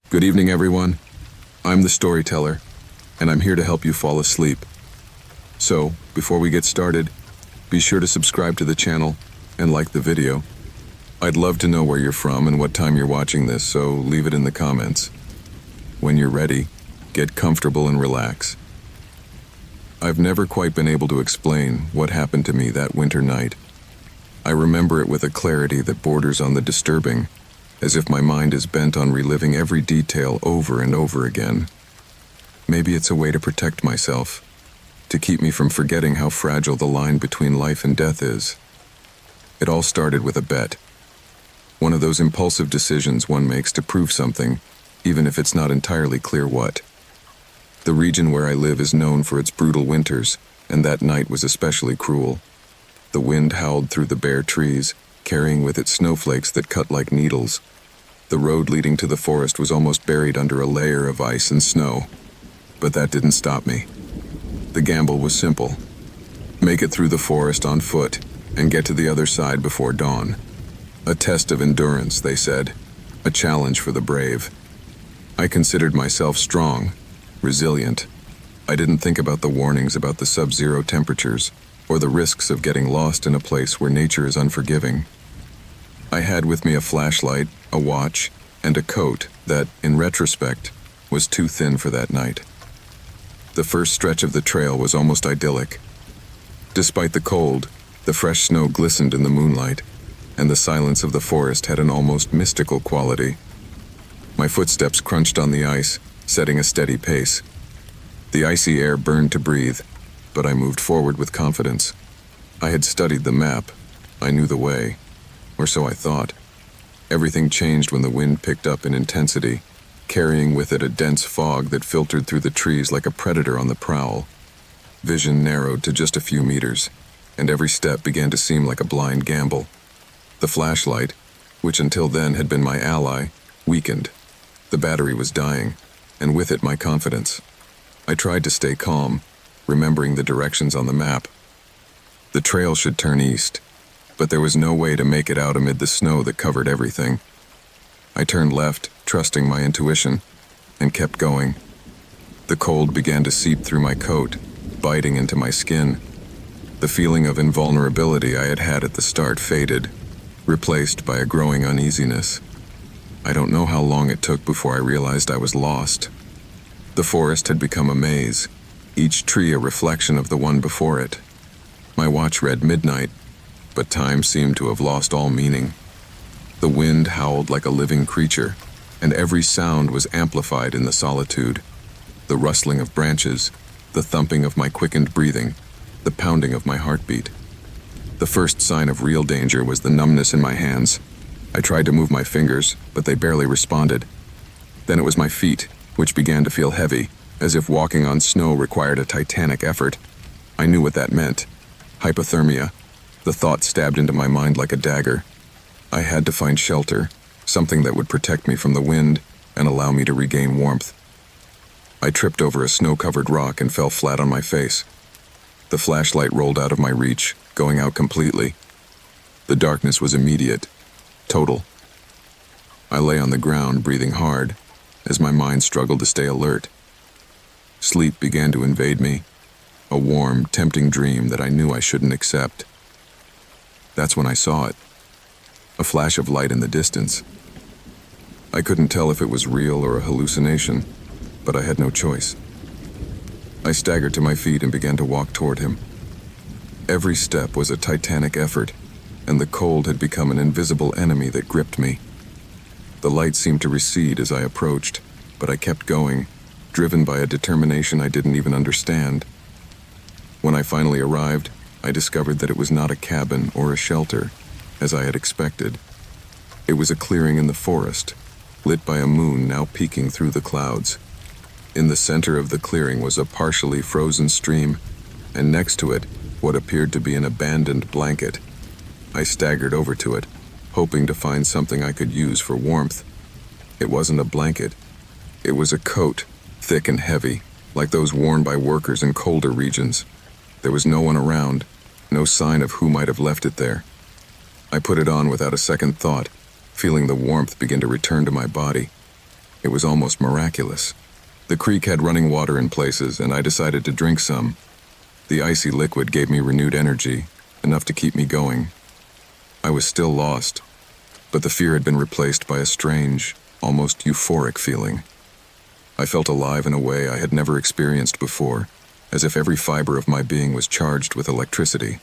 Good evening, everyone. I'm the storyteller, and I'm here to help you fall asleep. So, before we get started, be sure to subscribe to the channel and like the video. I'd love to know where you're from and what time you're watching this, so leave it in the comments. When you're ready, get comfortable and relax. I've never quite been able to explain what happened to me that winter night. I remember it with a clarity that borders on the disturbing, as if my mind is bent on reliving every detail over and over again. Maybe it's a way to protect myself, to keep me from forgetting how fragile the line between life and death is. It all started with a bet. One of those impulsive decisions one makes to prove something, even if it's not entirely clear what. The region where I live is known for its brutal winters, and that night was especially cruel. The wind howled through the bare trees, carrying with it snowflakes that cut like needles. The road leading to the forest was almost buried under a layer of ice and snow. But that didn't stop me. The gamble was simple. Make it through the forest on foot and get to the other side before dawn. A test of endurance, they said. A challenge for the brave. I considered myself strong, resilient. I didn't think about the warnings about the sub-zero temperatures or the risks of getting lost in a place where nature is unforgiving. I had with me a flashlight, a watch, and a coat that, in retrospect, was too thin for that night. The first stretch of the trail was almost idyllic. Despite the cold, the fresh snow glistened in the moonlight, and the silence of the forest had an almost mystical quality. My footsteps crunched on the ice, setting a steady pace. The icy air burned to breathe, but I moved forward with confidence. I had studied the map. I knew the way, or so I thought. Everything changed when the wind picked up in intensity, carrying with it a dense fog that filtered through the trees like a predator on the prowl. Vision narrowed to just a few meters, and every step began to seem like a blind gamble. The flashlight, which until then had been my ally, weakened. The battery was dying, and with it my confidence. I tried to stay calm, remembering the directions on the map. The trail should turn east, but there was no way to make it out amid the snow that covered everything. I turned left, trusting my intuition, and kept going. The cold began to seep through my coat, biting into my skin. The feeling of invulnerability I had had at the start faded, replaced by a growing uneasiness. I don't know how long it took before I realized I was lost. The forest had become a maze, each tree a reflection of the one before it. My watch read midnight, but time seemed to have lost all meaning. The wind howled like a living creature, and every sound was amplified in the solitude. The rustling of branches, the thumping of my quickened breathing, the pounding of my heartbeat. The first sign of real danger was the numbness in my hands. I tried to move my fingers, but they barely responded. Then it was my feet, which began to feel heavy, as if walking on snow required a titanic effort. I knew what that meant. Hypothermia. The thought stabbed into my mind like a dagger. I had to find shelter, something that would protect me from the wind and allow me to regain warmth. I tripped over a snow-covered rock and fell flat on my face. The flashlight rolled out of my reach, going out completely. The darkness was immediate, total. I lay on the ground, breathing hard, as my mind struggled to stay alert. Sleep began to invade me, a warm, tempting dream that I knew I shouldn't accept. That's when I saw it, a flash of light in the distance. I couldn't tell if it was real or a hallucination, but I had no choice. I staggered to my feet and began to walk toward him. Every step was a titanic effort, and the cold had become an invisible enemy that gripped me. The light seemed to recede as I approached, but I kept going, driven by a determination I didn't even understand. When I finally arrived, I discovered that it was not a cabin or a shelter, as I had expected. It was a clearing in the forest, lit by a moon now peeking through the clouds. In the center of the clearing was a partially frozen stream, and next to it, what appeared to be an abandoned blanket. I staggered over to it, hoping to find something I could use for warmth. It wasn't a blanket. It was a coat, thick and heavy, like those worn by workers in colder regions. There was no one around, no sign of who might have left it there. I put it on without a second thought, feeling the warmth begin to return to my body. It was almost miraculous. The creek had running water in places, and I decided to drink some. The icy liquid gave me renewed energy, enough to keep me going. I was still lost, but the fear had been replaced by a strange, almost euphoric feeling. I felt alive in a way I had never experienced before, as if every fiber of my being was charged with electricity.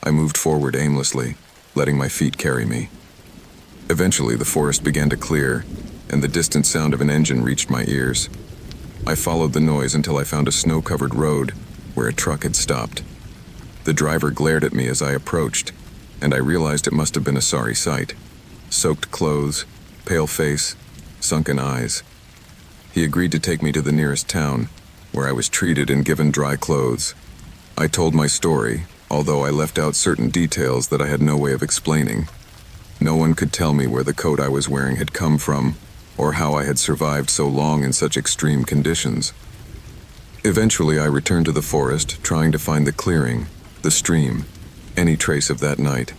I moved forward aimlessly, letting my feet carry me. Eventually, the forest began to clear, and the distant sound of an engine reached my ears. I followed the noise until I found a snow-covered road where a truck had stopped. The driver glared at me as I approached, and I realized it must have been a sorry sight. Soaked clothes, pale face, sunken eyes. He agreed to take me to the nearest town, where I was treated and given dry clothes. I told my story, although I left out certain details that I had no way of explaining. No one could tell me where the coat I was wearing had come from, or how I had survived so long in such extreme conditions. Eventually, I returned to the forest, trying to find the clearing, the stream, any trace of that night.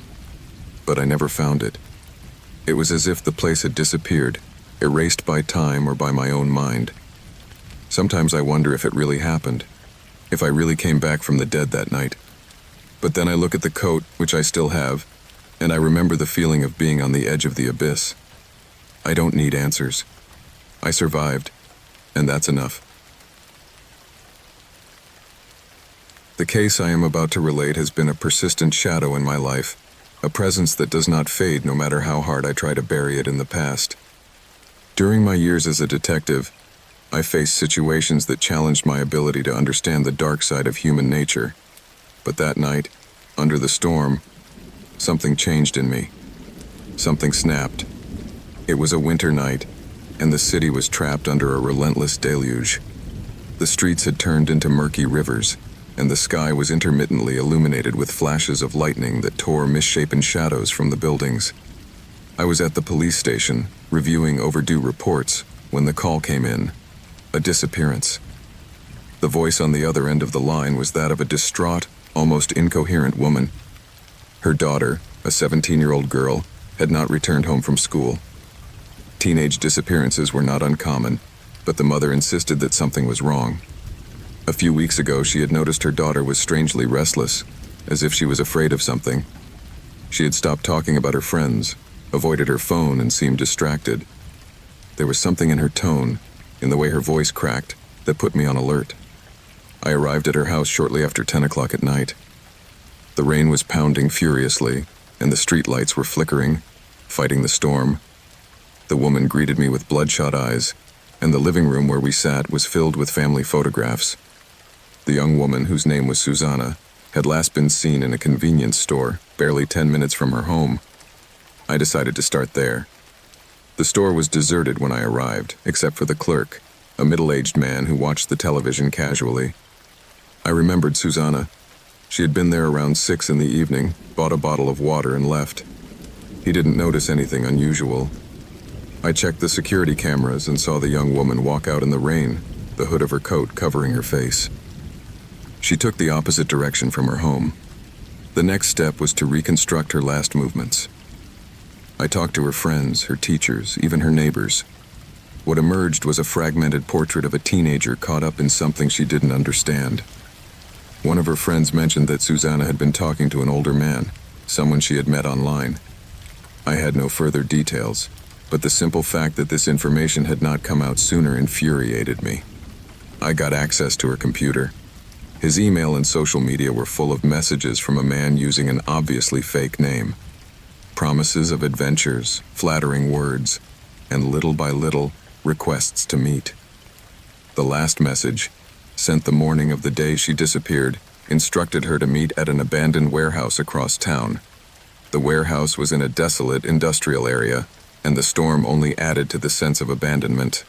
But I never found it. It was as if the place had disappeared, erased by time or by my own mind. Sometimes I wonder if it really happened, if I really came back from the dead that night. But then I look at the coat, which I still have, and I remember the feeling of being on the edge of the abyss. I don't need answers. I survived, and that's enough. The case I am about to relate has been a persistent shadow in my life, a presence that does not fade no matter how hard I try to bury it in the past. During my years as a detective, I faced situations that challenged my ability to understand the dark side of human nature. But that night, under the storm, something changed in me. Something snapped. It was a winter night, and the city was trapped under a relentless deluge. The streets had turned into murky rivers, and the sky was intermittently illuminated with flashes of lightning that tore misshapen shadows from the buildings. I was at the police station, reviewing overdue reports, when the call came in. A disappearance. The voice on the other end of the line was that of a distraught, almost incoherent woman. Her daughter, a 17-year-old girl, had not returned home from school. Teenage disappearances were not uncommon, but the mother insisted that something was wrong. A few weeks ago, she had noticed her daughter was strangely restless, as if she was afraid of something. She had stopped talking about her friends, avoided her phone, and seemed distracted. There was something in her tone, in the way her voice cracked, that put me on alert. I arrived at her house shortly after 10 o'clock at night. The rain was pounding furiously, and the street lights were flickering, fighting the storm. The woman greeted me with bloodshot eyes, and the living room where we sat was filled with family photographs. The young woman, whose name was Susanna, had last been seen in a convenience store, barely 10 minutes from her home. I decided to start there. The store was deserted when I arrived, except for the clerk, a middle-aged man who watched the television casually. I remembered Susanna. She had been there around 6 in the evening, bought a bottle of water, and left. He didn't notice anything unusual. I checked the security cameras and saw the young woman walk out in the rain, the hood of her coat covering her face. She took the opposite direction from her home. The next step was to reconstruct her last movements. I talked to her friends, her teachers, even her neighbors. What emerged was a fragmented portrait of a teenager caught up in something she didn't understand. One of her friends mentioned that Susanna had been talking to an older man, someone she had met online. I had no further details, but the simple fact that this information had not come out sooner infuriated me. I got access to her computer. His email and social media were full of messages from a man using an obviously fake name. Promises of adventures, flattering words, and little by little, requests to meet. The last message, sent the morning of the day she disappeared, instructed her to meet at an abandoned warehouse across town. The warehouse was in a desolate industrial area, and the storm only added to the sense of abandonment.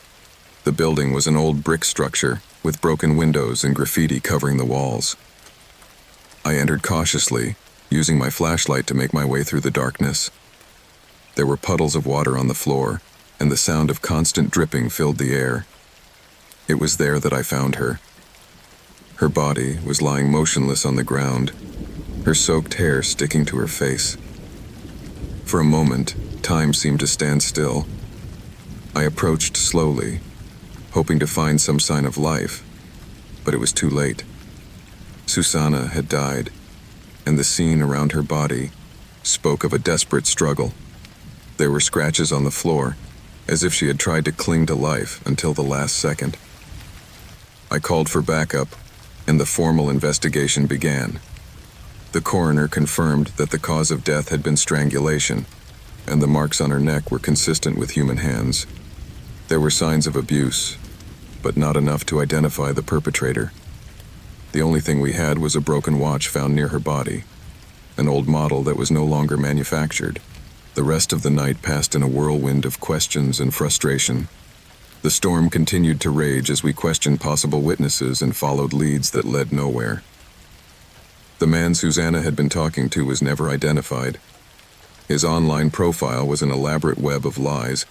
The building was an old brick structure, with broken windows and graffiti covering the walls. I entered cautiously, using my flashlight to make my way through the darkness. There were puddles of water on the floor, and the sound of constant dripping filled the air. It was there that I found her. Her body was lying motionless on the ground, her soaked hair sticking to her face. For a moment, time seemed to stand still. I approached slowly, hoping to find some sign of life, but it was too late. Susanna had died, and the scene around her body spoke of a desperate struggle. There were scratches on the floor, as if she had tried to cling to life until the last second. I called for backup, and the formal investigation began. The coroner confirmed that the cause of death had been strangulation, and the marks on her neck were consistent with human hands. There were signs of abuse, but not enough to identify the perpetrator. The only thing we had was a broken watch found near her body, an old model that was no longer manufactured. The rest of the night passed in a whirlwind of questions and frustration. The storm continued to rage as we questioned possible witnesses and followed leads that led nowhere. The man Susanna had been talking to was never identified. His online profile was an elaborate web of lies,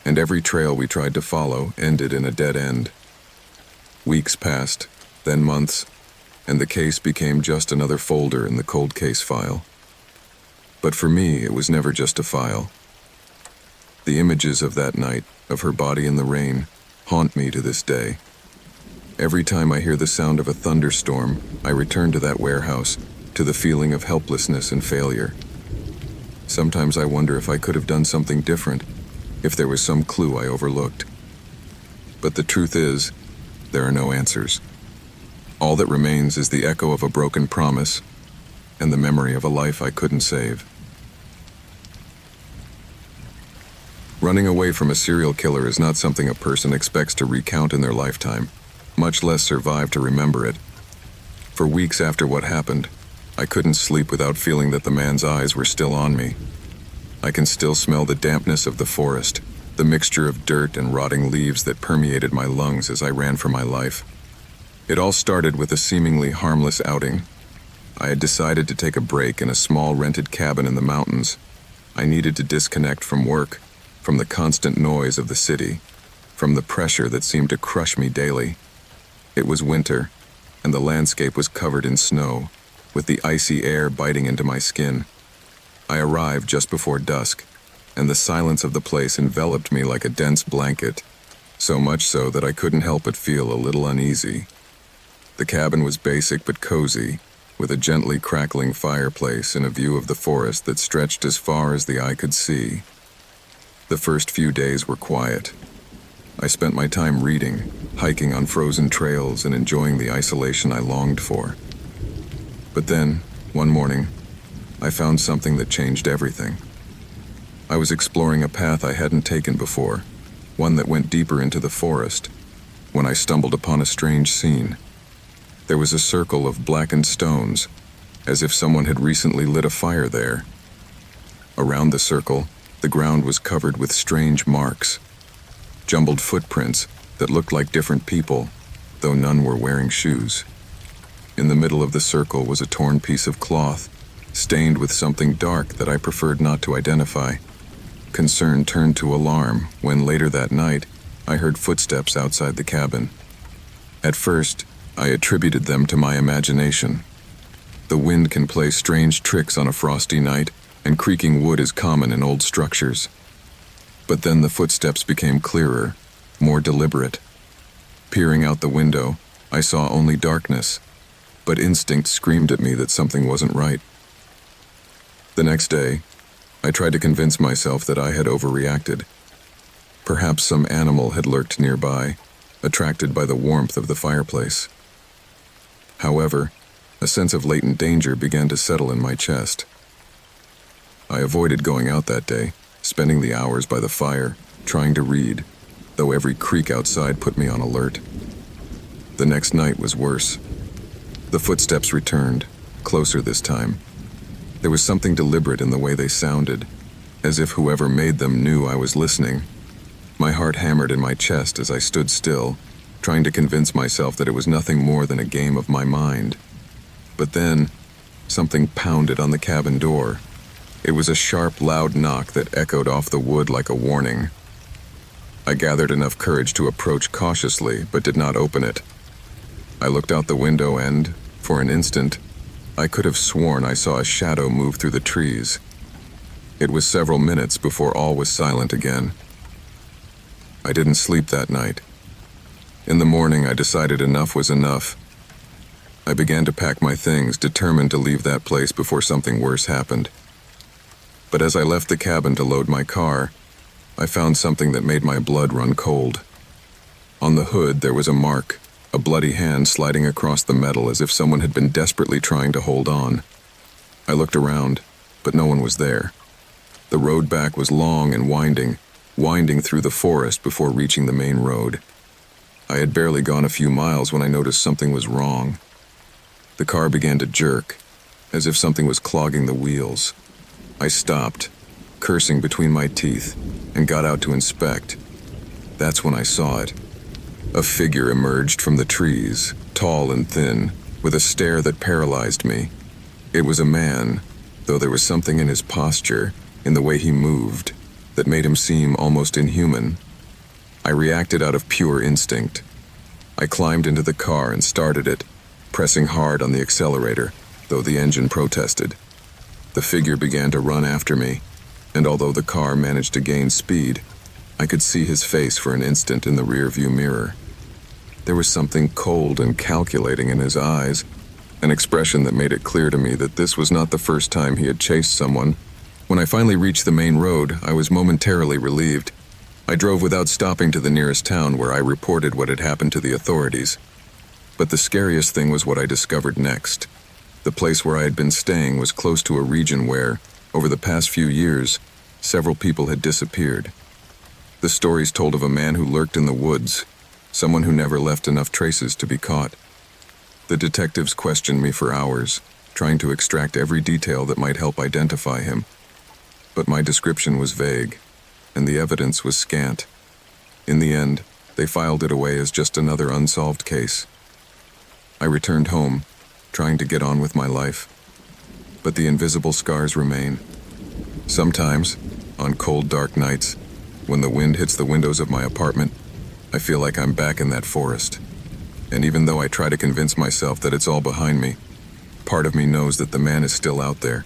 and every trail we tried to follow ended in a dead end. Weeks passed, then months, and the case became just another folder in the cold case file. But for me, it was never just a file. The images of that night, of her body in the rain, haunt me to this day. Every time I hear the sound of a thunderstorm, I return to that warehouse, to the feeling of helplessness and failure. Sometimes I wonder if I could have done something different, if there was some clue I overlooked. But the truth is, there are no answers. All that remains is the echo of a broken promise and the memory of a life I couldn't save. Running away from a serial killer is not something a person expects to recount in their lifetime, much less survive to remember it. For weeks after what happened, I couldn't sleep without feeling that the man's eyes were still on me. I can still smell the dampness of the forest, the mixture of dirt and rotting leaves that permeated my lungs as I ran for my life. It all started with a seemingly harmless outing. I had decided to take a break in a small rented cabin in the mountains. I needed to disconnect from work, from the constant noise of the city, from the pressure that seemed to crush me daily. It was winter, and the landscape was covered in snow, with the icy air biting into my skin. I arrived just before dusk, and the silence of the place enveloped me like a dense blanket, so much so that I couldn't help but feel a little uneasy. The cabin was basic but cozy, with a gently crackling fireplace and a view of the forest that stretched as far as the eye could see. The first few days were quiet. I spent my time reading, hiking on frozen trails, and enjoying the isolation I longed for. But then, one morning, I found something that changed everything. I was exploring a path I hadn't taken before, one that went deeper into the forest, when I stumbled upon a strange scene. There was a circle of blackened stones, as if someone had recently lit a fire there. Around the circle, the ground was covered with strange marks, jumbled footprints that looked like different people, though none were wearing shoes. In the middle of the circle was a torn piece of cloth, stained with something dark that I preferred not to identify. Concern turned to alarm when later that night, I heard footsteps outside the cabin. At first, I attributed them to my imagination. The wind can play strange tricks on a frosty night, and creaking wood is common in old structures. But then the footsteps became clearer, more deliberate. Peering out the window, I saw only darkness, but instinct screamed at me that something wasn't right. The next day, I tried to convince myself that I had overreacted. Perhaps some animal had lurked nearby, attracted by the warmth of the fireplace. However, a sense of latent danger began to settle in my chest. I avoided going out that day, spending the hours by the fire, trying to read, though every creak outside put me on alert. The next night was worse. The footsteps returned, closer this time. There was something deliberate in the way they sounded, as if whoever made them knew I was listening. My heart hammered in my chest as I stood still, trying to convince myself that it was nothing more than a game of my mind. But then, something pounded on the cabin door. It was a sharp, loud knock that echoed off the wood like a warning. I gathered enough courage to approach cautiously, but did not open it. I looked out the window and, for an instant, I could have sworn I saw a shadow move through the trees. It was several minutes before all was silent again. I didn't sleep that night. In the morning, I decided enough was enough. I began to pack my things, determined to leave that place before something worse happened. But as I left the cabin to load my car, I found something that made my blood run cold. On the hood, there was a mark, a bloody hand sliding across the metal as if someone had been desperately trying to hold on. I looked around, but no one was there. The road back was long and winding through the forest before reaching the main road. I had barely gone a few miles when I noticed something was wrong. The car began to jerk, as if something was clogging the wheels. I stopped, cursing between my teeth, and got out to inspect. That's when I saw it. A figure emerged from the trees, tall and thin, with a stare that paralyzed me. It was a man, though there was something in his posture, in the way he moved, that made him seem almost inhuman. I reacted out of pure instinct. I climbed into the car and started it, pressing hard on the accelerator, though the engine protested. The figure began to run after me, and although the car managed to gain speed, I could see his face for an instant in the rearview mirror. There was something cold and calculating in his eyes, an expression that made it clear to me that this was not the first time he had chased someone. When I finally reached the main road, I was momentarily relieved. I drove without stopping to the nearest town where I reported what had happened to the authorities. But the scariest thing was what I discovered next. The place where I had been staying was close to a region where, over the past few years, several people had disappeared. The stories told of a man who lurked in the woods, someone who never left enough traces to be caught. The detectives questioned me for hours, trying to extract every detail that might help identify him. But my description was vague, and the evidence was scant. In the end, they filed it away as just another unsolved case. I returned home, trying to get on with my life. But the invisible scars remain. Sometimes, on cold, dark nights, when the wind hits the windows of my apartment, I feel like I'm back in that forest. And even though I try to convince myself that it's all behind me, part of me knows that the man is still out there,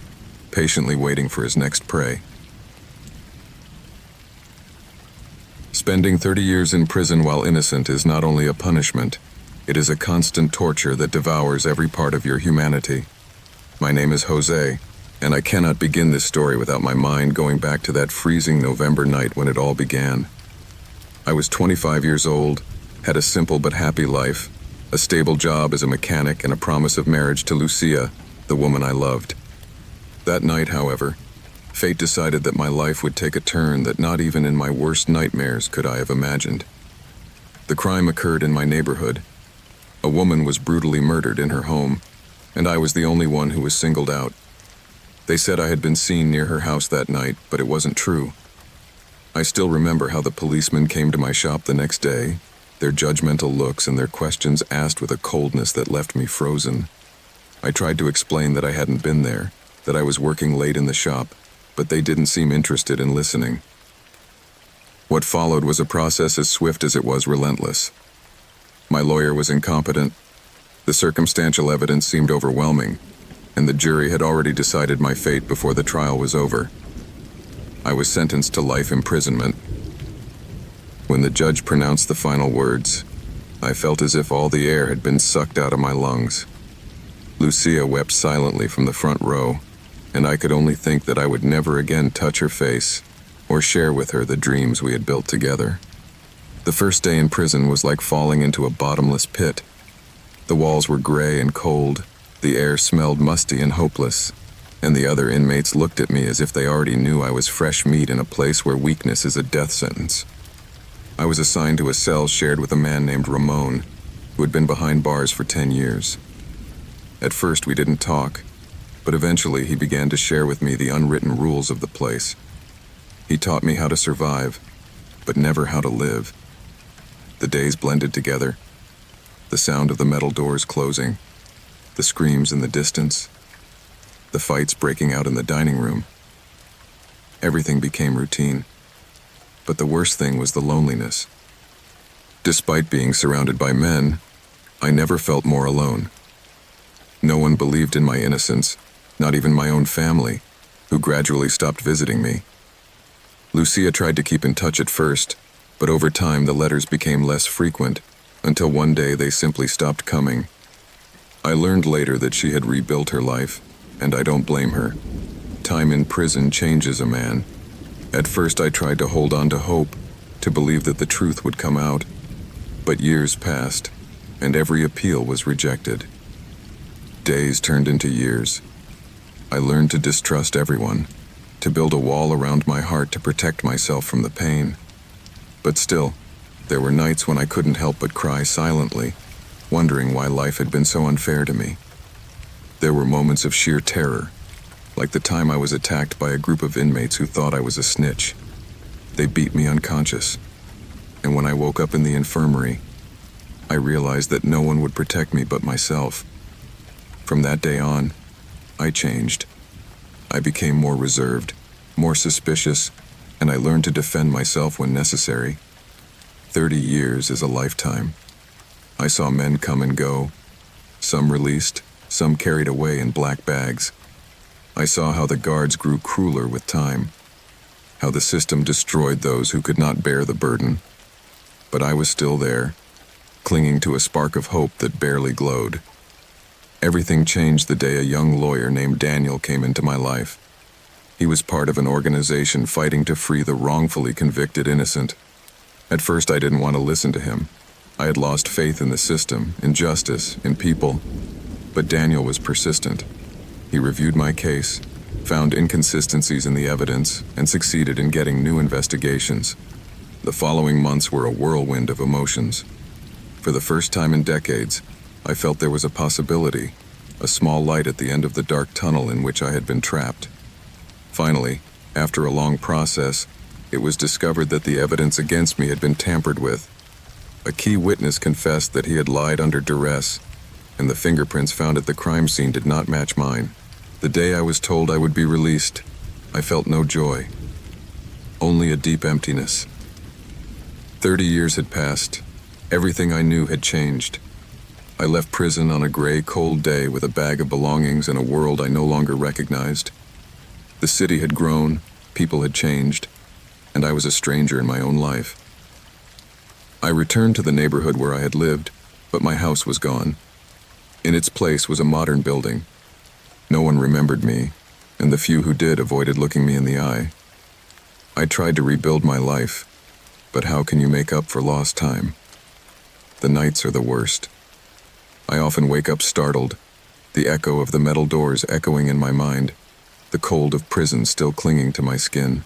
patiently waiting for his next prey. Spending 30 years in prison while innocent is not only a punishment, it is a constant torture that devours every part of your humanity. My name is Jose, and I cannot begin this story without my mind going back to that freezing November night when it all began. I was 25 years old, had a simple but happy life, a stable job as a mechanic, and a promise of marriage to Lucia, the woman I loved. That night, however, fate decided that my life would take a turn that not even in my worst nightmares could I have imagined. The crime occurred in my neighborhood. A woman was brutally murdered in her home, and I was the only one who was singled out. They said I had been seen near her house that night, but it wasn't true. I still remember how the policemen came to my shop the next day, their judgmental looks and their questions asked with a coldness that left me frozen. I tried to explain that I hadn't been there, that I was working late in the shop, but they didn't seem interested in listening. What followed was a process as swift as it was relentless. My lawyer was incompetent, the circumstantial evidence seemed overwhelming, and the jury had already decided my fate before the trial was over. I was sentenced to life imprisonment. When the judge pronounced the final words, I felt as if all the air had been sucked out of my lungs. Lucia wept silently from the front row, and I could only think that I would never again touch her face or share with her the dreams we had built together. The first day in prison was like falling into a bottomless pit. The walls were gray and cold, the air smelled musty and hopeless, and the other inmates looked at me as if they already knew I was fresh meat in a place where weakness is a death sentence. I was assigned to a cell shared with a man named Ramon, who had been behind bars for 10 years. At first we didn't talk, but eventually he began to share with me the unwritten rules of the place. He taught me how to survive, but never how to live. The days blended together, the sound of the metal doors closing, the screams in the distance, the fights breaking out in the dining room. Everything became routine. But the worst thing was the loneliness. Despite being surrounded by men, I never felt more alone. No one believed in my innocence, not even my own family, who gradually stopped visiting me. Lucia tried to keep in touch at first, But over time, the letters became less frequent, until one day they simply stopped coming. I learned later that she had rebuilt her life, and I don't blame her. Time in prison changes a man. At first I tried to hold on to hope, to believe that the truth would come out. But years passed, and every appeal was rejected. Days turned into years. I learned to distrust everyone, to build a wall around my heart to protect myself from the pain. But still, there were nights when I couldn't help but cry silently, wondering why life had been so unfair to me. There were moments of sheer terror, like the time I was attacked by a group of inmates who thought I was a snitch. They beat me unconscious, and when I woke up in the infirmary, I realized that no one would protect me but myself. From that day on, I changed. I became more reserved, more suspicious, and I learned to defend myself when necessary. 30 years is a lifetime. I saw men come and go, some released, some carried away in black bags. I saw how the guards grew crueler with time, how the system destroyed those who could not bear the burden. But I was still there, clinging to a spark of hope that barely glowed. Everything changed the day a young lawyer named Daniel came into my life. He was part of an organization fighting to free the wrongfully convicted innocent. At first I didn't want to listen to him. I had lost faith in the system, in justice, in people. But Daniel was persistent. He reviewed my case, found inconsistencies in the evidence, and succeeded in getting new investigations. The following months were a whirlwind of emotions. For the first time in decades, I felt there was a possibility, a small light at the end of the dark tunnel in which I had been trapped. Finally, after a long process, it was discovered that the evidence against me had been tampered with. A key witness confessed that he had lied under duress, and the fingerprints found at the crime scene did not match mine. The day I was told I would be released, I felt no joy, only a deep emptiness. 30 years had passed. Everything I knew had changed. I left prison on a gray, cold day with a bag of belongings in a world I no longer recognized. The city had grown, people had changed, and I was a stranger in my own life. I returned to the neighborhood where I had lived, but my house was gone. In its place was a modern building. No one remembered me, and the few who did avoided looking me in the eye. I tried to rebuild my life, but how can you make up for lost time? The nights are the worst. I often wake up startled, the echo of the metal doors echoing in my mind, the cold of prison still clinging to my skin.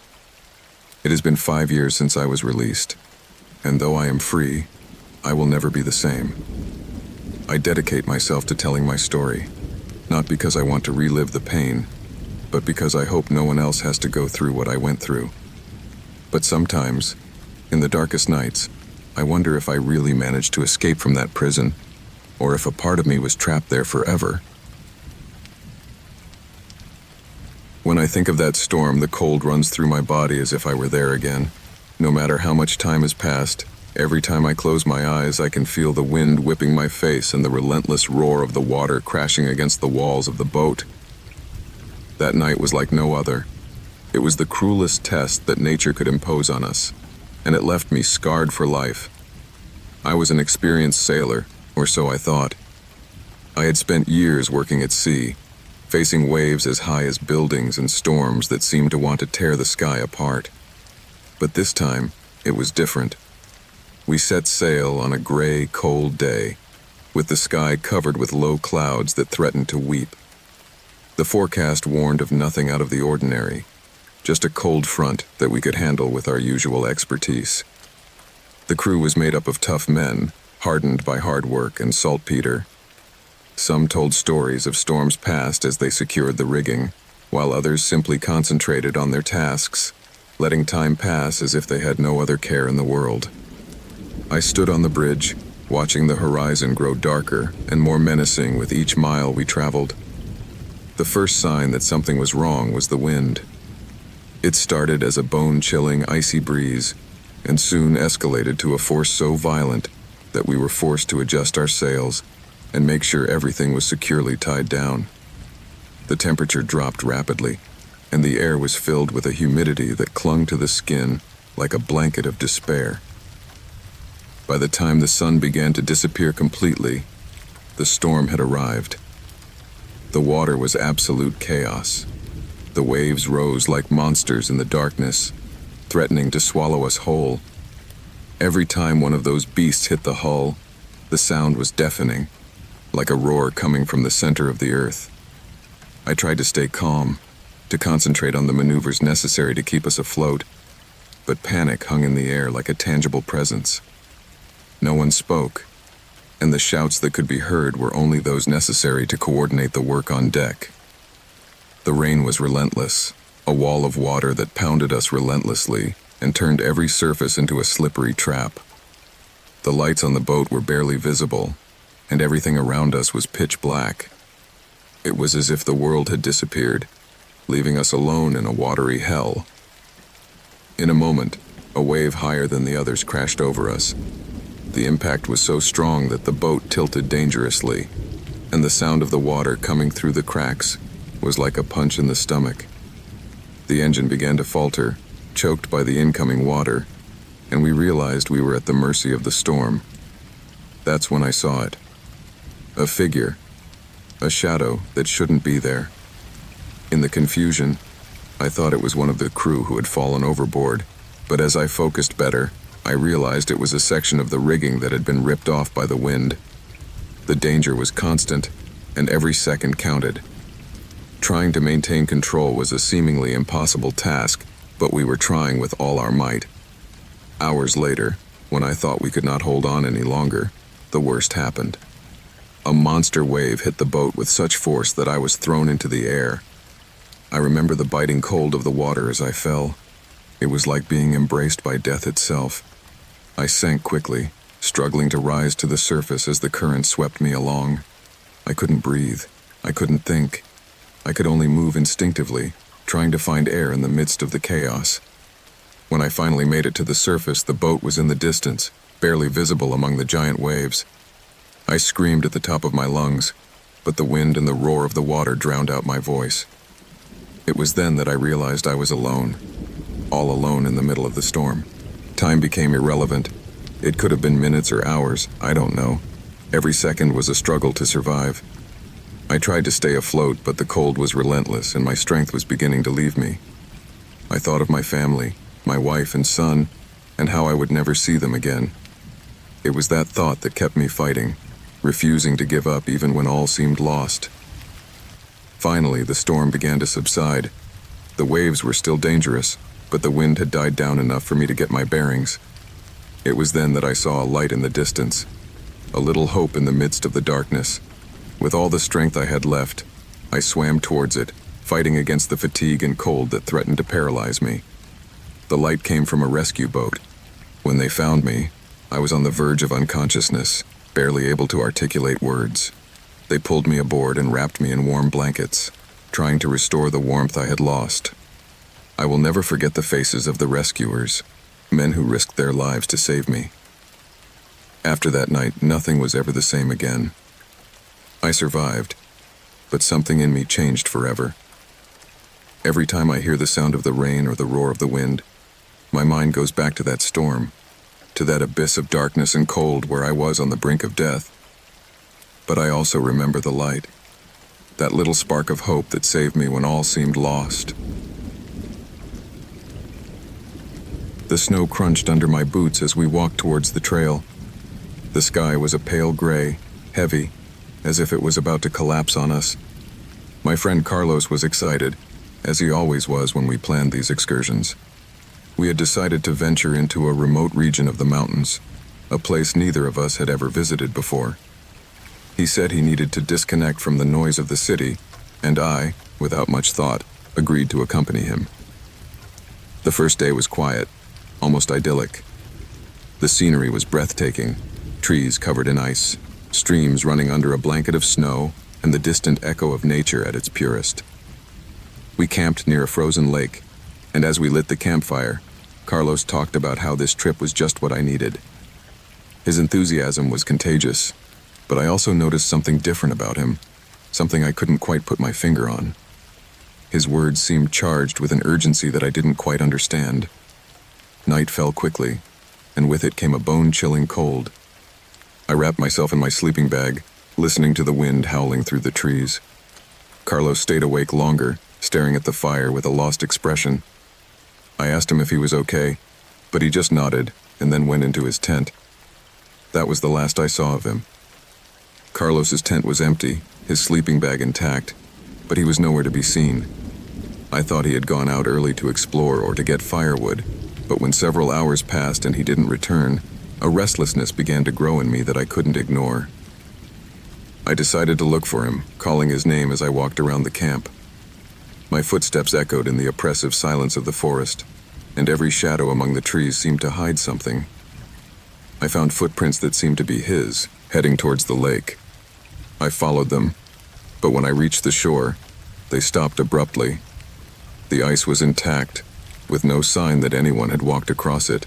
It has been 5 years since I was released, and though I am free, I will never be the same. I dedicate myself to telling my story, not because I want to relive the pain, but because I hope no one else has to go through what I went through. But sometimes, in the darkest nights, I wonder if I really managed to escape from that prison, or if a part of me was trapped there forever. When I think of that storm, the cold runs through my body as if I were there again. No matter how much time has passed, every time I close my eyes, I can feel the wind whipping my face and the relentless roar of the water crashing against the walls of the boat. That night was like no other. It was the cruelest test that nature could impose on us, and it left me scarred for life. I was an experienced sailor, or so I thought. I had spent years working at sea, facing waves as high as buildings and storms that seemed to want to tear the sky apart. But this time, it was different. We set sail on a gray, cold day, with the sky covered with low clouds that threatened to weep. The forecast warned of nothing out of the ordinary, just a cold front that we could handle with our usual expertise. The crew was made up of tough men, hardened by hard work and saltpeter. Some told stories of storms past as they secured the rigging, while others simply concentrated on their tasks, letting time pass as if they had no other care in the world. I stood on the bridge, watching the horizon grow darker and more menacing with each mile we traveled. The first sign that something was wrong was the wind. It started as a bone-chilling, icy breeze, and soon escalated to a force so violent that we were forced to adjust our sails and make sure everything was securely tied down. The temperature dropped rapidly, and the air was filled with a humidity that clung to the skin like a blanket of despair. By the time the sun began to disappear completely, the storm had arrived. The water was absolute chaos. The waves rose like monsters in the darkness, threatening to swallow us whole. Every time one of those beasts hit the hull, the sound was deafening, like a roar coming from the center of the earth. I tried to stay calm, to concentrate on the maneuvers necessary to keep us afloat, but panic hung in the air like a tangible presence. No one spoke, and the shouts that could be heard were only those necessary to coordinate the work on deck. The rain was relentless, a wall of water that pounded us relentlessly and turned every surface into a slippery trap. The lights on the boat were barely visible, and everything around us was pitch black. It was as if the world had disappeared, leaving us alone in a watery hell. In a moment, a wave higher than the others crashed over us. The impact was so strong that the boat tilted dangerously, and the sound of the water coming through the cracks was like a punch in the stomach. The engine began to falter, choked by the incoming water, and we realized we were at the mercy of the storm. That's when I saw it. A figure, a shadow that shouldn't be there. In the confusion, I thought it was one of the crew who had fallen overboard, but as I focused better, I realized it was a section of the rigging that had been ripped off by the wind. The danger was constant, and every second counted. Trying to maintain control was a seemingly impossible task, but we were trying with all our might. Hours later, when I thought we could not hold on any longer, the worst happened. A monster wave hit the boat with such force that I was thrown into the air. I remember the biting cold of the water as I fell. It was like being embraced by death itself. I sank quickly, struggling to rise to the surface as the current swept me along. I couldn't breathe. I couldn't think. I could only move instinctively, trying to find air in the midst of the chaos. When I finally made it to the surface, the boat was in the distance, barely visible among the giant waves. I screamed at the top of my lungs, but the wind and the roar of the water drowned out my voice. It was then that I realized I was alone, all alone in the middle of the storm. Time became irrelevant. It could have been minutes or hours, I don't know. Every second was a struggle to survive. I tried to stay afloat, but the cold was relentless and my strength was beginning to leave me. I thought of my family, my wife and son, and how I would never see them again. It was that thought that kept me fighting, refusing to give up even when all seemed lost. Finally, the storm began to subside. The waves were still dangerous, but the wind had died down enough for me to get my bearings. It was then that I saw a light in the distance, a little hope in the midst of the darkness. With all the strength I had left, I swam towards it, fighting against the fatigue and cold that threatened to paralyze me. The light came from a rescue boat. When they found me, I was on the verge of unconsciousness, barely able to articulate words. They pulled me aboard and wrapped me in warm blankets, trying to restore the warmth I had lost. I will never forget the faces of the rescuers, men who risked their lives to save me. After that night, nothing was ever the same again. I survived, but something in me changed forever. Every time I hear the sound of the rain or the roar of the wind, my mind goes back to that storm, to that abyss of darkness and cold where I was on the brink of death. But I also remember the light, that little spark of hope that saved me when all seemed lost. The snow crunched under my boots as we walked towards the trail. The sky was a pale gray, heavy, as if it was about to collapse on us. My friend Carlos was excited, as he always was when we planned these excursions. We had decided to venture into a remote region of the mountains, a place neither of us had ever visited before. He said he needed to disconnect from the noise of the city, and I, without much thought, agreed to accompany him. The first day was quiet, almost idyllic. The scenery was breathtaking, trees covered in ice, streams running under a blanket of snow, and the distant echo of nature at its purest. We camped near a frozen lake, and as we lit the campfire, Carlos talked about how this trip was just what I needed. His enthusiasm was contagious, but I also noticed something different about him, something I couldn't quite put my finger on. His words seemed charged with an urgency that I didn't quite understand. Night fell quickly, and with it came a bone-chilling cold. I wrapped myself in my sleeping bag, listening to the wind howling through the trees. Carlos stayed awake longer, staring at the fire with a lost expression. I asked him if he was okay, but he just nodded and then went into his tent. That was the last I saw of him. Carlos's tent was empty, his sleeping bag intact, but he was nowhere to be seen. I thought he had gone out early to explore or to get firewood, but when several hours passed and he didn't return, a restlessness began to grow in me that I couldn't ignore. I decided to look for him, calling his name as I walked around the camp. My footsteps echoed in the oppressive silence of the forest, and every shadow among the trees seemed to hide something. I found footprints that seemed to be his, heading towards the lake. I followed them, but when I reached the shore, they stopped abruptly. The ice was intact, with no sign that anyone had walked across it.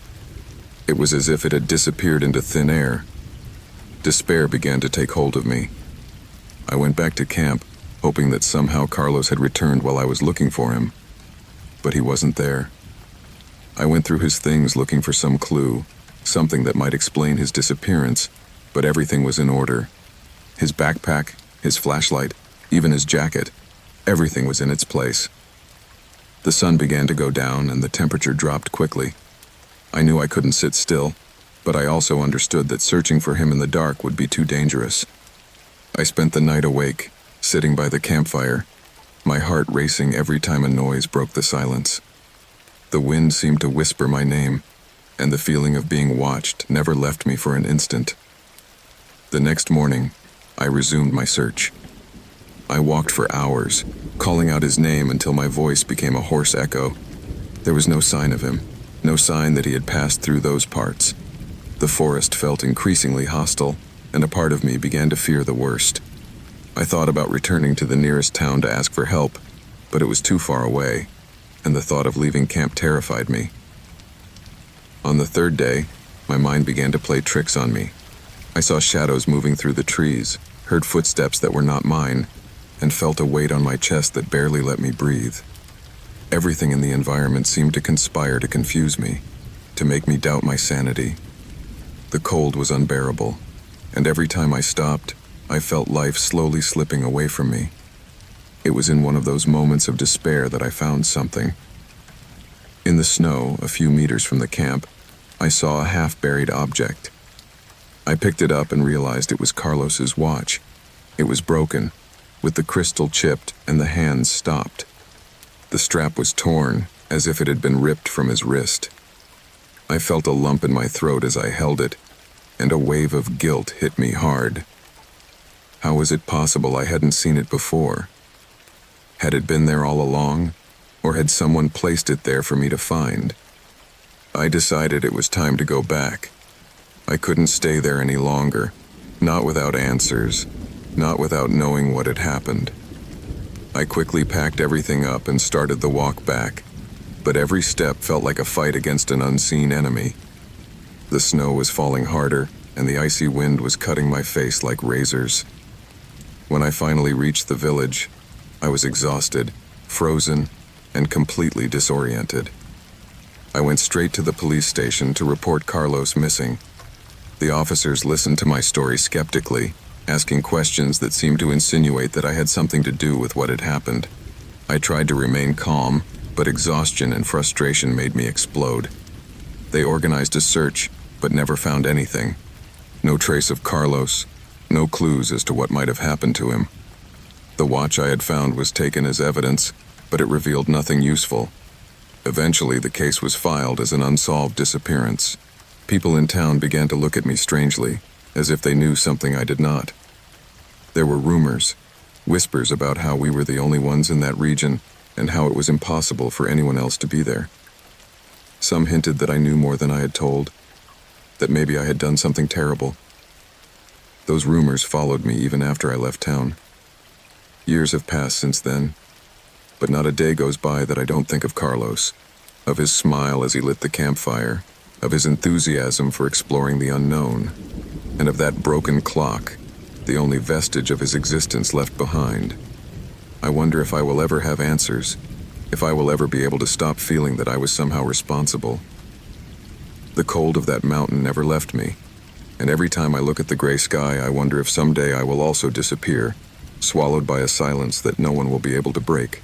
It was as if it had disappeared into thin air. Despair began to take hold of me. I went back to camp, hoping that somehow Carlos had returned while I was looking for him. But he wasn't there. I went through his things looking for some clue, something that might explain his disappearance, but everything was in order. His backpack, his flashlight, even his jacket, everything was in its place. The sun began to go down and the temperature dropped quickly. I knew I couldn't sit still, but I also understood that searching for him in the dark would be too dangerous. I spent the night awake, sitting by the campfire, my heart racing every time a noise broke the silence. The wind seemed to whisper my name, and the feeling of being watched never left me for an instant. The next morning, I resumed my search. I walked for hours, calling out his name until my voice became a hoarse echo. There was no sign of him, no sign that he had passed through those parts. The forest felt increasingly hostile, and a part of me began to fear the worst. I thought about returning to the nearest town to ask for help, but it was too far away, and the thought of leaving camp terrified me. On the third day, my mind began to play tricks on me. I saw shadows moving through the trees, heard footsteps that were not mine, and felt a weight on my chest that barely let me breathe. Everything in the environment seemed to conspire to confuse me, to make me doubt my sanity. The cold was unbearable, and every time I stopped, I felt life slowly slipping away from me. It was in one of those moments of despair that I found something. In the snow, a few meters from the camp, I saw a half-buried object. I picked it up and realized it was Carlos's watch. It was broken, with the crystal chipped and the hands stopped. The strap was torn, as if it had been ripped from his wrist. I felt a lump in my throat as I held it, and a wave of guilt hit me hard. How was it possible I hadn't seen it before? Had it been there all along, or had someone placed it there for me to find? I decided it was time to go back. I couldn't stay there any longer, not without answers, not without knowing what had happened. I quickly packed everything up and started the walk back, but every step felt like a fight against an unseen enemy. The snow was falling harder, and the icy wind was cutting my face like razors. When I finally reached the village, I was exhausted, frozen, and completely disoriented. I went straight to the police station to report Carlos missing. The officers listened to my story skeptically, asking questions that seemed to insinuate that I had something to do with what had happened. I tried to remain calm, but exhaustion and frustration made me explode. They organized a search, but never found anything. No trace of Carlos, no clues as to what might have happened to him. The watch I had found was taken as evidence, but it revealed nothing useful. Eventually, the case was filed as an unsolved disappearance. People in town began to look at me strangely, as if they knew something I did not. There were rumors, whispers about how we were the only ones in that region, and how it was impossible for anyone else to be there. Some hinted that I knew more than I had told, that maybe I had done something terrible. Those rumors followed me even after I left town. Years have passed since then, but not a day goes by that I don't think of Carlos, of his smile as he lit the campfire, of his enthusiasm for exploring the unknown, and of that broken clock, the only vestige of his existence left behind. I wonder if I will ever have answers, if I will ever be able to stop feeling that I was somehow responsible. The cold of that mountain never left me, and every time I look at the gray sky, I wonder if someday I will also disappear, swallowed by a silence that no one will be able to break.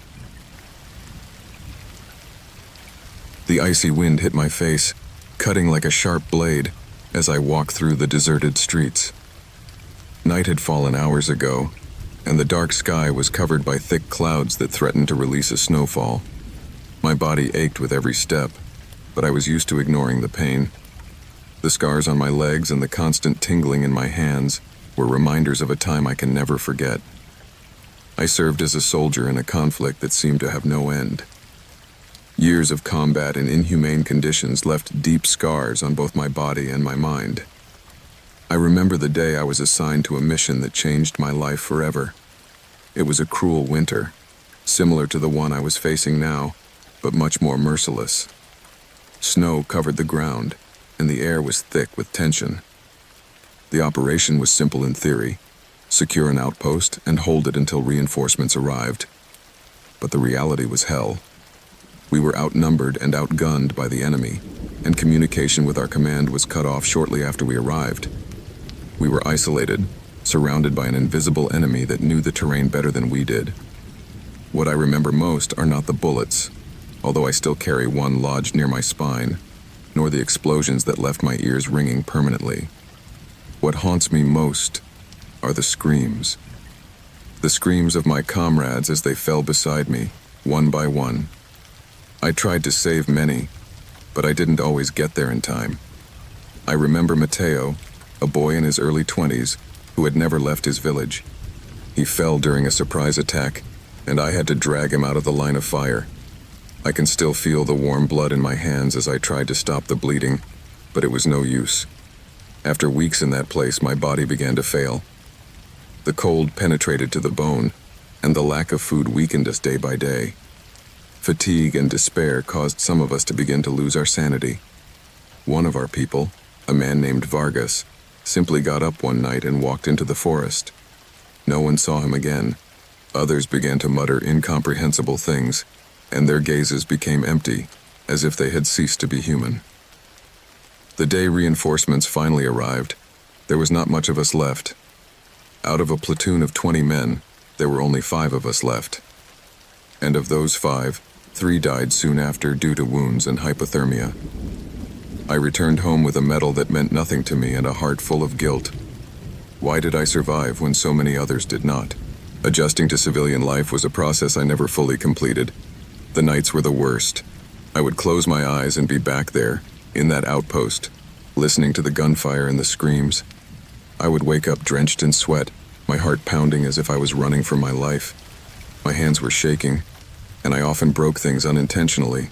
The icy wind hit my face, cutting like a sharp blade as I walked through the deserted streets. Night had fallen hours ago, and the dark sky was covered by thick clouds that threatened to release a snowfall. My body ached with every step, but I was used to ignoring the pain. The scars on my legs and the constant tingling in my hands were reminders of a time I can never forget. I served as a soldier in a conflict that seemed to have no end. Years of combat in inhumane conditions left deep scars on both my body and my mind. I remember the day I was assigned to a mission that changed my life forever. It was a cruel winter, similar to the one I was facing now, but much more merciless. Snow covered the ground, and the air was thick with tension. The operation was simple in theory: secure an outpost and hold it until reinforcements arrived. But the reality was hell. We were outnumbered and outgunned by the enemy, and communication with our command was cut off shortly after we arrived. We were isolated, surrounded by an invisible enemy that knew the terrain better than we did. What I remember most are not the bullets, although I still carry one lodged near my spine, nor the explosions that left my ears ringing permanently. What haunts me most are the screams. The screams of my comrades as they fell beside me, one by one. I tried to save many, but I didn't always get there in time. I remember Mateo, a boy in his early 20s who had never left his village. He fell during a surprise attack, and I had to drag him out of the line of fire. I can still feel the warm blood in my hands as I tried to stop the bleeding, but it was no use. After weeks in that place, my body began to fail. The cold penetrated to the bone, and the lack of food weakened us day by day. Fatigue and despair caused some of us to begin to lose our sanity. One of our people, a man named Vargas, simply got up one night and walked into the forest. No one saw him again. Others began to mutter incomprehensible things, and their gazes became empty, as if they had ceased to be human. The day reinforcements finally arrived, there was not much of us left. Out of a platoon of 20 men, there were only 5 of us left. And of those 5, 3 died soon after due to wounds and hypothermia. I returned home with a medal that meant nothing to me and a heart full of guilt. Why did I survive when so many others did not? Adjusting to civilian life was a process I never fully completed. The nights were the worst. I would close my eyes and be back there, in that outpost, listening to the gunfire and the screams. I would wake up drenched in sweat, my heart pounding as if I was running for my life. My hands were shaking, and I often broke things unintentionally.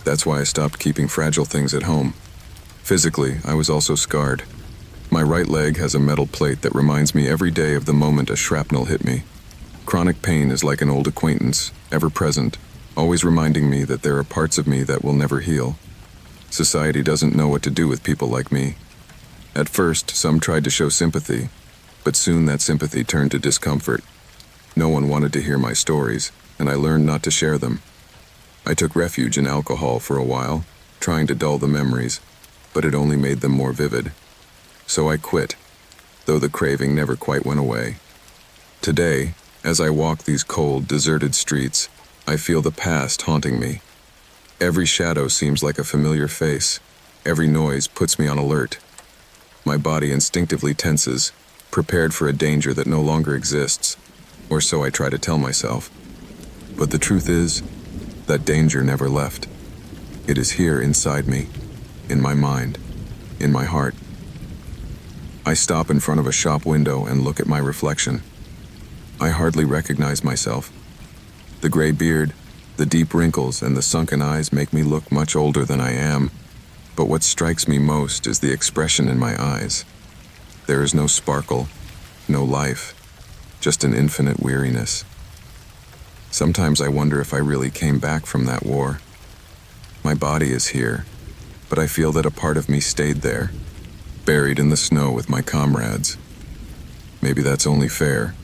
That's why I stopped keeping fragile things at home. Physically, I was also scarred. My right leg has a metal plate that reminds me every day of the moment a shrapnel hit me. Chronic pain is like an old acquaintance, ever present, always reminding me that there are parts of me that will never heal. Society doesn't know what to do with people like me. At first, some tried to show sympathy, but soon that sympathy turned to discomfort. No one wanted to hear my stories, and I learned not to share them. I took refuge in alcohol for a while, trying to dull the memories, but it only made them more vivid. So I quit, though the craving never quite went away. Today, as I walk these cold, deserted streets, I feel the past haunting me. Every shadow seems like a familiar face. Every noise puts me on alert. My body instinctively tenses, prepared for a danger that no longer exists, or so I try to tell myself. But the truth is, that danger never left. It is here inside me, in my mind, in my heart. I stop in front of a shop window and look at my reflection. I hardly recognize myself. The gray beard, the deep wrinkles, and the sunken eyes make me look much older than I am, but what strikes me most is the expression in my eyes. There is no sparkle, no life, just an infinite weariness. Sometimes I wonder if I really came back from that war. My body is here, but I feel that a part of me stayed there, buried in the snow with my comrades. Maybe that's only fair.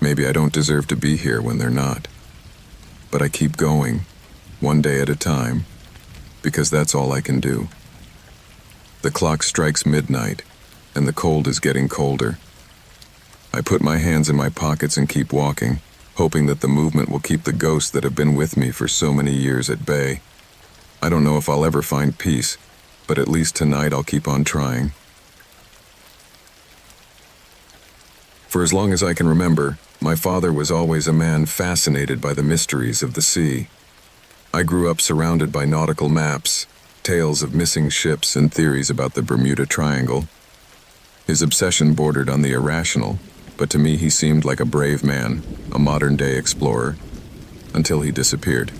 Maybe I don't deserve to be here when they're not. But I keep going, one day at a time, because that's all I can do. The clock strikes midnight, and the cold is getting colder. I put my hands in my pockets and keep walking, hoping that the movement will keep the ghosts that have been with me for so many years at bay. I don't know if I'll ever find peace, but at least tonight I'll keep on trying. For as long as I can remember, my father was always a man fascinated by the mysteries of the sea. I grew up surrounded by nautical maps, tales of missing ships, and theories about the Bermuda Triangle. His obsession bordered on the irrational, but to me he seemed like a brave man, a modern-day explorer, until he disappeared.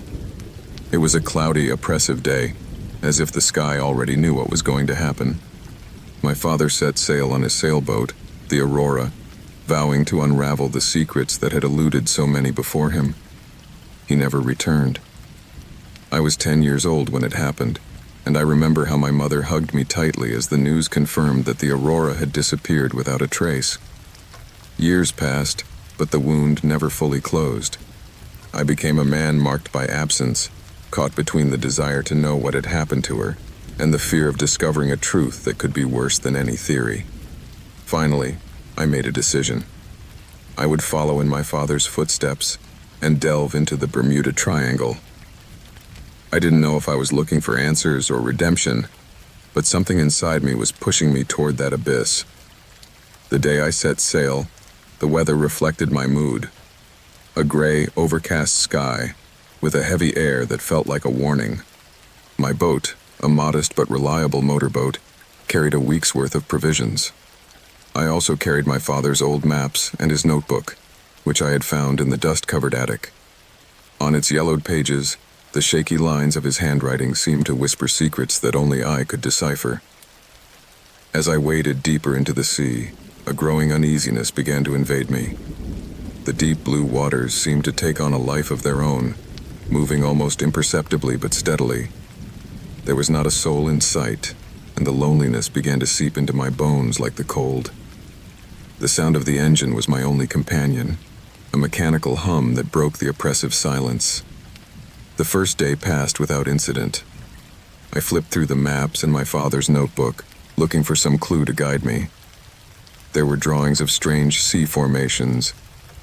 It was a cloudy, oppressive day, as if the sky already knew what was going to happen. My father set sail on his sailboat, the Aurora, vowing to unravel the secrets that had eluded so many before him. He never returned. I was 10 years old when it happened, and I remember how my mother hugged me tightly as the news confirmed that the Aurora had disappeared without a trace. Years passed, but the wound never fully closed. I became a man marked by absence, caught between the desire to know what had happened to her and the fear of discovering a truth that could be worse than any theory. Finally, I made a decision. I would follow in my father's footsteps and delve into the Bermuda Triangle. I didn't know if I was looking for answers or redemption, but something inside me was pushing me toward that abyss. The day I set sail, the weather reflected my mood. A gray, overcast sky, with a heavy air that felt like a warning. My boat, a modest but reliable motorboat, carried a week's worth of provisions. I also carried my father's old maps and his notebook, which I had found in the dust-covered attic. On its yellowed pages, the shaky lines of his handwriting seemed to whisper secrets that only I could decipher. As I waded deeper into the sea, a growing uneasiness began to invade me. The deep blue waters seemed to take on a life of their own, moving almost imperceptibly but steadily. There was not a soul in sight, and the loneliness began to seep into my bones like the cold. The sound of the engine was my only companion, a mechanical hum that broke the oppressive silence. The first day passed without incident. I flipped through the maps and my father's notebook, looking for some clue to guide me. There were drawings of strange sea formations,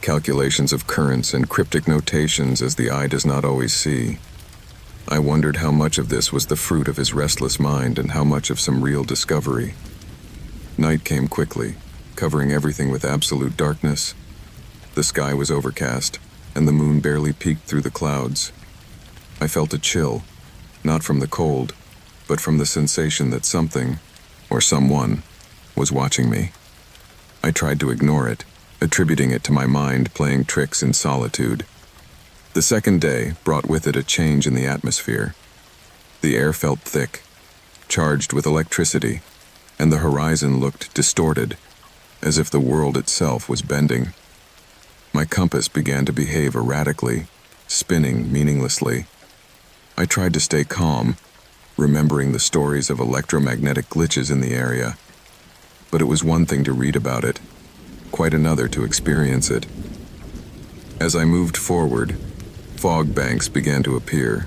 calculations of currents, and cryptic notations as the eye does not always see. I wondered how much of this was the fruit of his restless mind and how much of some real discovery. Night came quickly, covering everything with absolute darkness. The sky was overcast, and the moon barely peeked through the clouds. I felt a chill, not from the cold, but from the sensation that something, or someone, was watching me. I tried to ignore it, attributing it to my mind playing tricks in solitude. The second day brought with it a change in the atmosphere. The air felt thick, charged with electricity, and the horizon looked distorted, as if the world itself was bending. My compass began to behave erratically, spinning meaninglessly. I tried to stay calm, remembering the stories of electromagnetic glitches in the area. But it was one thing to read about it, quite another to experience it. As I moved forward, fog banks began to appear.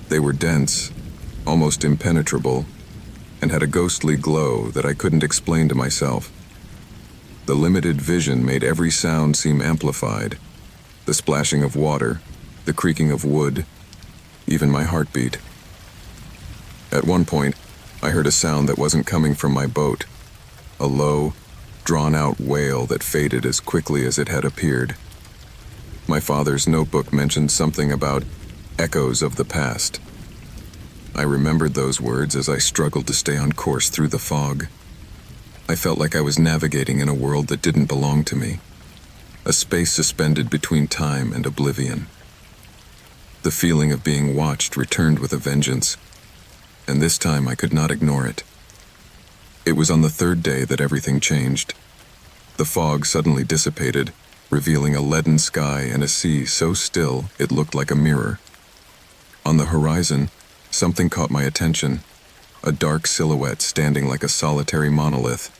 They were dense, almost impenetrable, and had a ghostly glow that I couldn't explain to myself. The limited vision made every sound seem amplified. The splashing of water, the creaking of wood, even my heartbeat. At one point, I heard a sound that wasn't coming from my boat, a low, drawn-out wail that faded as quickly as it had appeared. My father's notebook mentioned something about echoes of the past. I remembered those words as I struggled to stay on course through the fog. I felt like I was navigating in a world that didn't belong to me, a space suspended between time and oblivion. The feeling of being watched returned with a vengeance, and this time I could not ignore it. It was on the third day that everything changed. The fog suddenly dissipated, revealing a leaden sky and a sea so still it looked like a mirror. On the horizon, something caught my attention, a dark silhouette standing like a solitary monolith.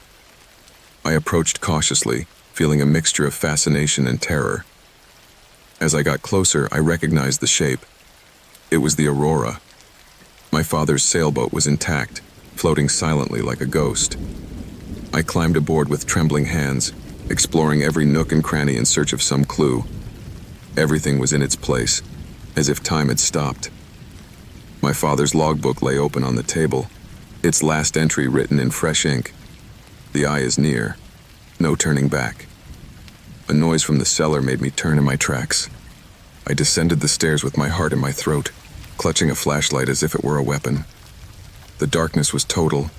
I approached cautiously, feeling a mixture of fascination and terror. As I got closer, I recognized the shape. It was the Aurora. My father's sailboat was intact, floating silently like a ghost. I climbed aboard with trembling hands, exploring every nook and cranny in search of some clue. Everything was in its place, as if time had stopped. My father's logbook lay open on the table, its last entry written in fresh ink. The eye is near, no turning back. A noise from the cellar made me turn in my tracks. I descended the stairs with my heart in my throat, clutching a flashlight as if it were a weapon. The darkness was total,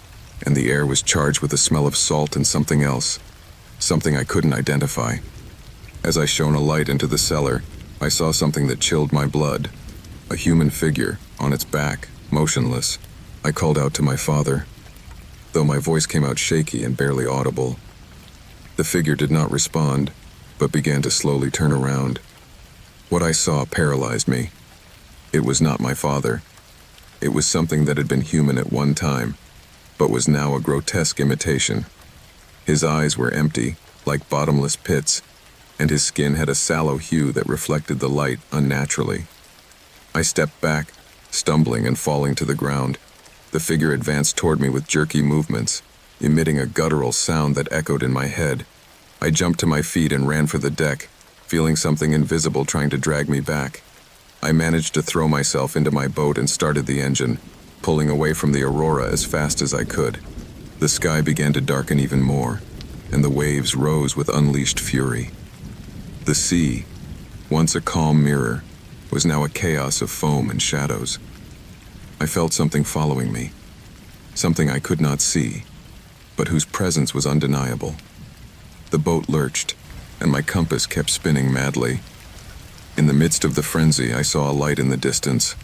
and the air was charged with the smell of salt and something else, something I couldn't identify. As I shone a light into the cellar, I saw something that chilled my blood. A human figure, on its back, motionless. I called out to my father, though my voice came out shaky and barely audible. The figure did not respond, but began to slowly turn around. What I saw paralyzed me. It was not my father. It was something that had been human at one time, but was now a grotesque imitation. His eyes were empty, like bottomless pits, and his skin had a sallow hue that reflected the light unnaturally. I stepped back, stumbling and falling to the ground. The figure advanced toward me with jerky movements, emitting a guttural sound that echoed in my head. I jumped to my feet and ran for the deck, feeling something invisible trying to drag me back. I managed to throw myself into my boat and started the engine, pulling away from the aurora as fast as I could. The sky began to darken even more, and the waves rose with unleashed fury. The sea, once a calm mirror, was now a chaos of foam and shadows. I felt something following me, something I could not see, but whose presence was undeniable. The boat lurched, and my compass kept spinning madly. In the midst of the frenzy, I saw a light in the distance.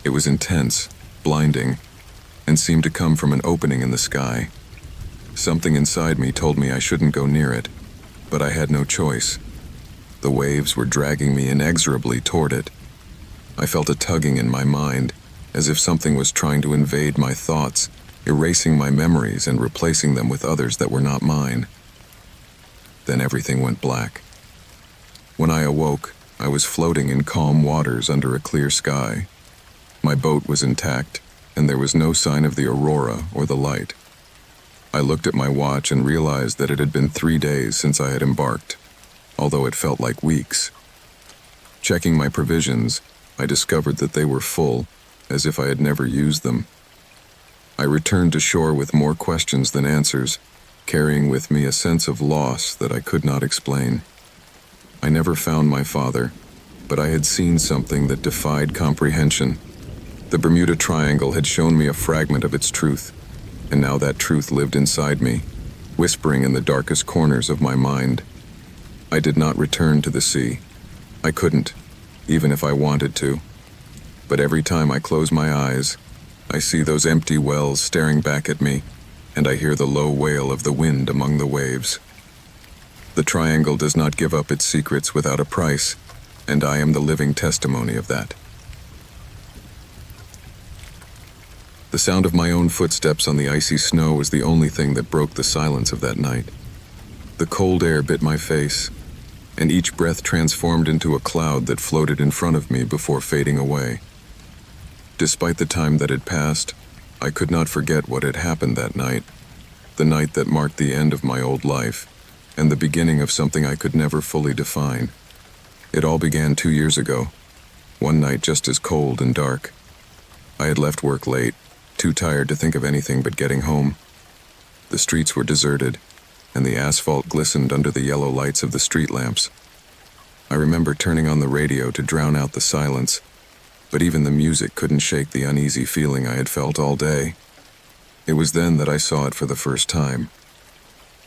It was intense, blinding, and seemed to come from an opening in the sky. Something inside me told me I shouldn't go near it, but I had no choice. The waves were dragging me inexorably toward it. I felt a tugging in my mind, as if something was trying to invade my thoughts, erasing my memories and replacing them with others that were not mine. Then everything went black. When I awoke, I was floating in calm waters under a clear sky. My boat was intact, and there was no sign of the aurora or the light. I looked at my watch and realized that it had been 3 days since I had embarked, although it felt like weeks. Checking my provisions, I discovered that they were full, as if I had never used them. I returned to shore with more questions than answers, carrying with me a sense of loss that I could not explain. I never found my father, but I had seen something that defied comprehension. The Bermuda Triangle had shown me a fragment of its truth, and now that truth lived inside me, whispering in the darkest corners of my mind. I did not return to the sea. I couldn't, even if I wanted to. But every time I close my eyes, I see those empty wells staring back at me, and I hear the low wail of the wind among the waves. The triangle does not give up its secrets without a price, and I am the living testimony of that. The sound of my own footsteps on the icy snow was the only thing that broke the silence of that night. The cold air bit my face, and each breath transformed into a cloud that floated in front of me before fading away. Despite the time that had passed, I could not forget what had happened that night, the night that marked the end of my old life, and the beginning of something I could never fully define. It all began 2 years ago, one night just as cold and dark. I had left work late, too tired to think of anything but getting home. The streets were deserted, and the asphalt glistened under the yellow lights of the street lamps. I remember turning on the radio to drown out the silence, but even the music couldn't shake the uneasy feeling I had felt all day. It was then that I saw it for the first time.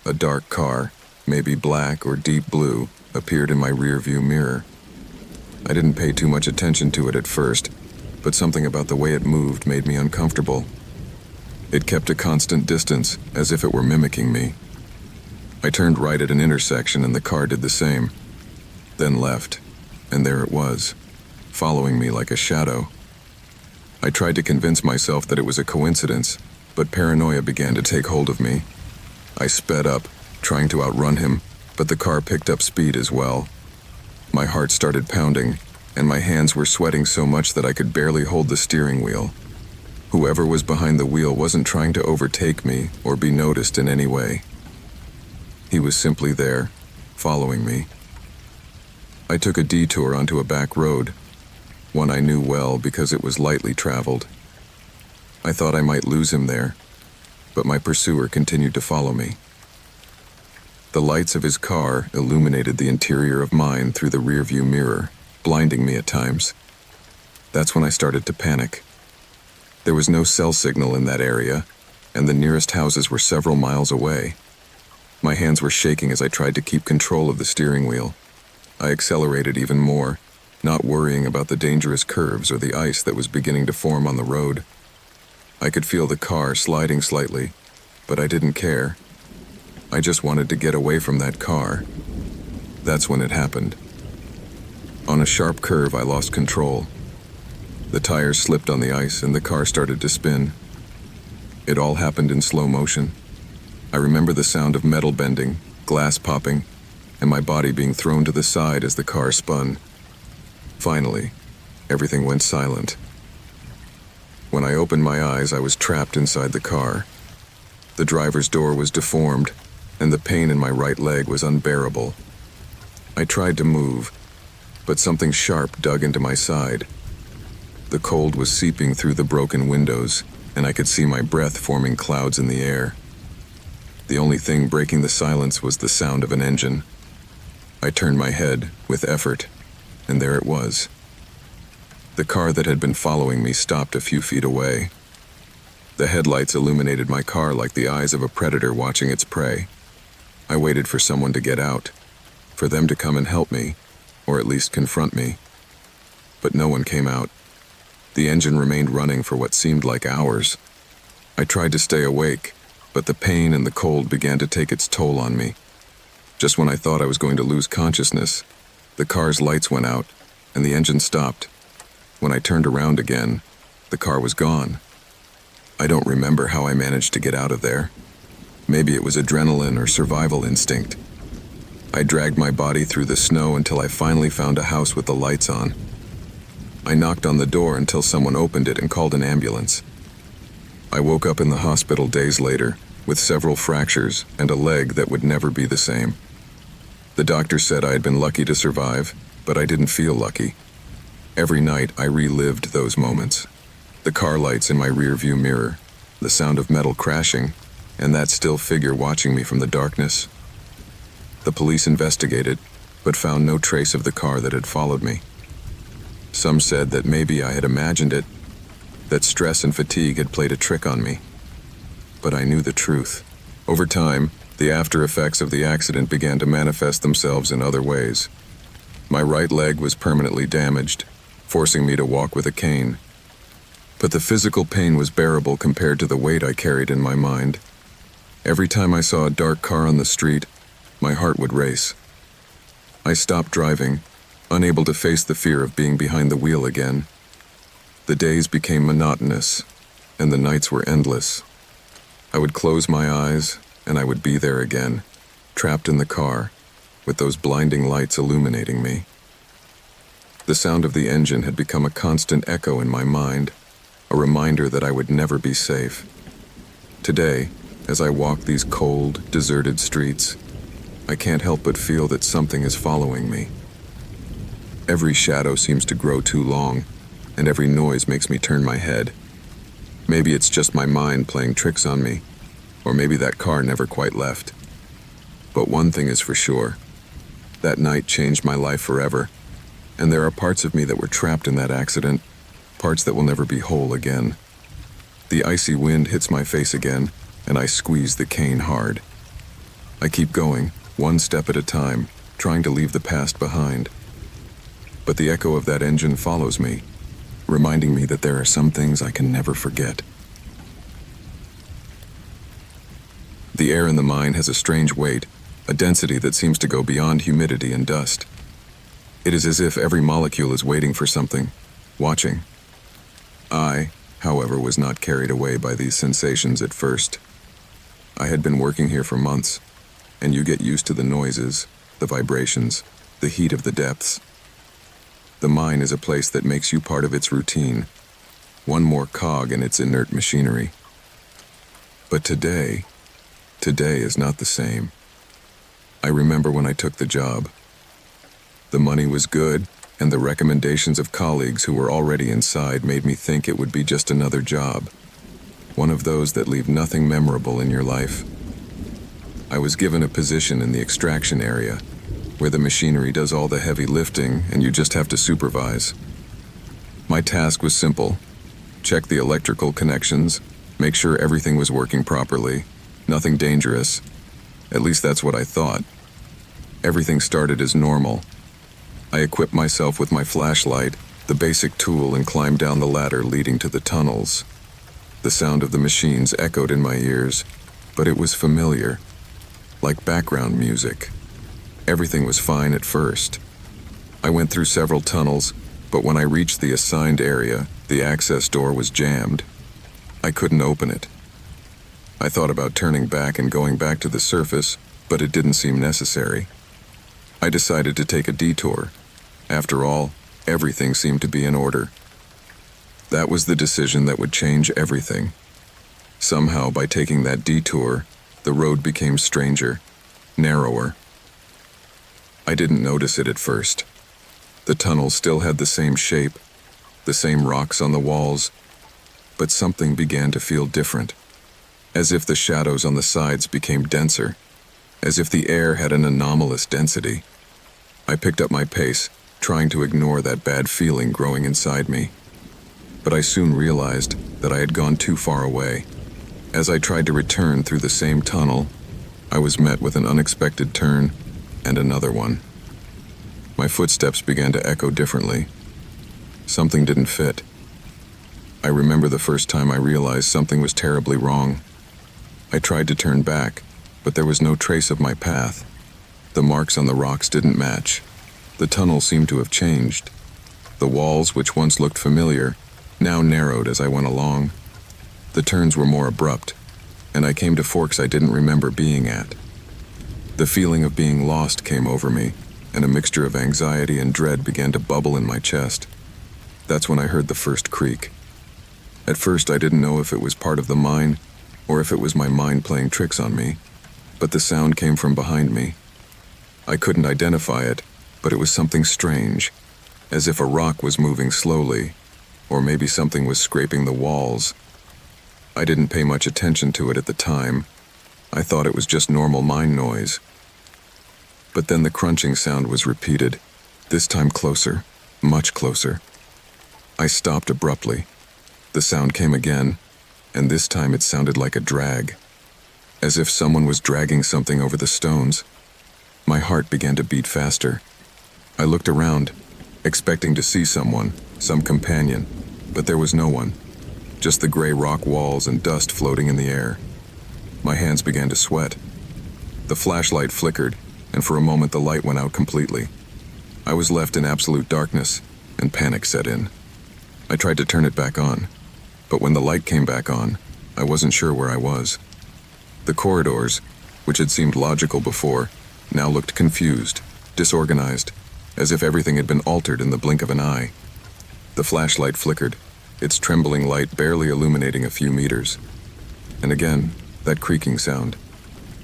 A dark car, maybe black or deep blue, appeared in my rearview mirror. I didn't pay too much attention to it at first, but something about the way it moved made me uncomfortable. It kept a constant distance, as if it were mimicking me. I turned right at an intersection and the car did the same, then left, and there it was, following me like a shadow. I tried to convince myself that it was a coincidence, but paranoia began to take hold of me. I sped up, trying to outrun him, but the car picked up speed as well. My heart started pounding, and my hands were sweating so much that I could barely hold the steering wheel. Whoever was behind the wheel wasn't trying to overtake me or be noticed in any way. He was simply there, following me. I took a detour onto a back road, one I knew well because it was lightly traveled. I thought I might lose him there, but my pursuer continued to follow me. The lights of his car illuminated the interior of mine through the rearview mirror, blinding me at times. That's when I started to panic. There was no cell signal in that area, and the nearest houses were several miles away. My hands were shaking as I tried to keep control of the steering wheel. I accelerated even more, not worrying about the dangerous curves or the ice that was beginning to form on the road. I could feel the car sliding slightly, but I didn't care. I just wanted to get away from that car. That's when it happened. On a sharp curve, I lost control. The tires slipped on the ice and the car started to spin. It all happened in slow motion. I remember the sound of metal bending, glass popping, and my body being thrown to the side as the car spun. Finally, everything went silent. When I opened my eyes, I was trapped inside the car. The driver's door was deformed, and the pain in my right leg was unbearable. I tried to move, but something sharp dug into my side. The cold was seeping through the broken windows, and I could see my breath forming clouds in the air. The only thing breaking the silence was the sound of an engine. I turned my head, with effort, and there it was. The car that had been following me stopped a few feet away. The headlights illuminated my car like the eyes of a predator watching its prey. I waited for someone to get out, for them to come and help me, or at least confront me. But no one came out. The engine remained running for what seemed like hours. I tried to stay awake, but the pain and the cold began to take its toll on me. Just when I thought I was going to lose consciousness, the car's lights went out, and the engine stopped. When I turned around again, the car was gone. I don't remember how I managed to get out of there. Maybe it was adrenaline or survival instinct. I dragged my body through the snow until I finally found a house with the lights on. I knocked on the door until someone opened it and called an ambulance. I woke up in the hospital days later, with several fractures and a leg that would never be the same. The doctor said I had been lucky to survive, but I didn't feel lucky. Every night I relived those moments. The car lights in my rearview mirror, the sound of metal crashing, and that still figure watching me from the darkness. The police investigated, but found no trace of the car that had followed me. Some said that maybe I had imagined it, that stress and fatigue had played a trick on me. But I knew the truth. Over time, the after effects of the accident began to manifest themselves in other ways. My right leg was permanently damaged, forcing me to walk with a cane. But the physical pain was bearable compared to the weight I carried in my mind. Every time I saw a dark car on the street, my heart would race. I stopped driving, unable to face the fear of being behind the wheel again. The days became monotonous, and the nights were endless. I would close my eyes, and I would be there again, trapped in the car, with those blinding lights illuminating me. The sound of the engine had become a constant echo in my mind, a reminder that I would never be safe. Today, as I walk these cold, deserted streets, I can't help but feel that something is following me. Every shadow seems to grow too long, and every noise makes me turn my head. Maybe it's just my mind playing tricks on me, or maybe that car never quite left. But one thing is for sure, that night changed my life forever, and there are parts of me that were trapped in that accident, parts that will never be whole again. The icy wind hits my face again, and I squeeze the cane hard. I keep going, one step at a time, trying to leave the past behind. But the echo of that engine follows me, reminding me that there are some things I can never forget. The air in the mine has a strange weight, a density that seems to go beyond humidity and dust. It is as if every molecule is waiting for something, watching. I, however, was not carried away by these sensations at first. I had been working here for months, and you get used to the noises, the vibrations, the heat of the depths. The mine is a place that makes you part of its routine. one more cog in its inert machinery. But today is not the same. I remember when I took the job. The money was good, and the recommendations of colleagues who were already inside made me think it would be just another job, one of those that leave nothing memorable in your life. I was given a position in the extraction area, where the machinery does all the heavy lifting and you just have to supervise. My task was simple: check the electrical connections, make sure everything was working properly, nothing dangerous. At least that's what I thought. Everything started as normal. I equipped myself with my flashlight, the basic tool, and climbed down the ladder leading to the tunnels. The sound of the machines echoed in my ears, but it was familiar, like background music. Everything was fine at first. I went through several tunnels, but when I reached the assigned area, the access door was jammed. I couldn't open it. I thought about turning back and going back to the surface, but it didn't seem necessary. I decided to take a detour. After all, everything seemed to be in order. That was the decision that would change everything. Somehow, by taking that detour, the road became stranger, narrower. I didn't notice it at first. The tunnel still had the same shape, the same rocks on the walls, but something began to feel different, as if the shadows on the sides became denser, as if the air had an anomalous density. I picked up my pace, trying to ignore that bad feeling growing inside me. But I soon realized that I had gone too far away. As I tried to return through the same tunnel, I was met with an unexpected turn and another one. My footsteps began to echo differently. Something didn't fit. I remember the first time I realized something was terribly wrong. I tried to turn back, but there was no trace of my path. The marks on the rocks didn't match. The tunnel seemed to have changed. The walls, which once looked familiar, now narrowed as I went along. The turns were more abrupt, and I came to forks I didn't remember being at. The feeling of being lost came over me, and a mixture of anxiety and dread began to bubble in my chest. That's when I heard the first creak. At first, I didn't know if it was part of the mine, or if it was my mind playing tricks on me, but the sound came from behind me. I couldn't identify it, but it was something strange, as if a rock was moving slowly, or maybe something was scraping the walls. I didn't pay much attention to it at the time. I thought it was just normal mine noise. But then the crunching sound was repeated, this time closer, much closer. I stopped abruptly. The sound came again, and this time it sounded like a drag, as if someone was dragging something over the stones. My heart began to beat faster. I looked around, expecting to see someone, some companion, but there was no one, just the gray rock walls and dust floating in the air. My hands began to sweat. The flashlight flickered, and for a moment the light went out completely. I was left in absolute darkness, and panic set in. I tried to turn it back on, but when the light came back on, I wasn't sure where I was. The corridors, which had seemed logical before, now looked confused, disorganized, as if everything had been altered in the blink of an eye. The flashlight flickered, its trembling light barely illuminating a few meters. And again, that creaking sound.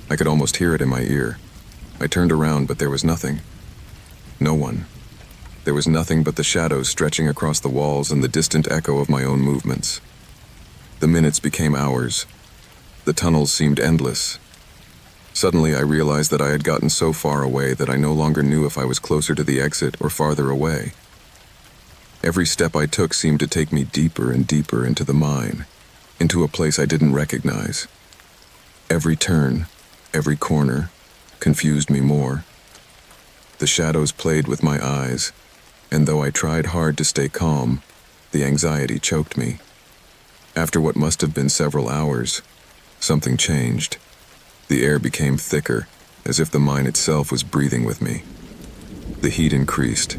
I could almost hear it in my ear. I turned around, but there was nothing. No one. There was nothing but the shadows stretching across the walls and the distant echo of my own movements. The minutes became hours. The tunnels seemed endless. Suddenly, I realized that I had gotten so far away that I no longer knew if I was closer to the exit or farther away. Every step I took seemed to take me deeper and deeper into the mine, into a place I didn't recognize. Every turn, every corner, confused me more. The shadows played with my eyes, and though I tried hard to stay calm, the anxiety choked me. After what must have been several hours, something changed. The air became thicker, as if the mine itself was breathing with me. The heat increased,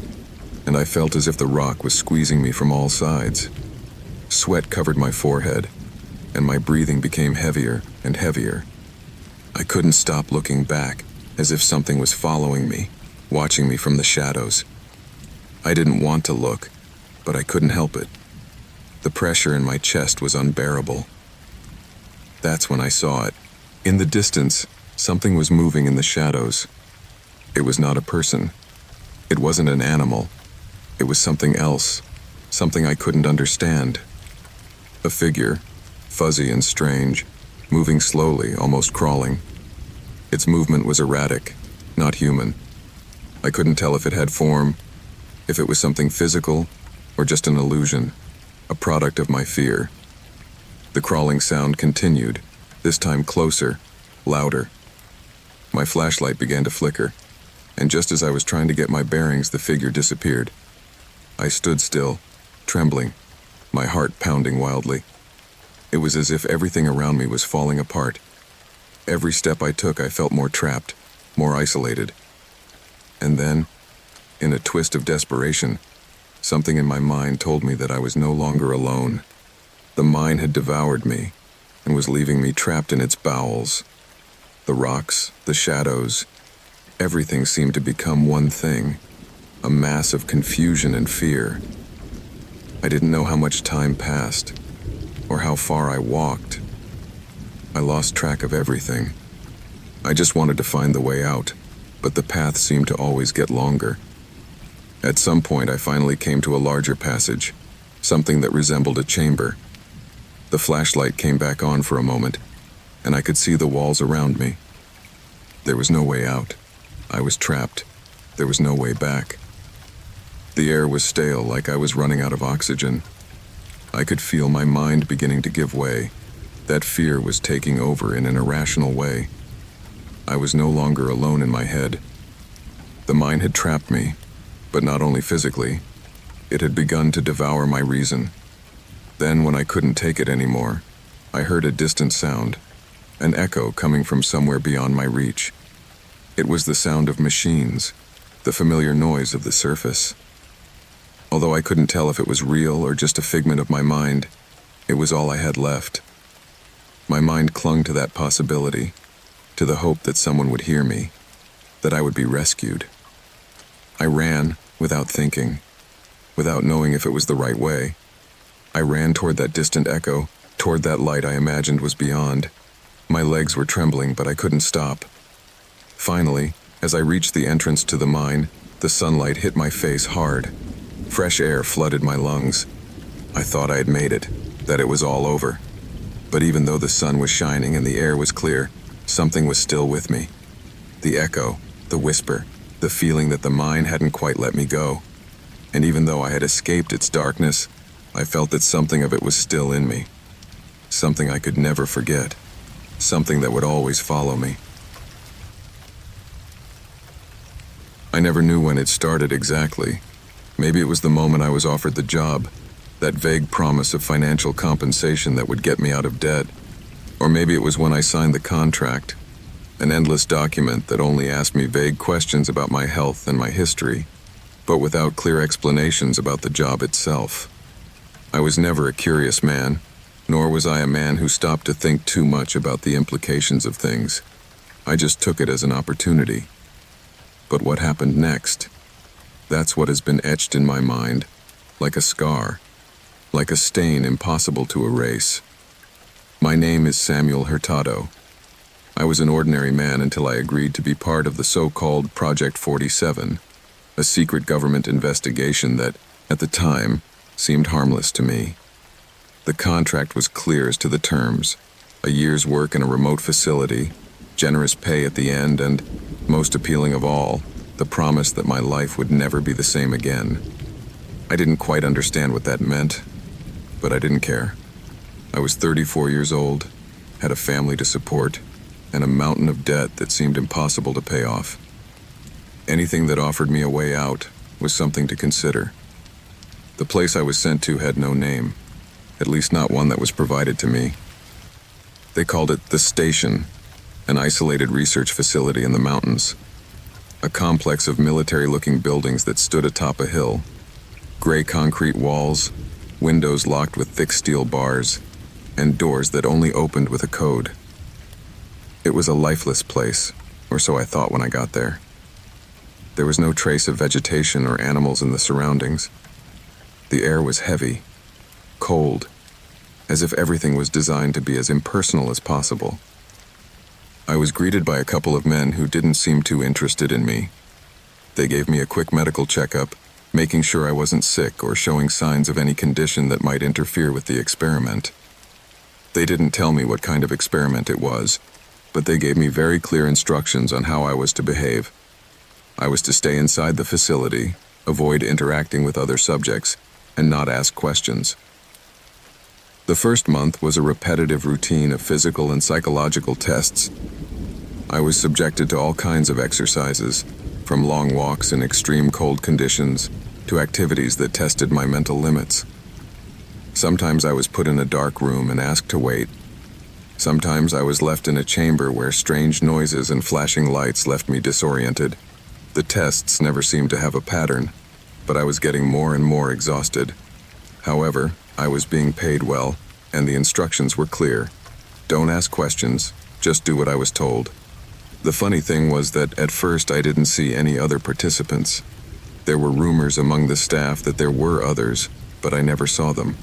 and I felt as if the rock was squeezing me from all sides. Sweat covered my forehead, and my breathing became heavier and heavier. I couldn't stop looking back, as if something was following me, watching me from the shadows. I didn't want to look, but I couldn't help it. The pressure in my chest was unbearable. That's when I saw it. In the distance, something was moving in the shadows. It was not a person. It wasn't an animal. It was something else, something I couldn't understand. A figure, fuzzy and strange, moving slowly, almost crawling. Its movement was erratic, not human. I couldn't tell if it had form, if it was something physical, or just an illusion, a product of my fear. The crawling sound continued, this time closer, louder. My flashlight began to flicker, and just as I was trying to get my bearings, the figure disappeared. I stood still, trembling, my heart pounding wildly. It was as if everything around me was falling apart. Every step I took, I felt more trapped, more isolated. And then, in a twist of desperation, something in my mind told me that I was no longer alone. The mine had devoured me and was leaving me trapped in its bowels. The rocks, the shadows, everything seemed to become one thing, a mass of confusion and fear. I didn't know how much time passed, or how far I walked. I lost track of everything. I just wanted to find the way out, but the path seemed to always get longer. At some point, I finally came to a larger passage, something that resembled a chamber. The flashlight came back on for a moment, and I could see the walls around me. There was no way out. I was trapped. There was no way back. The air was stale, like I was running out of oxygen. I could feel my mind beginning to give way. That fear was taking over in an irrational way. I was no longer alone in my head. The mine had trapped me, but not only physically. It had begun to devour my reason. Then, when I couldn't take it anymore, I heard a distant sound, an echo coming from somewhere beyond my reach. It was the sound of machines, the familiar noise of the surface. Although I couldn't tell if it was real or just a figment of my mind, it was all I had left. My mind clung to that possibility, to the hope that someone would hear me, that I would be rescued. I ran without thinking, without knowing if it was the right way. I ran toward that distant echo, toward that light I imagined was beyond. My legs were trembling, but I couldn't stop. Finally, as I reached the entrance to the mine, the sunlight hit my face hard. Fresh air flooded my lungs. I thought I had made it, that it was all over. But even though the sun was shining and the air was clear, something was still with me. The echo, the whisper, the feeling that the mine hadn't quite let me go. And even though I had escaped its darkness, I felt that something of it was still in me. Something I could never forget. Something that would always follow me. I never knew when it started exactly. Maybe it was the moment I was offered the job, that vague promise of financial compensation that would get me out of debt. Or maybe it was when I signed the contract, an endless document that only asked me vague questions about my health and my history, but without clear explanations about the job itself. I was never a curious man, nor was I a man who stopped to think too much about the implications of things. I just took it as an opportunity. But what happened next? That's what has been etched in my mind, like a scar, like a stain impossible to erase. My name is Samuel Hurtado. I was an ordinary man until I agreed to be part of the so-called Project 47, a secret government investigation that, at the time, seemed harmless to me. The contract was clear as to the terms: a year's work in a remote facility, generous pay at the end, and, most appealing of all, the promise that my life would never be the same again. I didn't quite understand what that meant, but I didn't care. I was 34 years old, had a family to support, and a mountain of debt that seemed impossible to pay off. Anything that offered me a way out was something to consider. The place I was sent to had no name, at least not one that was provided to me. They called it the Station, an isolated research facility in the mountains. A complex of military-looking buildings that stood atop a hill. Gray concrete walls, windows locked with thick steel bars, and doors that only opened with a code. It was a lifeless place, or so I thought when I got there. There was no trace of vegetation or animals in the surroundings. The air was heavy, cold, as if everything was designed to be as impersonal as possible. I was greeted by a couple of men who didn't seem too interested in me. They gave me a quick medical checkup, making sure I wasn't sick or showing signs of any condition that might interfere with the experiment. They didn't tell me what kind of experiment it was, but they gave me very clear instructions on how I was to behave. I was to stay inside the facility, avoid interacting with other subjects, and not ask questions. The first month was a repetitive routine of physical and psychological tests. I was subjected to all kinds of exercises, from long walks in extreme cold conditions to activities that tested my mental limits. Sometimes I was put in a dark room and asked to wait. Sometimes I was left in a chamber where strange noises and flashing lights left me disoriented. The tests never seemed to have a pattern, but I was getting more and more exhausted. However, I was being paid well, and the instructions were clear. Don't ask questions, just do what I was told. The funny thing was that at first I didn't see any other participants. There were rumors among the staff that there were others, but I never saw them.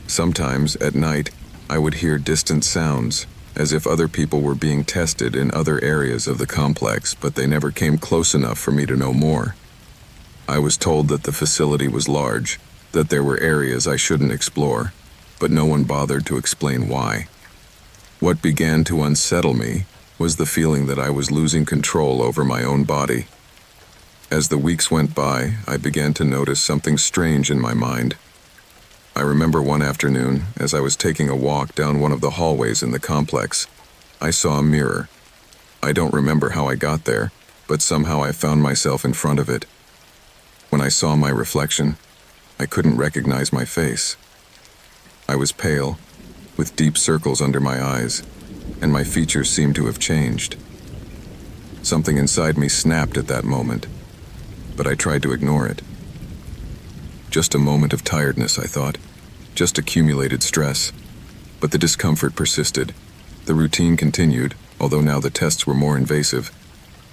Sometimes, at night, I would hear distant sounds, as if other people were being tested in other areas of the complex, but they never came close enough for me to know more. I was told that the facility was large, that there were areas I shouldn't explore, but no one bothered to explain why. What began to unsettle me was the feeling that I was losing control over my own body. As the weeks went by, I began to notice something strange in my mind. I remember one afternoon, as I was taking a walk down one of the hallways in the complex, I saw a mirror. I don't remember how I got there, but somehow I found myself in front of it. When I saw my reflection, I couldn't recognize my face. I was pale, with deep circles under my eyes, and my features seemed to have changed. Something inside me snapped at that moment, but I tried to ignore it. Just a moment of tiredness, I thought. Just accumulated stress. But the discomfort persisted. The routine continued, although now the tests were more invasive.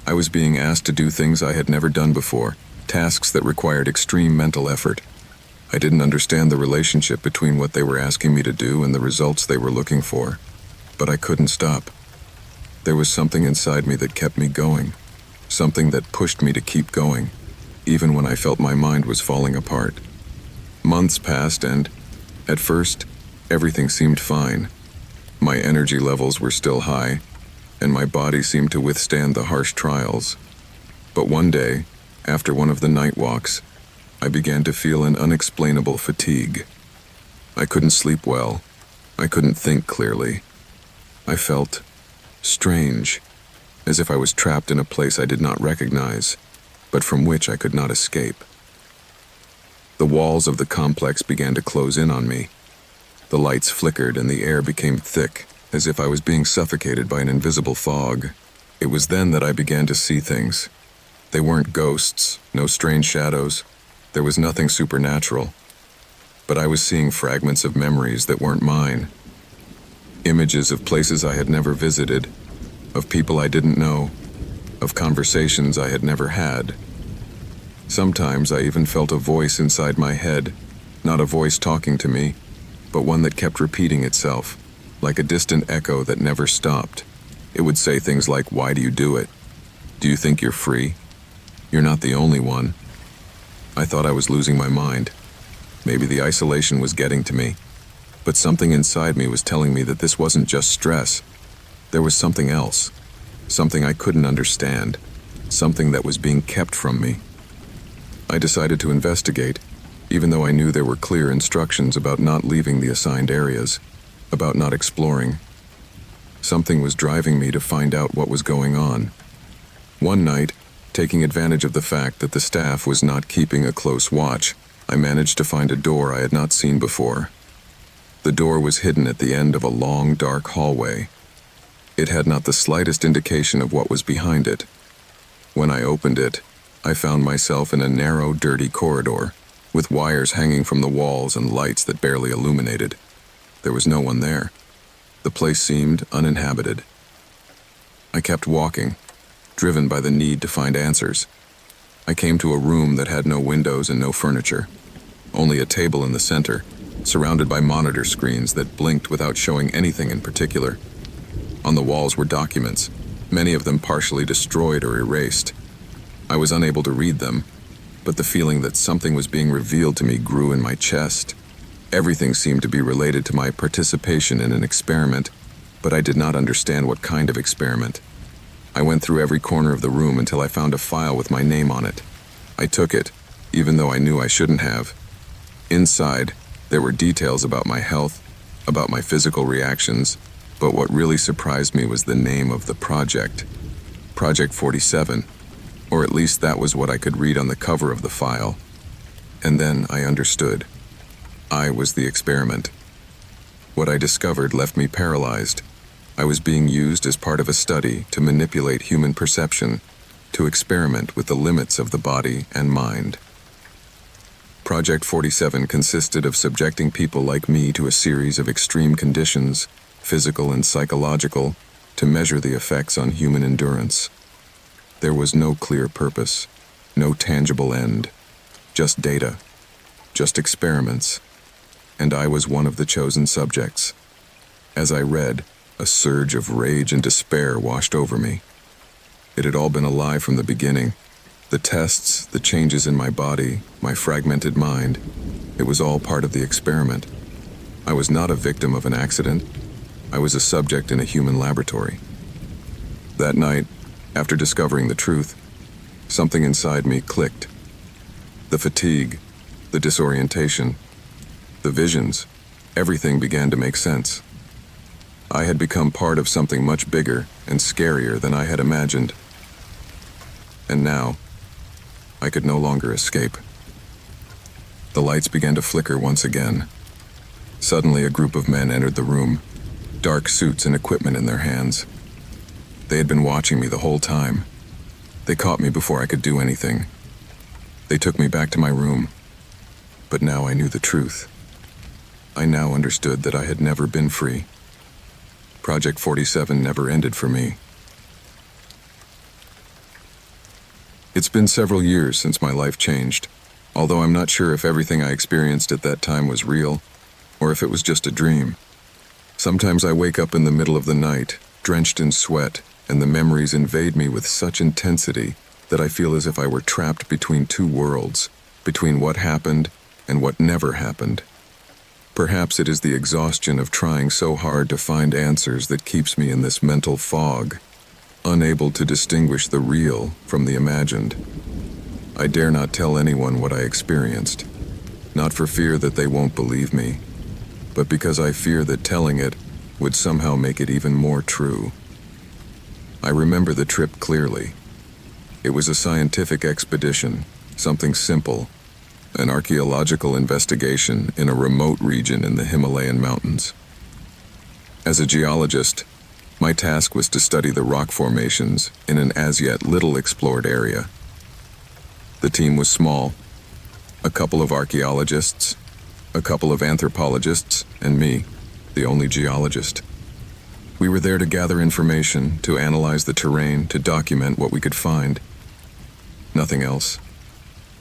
I was being asked to do things I had never done before, tasks that required extreme mental effort. I didn't understand the relationship between what they were asking me to do and the results they were looking for. But I couldn't stop. There was something inside me that kept me going. Something that pushed me to keep going, even when I felt my mind was falling apart. Months passed and, at first, everything seemed fine. My energy levels were still high, and my body seemed to withstand the harsh trials. But one day, after one of the night walks, I began to feel an unexplainable fatigue. I couldn't sleep well. I couldn't think clearly. I felt strange, as if I was trapped in a place I did not recognize, but from which I could not escape. The walls of the complex began to close in on me. The lights flickered and the air became thick, as if I was being suffocated by an invisible fog. It was then that I began to see things. They weren't ghosts, no strange shadows. There was nothing supernatural. But I was seeing fragments of memories that weren't mine. Images of places I had never visited, of people I didn't know, of conversations I had never had. Sometimes I even felt a voice inside my head, not a voice talking to me, but one that kept repeating itself, like a distant echo that never stopped. It would say things like, "Why do you do it? Do you think you're free? You're not the only one." I thought I was losing my mind. Maybe the isolation was getting to me, but something inside me was telling me that this wasn't just stress. There was something else, something I couldn't understand, something that was being kept from me. I decided to investigate, even though I knew there were clear instructions about not leaving the assigned areas, about not exploring. Something was driving me to find out what was going on. One night, taking advantage of the fact that the staff was not keeping a close watch, I managed to find a door I had not seen before. The door was hidden at the end of a long, dark hallway. It had not the slightest indication of what was behind it. When I opened it, I found myself in a narrow, dirty corridor, with wires hanging from the walls and lights that barely illuminated. There was no one there. The place seemed uninhabited. I kept walking, driven by the need to find answers. I came to a room that had no windows and no furniture, only a table in the center, surrounded by monitor screens that blinked without showing anything in particular. On the walls were documents, many of them partially destroyed or erased. I was unable to read them, but the feeling that something was being revealed to me grew in my chest. Everything seemed to be related to my participation in an experiment, but I did not understand what kind of experiment. I went through every corner of the room until I found a file with my name on it. I took it, even though I knew I shouldn't have. Inside, there were details about my health, about my physical reactions, but what really surprised me was the name of the project. Project 47, or at least that was what I could read on the cover of the file. And then I understood. I was the experiment. What I discovered left me paralyzed. I was being used as part of a study to manipulate human perception, to experiment with the limits of the body and mind. Project 47 consisted of subjecting people like me to a series of extreme conditions, physical and psychological, to measure the effects on human endurance. There was no clear purpose, no tangible end, just data, just experiments, and I was one of the chosen subjects. As I read, a surge of rage and despair washed over me. It had all been a lie from the beginning. The tests, the changes in my body, my fragmented mind, it was all part of the experiment. I was not a victim of an accident. I was a subject in a human laboratory. That night, after discovering the truth, something inside me clicked. The fatigue, the disorientation, the visions, everything began to make sense. I had become part of something much bigger and scarier than I had imagined. And now, I could no longer escape. The lights began to flicker once again. Suddenly, a group of men entered the room, dark suits and equipment in their hands. They had been watching me the whole time. They caught me before I could do anything. They took me back to my room. But now I knew the truth. I now understood that I had never been free. Project 47 never ended for me. It's been several years since my life changed, although I'm not sure if everything I experienced at that time was real, or if it was just a dream. Sometimes I wake up in the middle of the night, drenched in sweat, and the memories invade me with such intensity that I feel as if I were trapped between two worlds, between what happened and what never happened. Perhaps it is the exhaustion of trying so hard to find answers that keeps me in this mental fog, unable to distinguish the real from the imagined. I dare not tell anyone what I experienced, not for fear that they won't believe me, but because I fear that telling it would somehow make it even more true. I remember the trip clearly. It was a scientific expedition, something simple, an archaeological investigation in a remote region in the Himalayan mountains. As a geologist, my task was to study the rock formations in an as yet little explored area. The team was small, a couple of archaeologists, a couple of anthropologists, and me, the only geologist. We were there to gather information, to analyze the terrain, to document what we could find. Nothing else.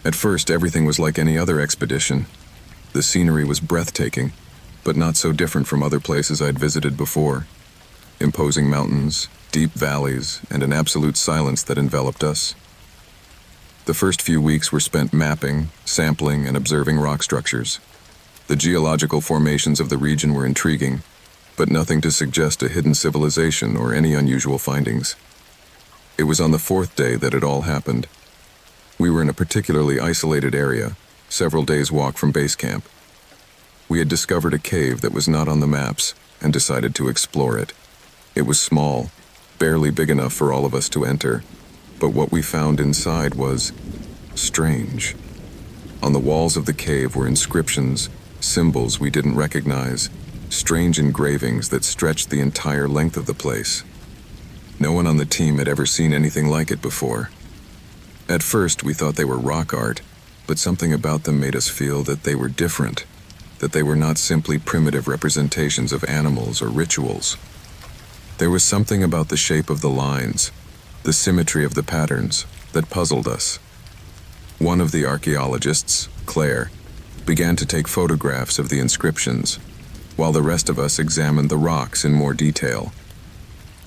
At first, everything was like any other expedition. The scenery was breathtaking, but not so different from other places I'd visited before. Imposing mountains, deep valleys, and an absolute silence that enveloped us. The first few weeks were spent mapping, sampling, and observing rock structures. The geological formations of the region were intriguing, but nothing to suggest a hidden civilization or any unusual findings. It was on the fourth day that it all happened. We were in a particularly isolated area, several days' walk from base camp. We had discovered a cave that was not on the maps and decided to explore it. It was small, barely big enough for all of us to enter, but what we found inside was strange. On the walls of the cave were inscriptions, symbols we didn't recognize, strange engravings that stretched the entire length of the place. No one on the team had ever seen anything like it before. At first, we thought they were rock art, but something about them made us feel that they were different, that they were not simply primitive representations of animals or rituals. There was something about the shape of the lines, the symmetry of the patterns, that puzzled us. One of the archaeologists, Claire, began to take photographs of the inscriptions, while the rest of us examined the rocks in more detail.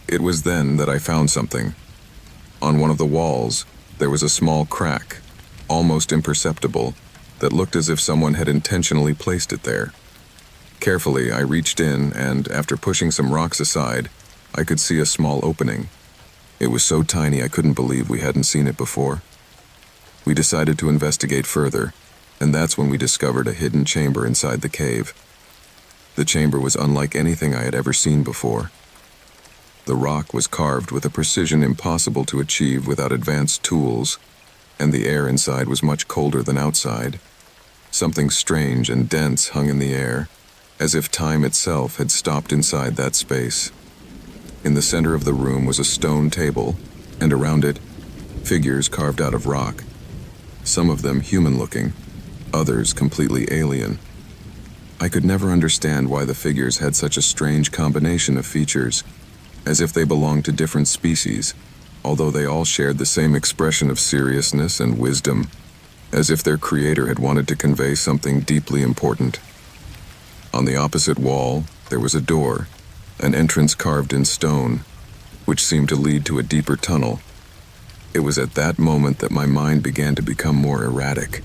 It was then that I found something. On one of the walls, there was a small crack, almost imperceptible, that looked as if someone had intentionally placed it there. Carefully, I reached in and, after pushing some rocks aside, I could see a small opening. It was so tiny I couldn't believe we hadn't seen it before. We decided to investigate further, and that's when we discovered a hidden chamber inside the cave. The chamber was unlike anything I had ever seen before. The rock was carved with a precision impossible to achieve without advanced tools, and the air inside was much colder than outside. Something strange and dense hung in the air, as if time itself had stopped inside that space. In the center of the room was a stone table, and around it, figures carved out of rock. Some of them human-looking, others completely alien. I could never understand why the figures had such a strange combination of features, as if they belonged to different species, although they all shared the same expression of seriousness and wisdom, as if their creator had wanted to convey something deeply important. On the opposite wall, there was a door, an entrance carved in stone, which seemed to lead to a deeper tunnel. It was at that moment that my mind began to become more erratic.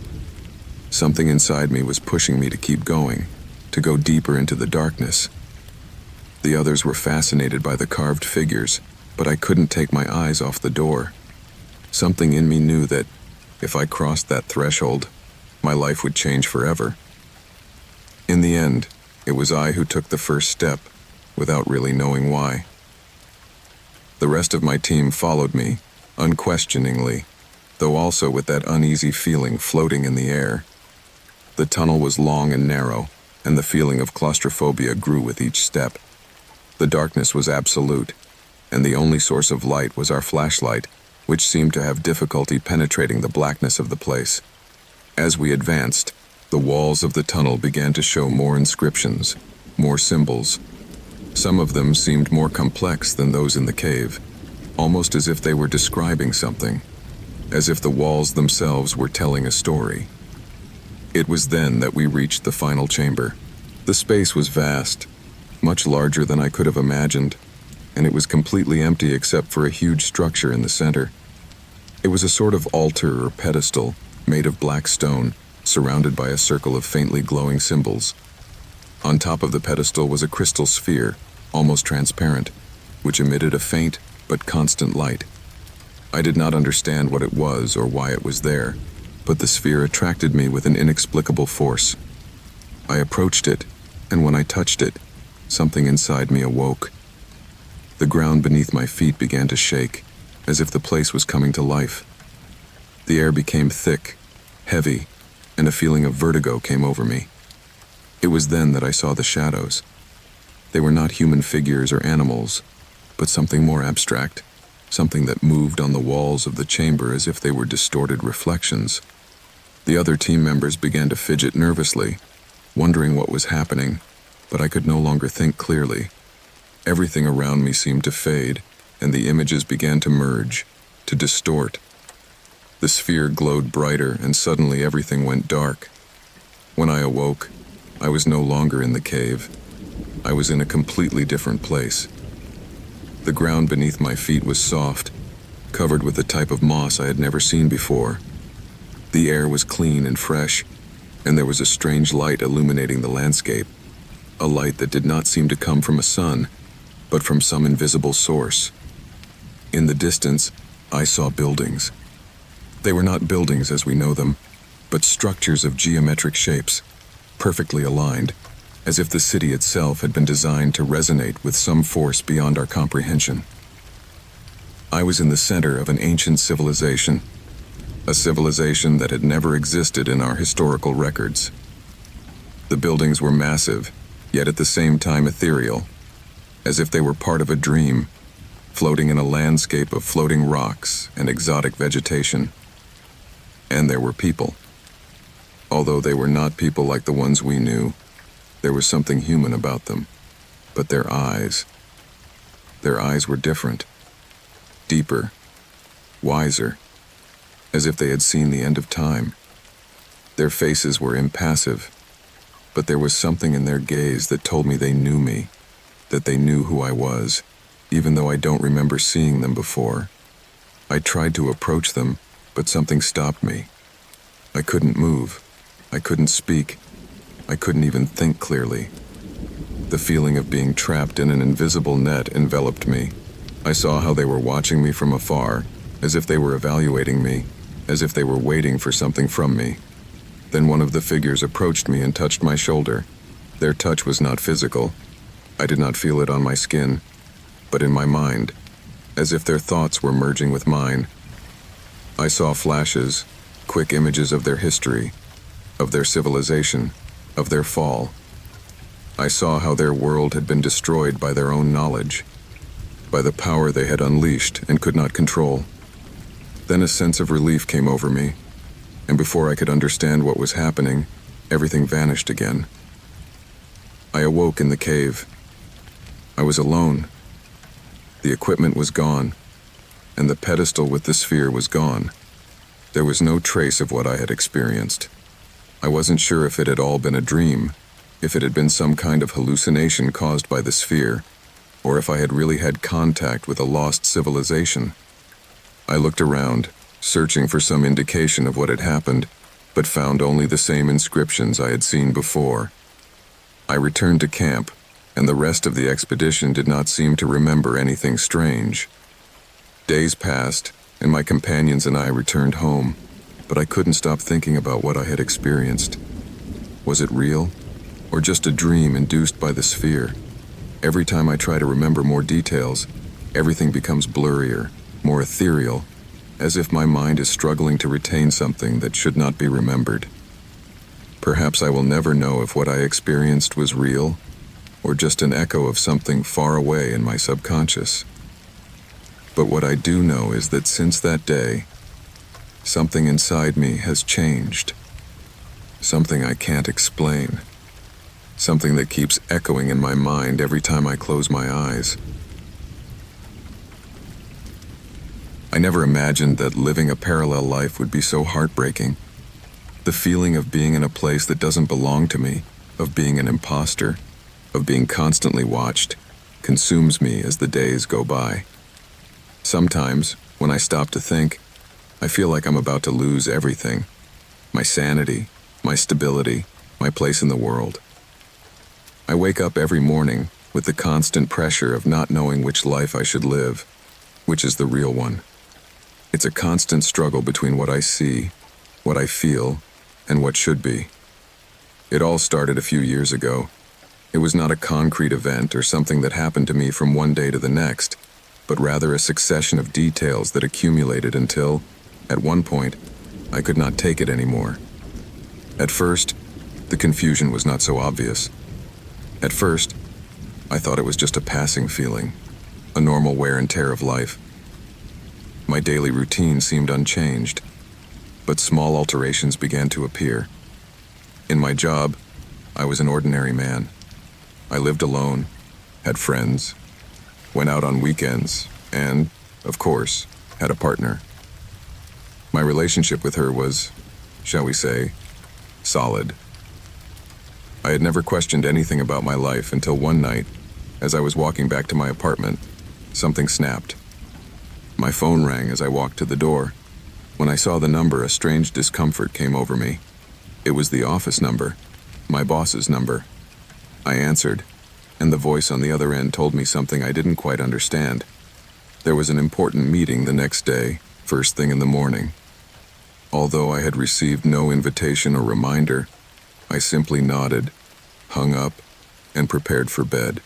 Something inside me was pushing me to keep going, to go deeper into the darkness. The others were fascinated by the carved figures, but I couldn't take my eyes off the door. Something in me knew that, if I crossed that threshold, my life would change forever. In the end, it was I who took the first step, without really knowing why. The rest of my team followed me, unquestioningly, though also with that uneasy feeling floating in the air. The tunnel was long and narrow, and the feeling of claustrophobia grew with each step. The darkness was absolute, and the only source of light was our flashlight, which seemed to have difficulty penetrating the blackness of the place. As we advanced, the walls of the tunnel began to show more inscriptions, more symbols. Some of them seemed more complex than those in the cave, almost as if they were describing something, as if the walls themselves were telling a story. It was then that we reached the final chamber. The space was vast, much larger than I could have imagined, and it was completely empty except for a huge structure in the center. It was a sort of altar or pedestal, made of black stone, surrounded by a circle of faintly glowing symbols. On top of the pedestal was a crystal sphere, almost transparent, which emitted a faint but constant light. I did not understand what it was or why it was there, but the sphere attracted me with an inexplicable force. I approached it, and when I touched it, something inside me awoke. The ground beneath my feet began to shake, as if the place was coming to life. The air became thick, heavy, and a feeling of vertigo came over me. It was then that I saw the shadows. They were not human figures or animals, but something more abstract, something that moved on the walls of the chamber as if they were distorted reflections. The other team members began to fidget nervously, wondering what was happening, but I could no longer think clearly. Everything around me seemed to fade, and the images began to merge, to distort. The sphere glowed brighter, and suddenly everything went dark. When I awoke, I was no longer in the cave. I was in a completely different place. The ground beneath my feet was soft, covered with a type of moss I had never seen before. The air was clean and fresh, and there was a strange light illuminating the landscape, a light that did not seem to come from a sun, but from some invisible source. In the distance, I saw buildings. They were not buildings as we know them, but structures of geometric shapes, perfectly aligned, as if the city itself had been designed to resonate with some force beyond our comprehension. I was in the center of an ancient civilization, a civilization that had never existed in our historical records. The buildings were massive, yet at the same time ethereal, as if they were part of a dream, floating in a landscape of floating rocks and exotic vegetation. And there were people. Although they were not people like the ones we knew, there was something human about them. But their eyes were different, deeper, wiser, as if they had seen the end of time. Their faces were impassive, but there was something in their gaze that told me they knew me, that they knew who I was, even though I don't remember seeing them before. I tried to approach them, but something stopped me. I couldn't move. I couldn't speak. I couldn't even think clearly. The feeling of being trapped in an invisible net enveloped me. I saw how they were watching me from afar, as if they were evaluating me, as if they were waiting for something from me. Then one of the figures approached me and touched my shoulder. Their touch was not physical. I did not feel it on my skin, but in my mind, as if their thoughts were merging with mine. I saw flashes, quick images of their history, of their civilization, of their fall. I saw how their world had been destroyed by their own knowledge, by the power they had unleashed and could not control. Then a sense of relief came over me, and before I could understand what was happening, everything vanished again. I awoke in the cave. I was alone. The equipment was gone, and the pedestal with the sphere was gone. There was no trace of what I had experienced. I wasn't sure if it had all been a dream, if it had been some kind of hallucination caused by the sphere, or if I had really had contact with a lost civilization. I looked around, searching for some indication of what had happened, but found only the same inscriptions I had seen before. I returned to camp, and the rest of the expedition did not seem to remember anything strange. Days passed, and my companions and I returned home, but I couldn't stop thinking about what I had experienced. Was it real, or just a dream induced by the sphere? Every time I try to remember more details, everything becomes blurrier, more ethereal, as if my mind is struggling to retain something that should not be remembered. Perhaps I will never know if what I experienced was real, or just an echo of something far away in my subconscious. But what I do know is that since that day, something inside me has changed. Something I can't explain. Something that keeps echoing in my mind every time I close my eyes. I never imagined that living a parallel life would be so heartbreaking. The feeling of being in a place that doesn't belong to me, of being an imposter, of being constantly watched, consumes me as the days go by. Sometimes, when I stop to think, I feel like I'm about to lose everything. My sanity, my stability, my place in the world. I wake up every morning with the constant pressure of not knowing which life I should live, which is the real one. It's a constant struggle between what I see, what I feel, and what should be. It all started a few years ago. It was not a concrete event or something that happened to me from one day to the next, but rather a succession of details that accumulated until, at one point, I could not take it anymore. At first, the confusion was not so obvious. At first, I thought it was just a passing feeling, a normal wear and tear of life. My daily routine seemed unchanged, but small alterations began to appear. In my job, I was an ordinary man. I lived alone, had friends, went out on weekends, and, of course, had a partner. My relationship with her was, shall we say, solid. I had never questioned anything about my life until one night, as I was walking back to my apartment, something snapped. My phone rang as I walked to the door. When I saw the number, a strange discomfort came over me. It was the office number, my boss's number. I answered, and the voice on the other end told me something I didn't quite understand. There was an important meeting the next day, first thing in the morning. Although I had received no invitation or reminder, I simply nodded, hung up, and prepared for bed.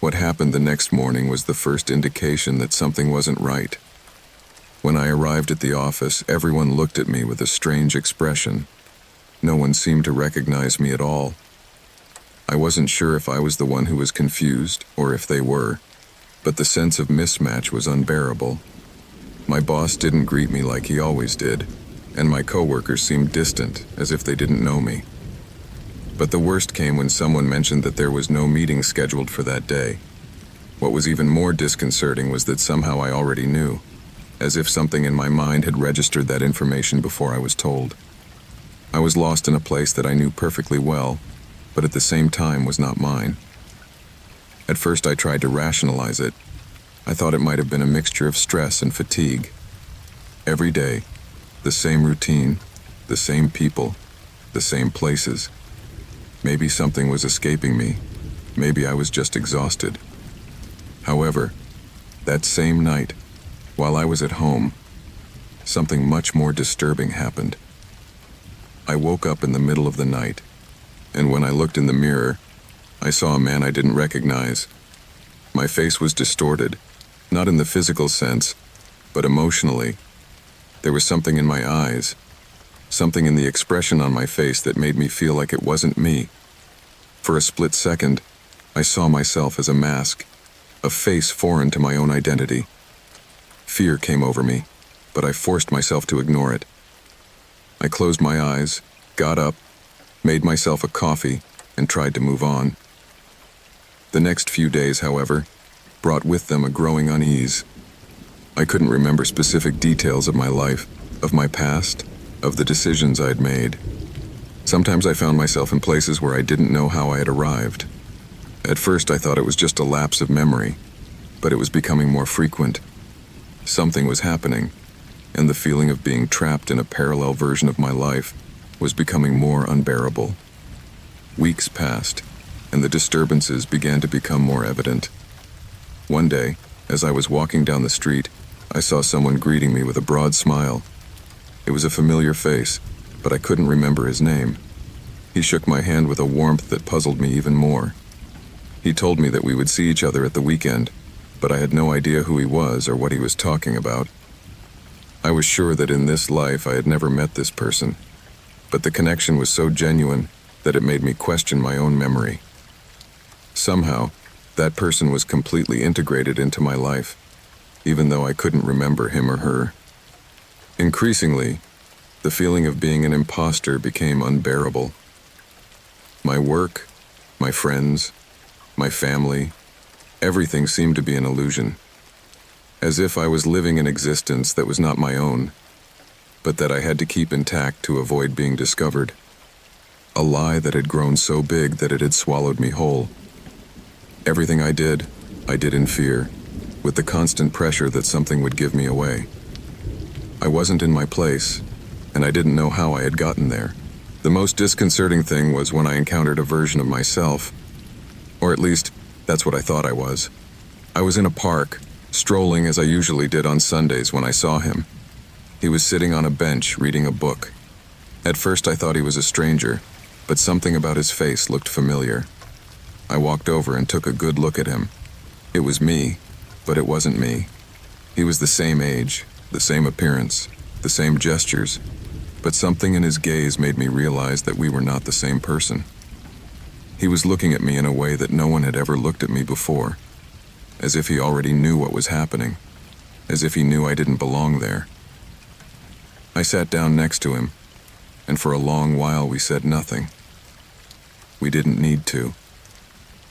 What happened the next morning was the first indication that something wasn't right. When I arrived at the office, everyone looked at me with a strange expression. No one seemed to recognize me at all. I wasn't sure if I was the one who was confused or if they were, but the sense of mismatch was unbearable. My boss didn't greet me like he always did, and my coworkers seemed distant, as if they didn't know me. But the worst came when someone mentioned that there was no meeting scheduled for that day. What was even more disconcerting was that somehow I already knew, as if something in my mind had registered that information before I was told. I was lost in a place that I knew perfectly well, but at the same time was not mine. At first I tried to rationalize it. I thought it might have been a mixture of stress and fatigue. Every day, the same routine, the same people, the same places. Maybe something was escaping me. Maybe I was just exhausted. However, that same night, while I was at home, something much more disturbing happened. I woke up in the middle of the night, and when I looked in the mirror, I saw a man I didn't recognize. My face was distorted, not in the physical sense, but emotionally. There was something in my eyes, something in the expression on my face that made me feel like it wasn't me. For a split second, I saw myself as a mask, a face foreign to my own identity. Fear came over me, but I forced myself to ignore it. I closed my eyes, got up, made myself a coffee, and tried to move on. The next few days, however, brought with them a growing unease. I couldn't remember specific details of my life, of my past, of the decisions I'd made. Sometimes I found myself in places where I didn't know how I had arrived. At first I thought it was just a lapse of memory, but it was becoming more frequent. Something was happening, and the feeling of being trapped in a parallel version of my life was becoming more unbearable. Weeks passed, and the disturbances began to become more evident. One day, as I was walking down the street, I saw someone greeting me with a broad smile. It was a familiar face, but I couldn't remember his name. He shook my hand with a warmth that puzzled me even more. He told me that we would see each other at the weekend, but I had no idea who he was or what he was talking about. I was sure that in this life I had never met this person, but the connection was so genuine that it made me question my own memory. Somehow, that person was completely integrated into my life, even though I couldn't remember him or her. Increasingly, the feeling of being an imposter became unbearable. My work, my friends, my family, everything seemed to be an illusion, as if I was living an existence that was not my own, but that I had to keep intact to avoid being discovered. A lie that had grown so big that it had swallowed me whole. Everything I did in fear, with the constant pressure that something would give me away. I wasn't in my place, and I didn't know how I had gotten there. The most disconcerting thing was when I encountered a version of myself, or at least, that's what I thought I was. I was in a park, strolling as I usually did on Sundays when I saw him. He was sitting on a bench reading a book. At first I thought he was a stranger, but something about his face looked familiar. I walked over and took a good look at him. It was me, but it wasn't me. He was the same age, the same appearance, the same gestures, but something in his gaze made me realize that we were not the same person. He was looking at me in a way that no one had ever looked at me before, as if he already knew what was happening, as if he knew I didn't belong there. I sat down next to him, and for a long while we said nothing. We didn't need to.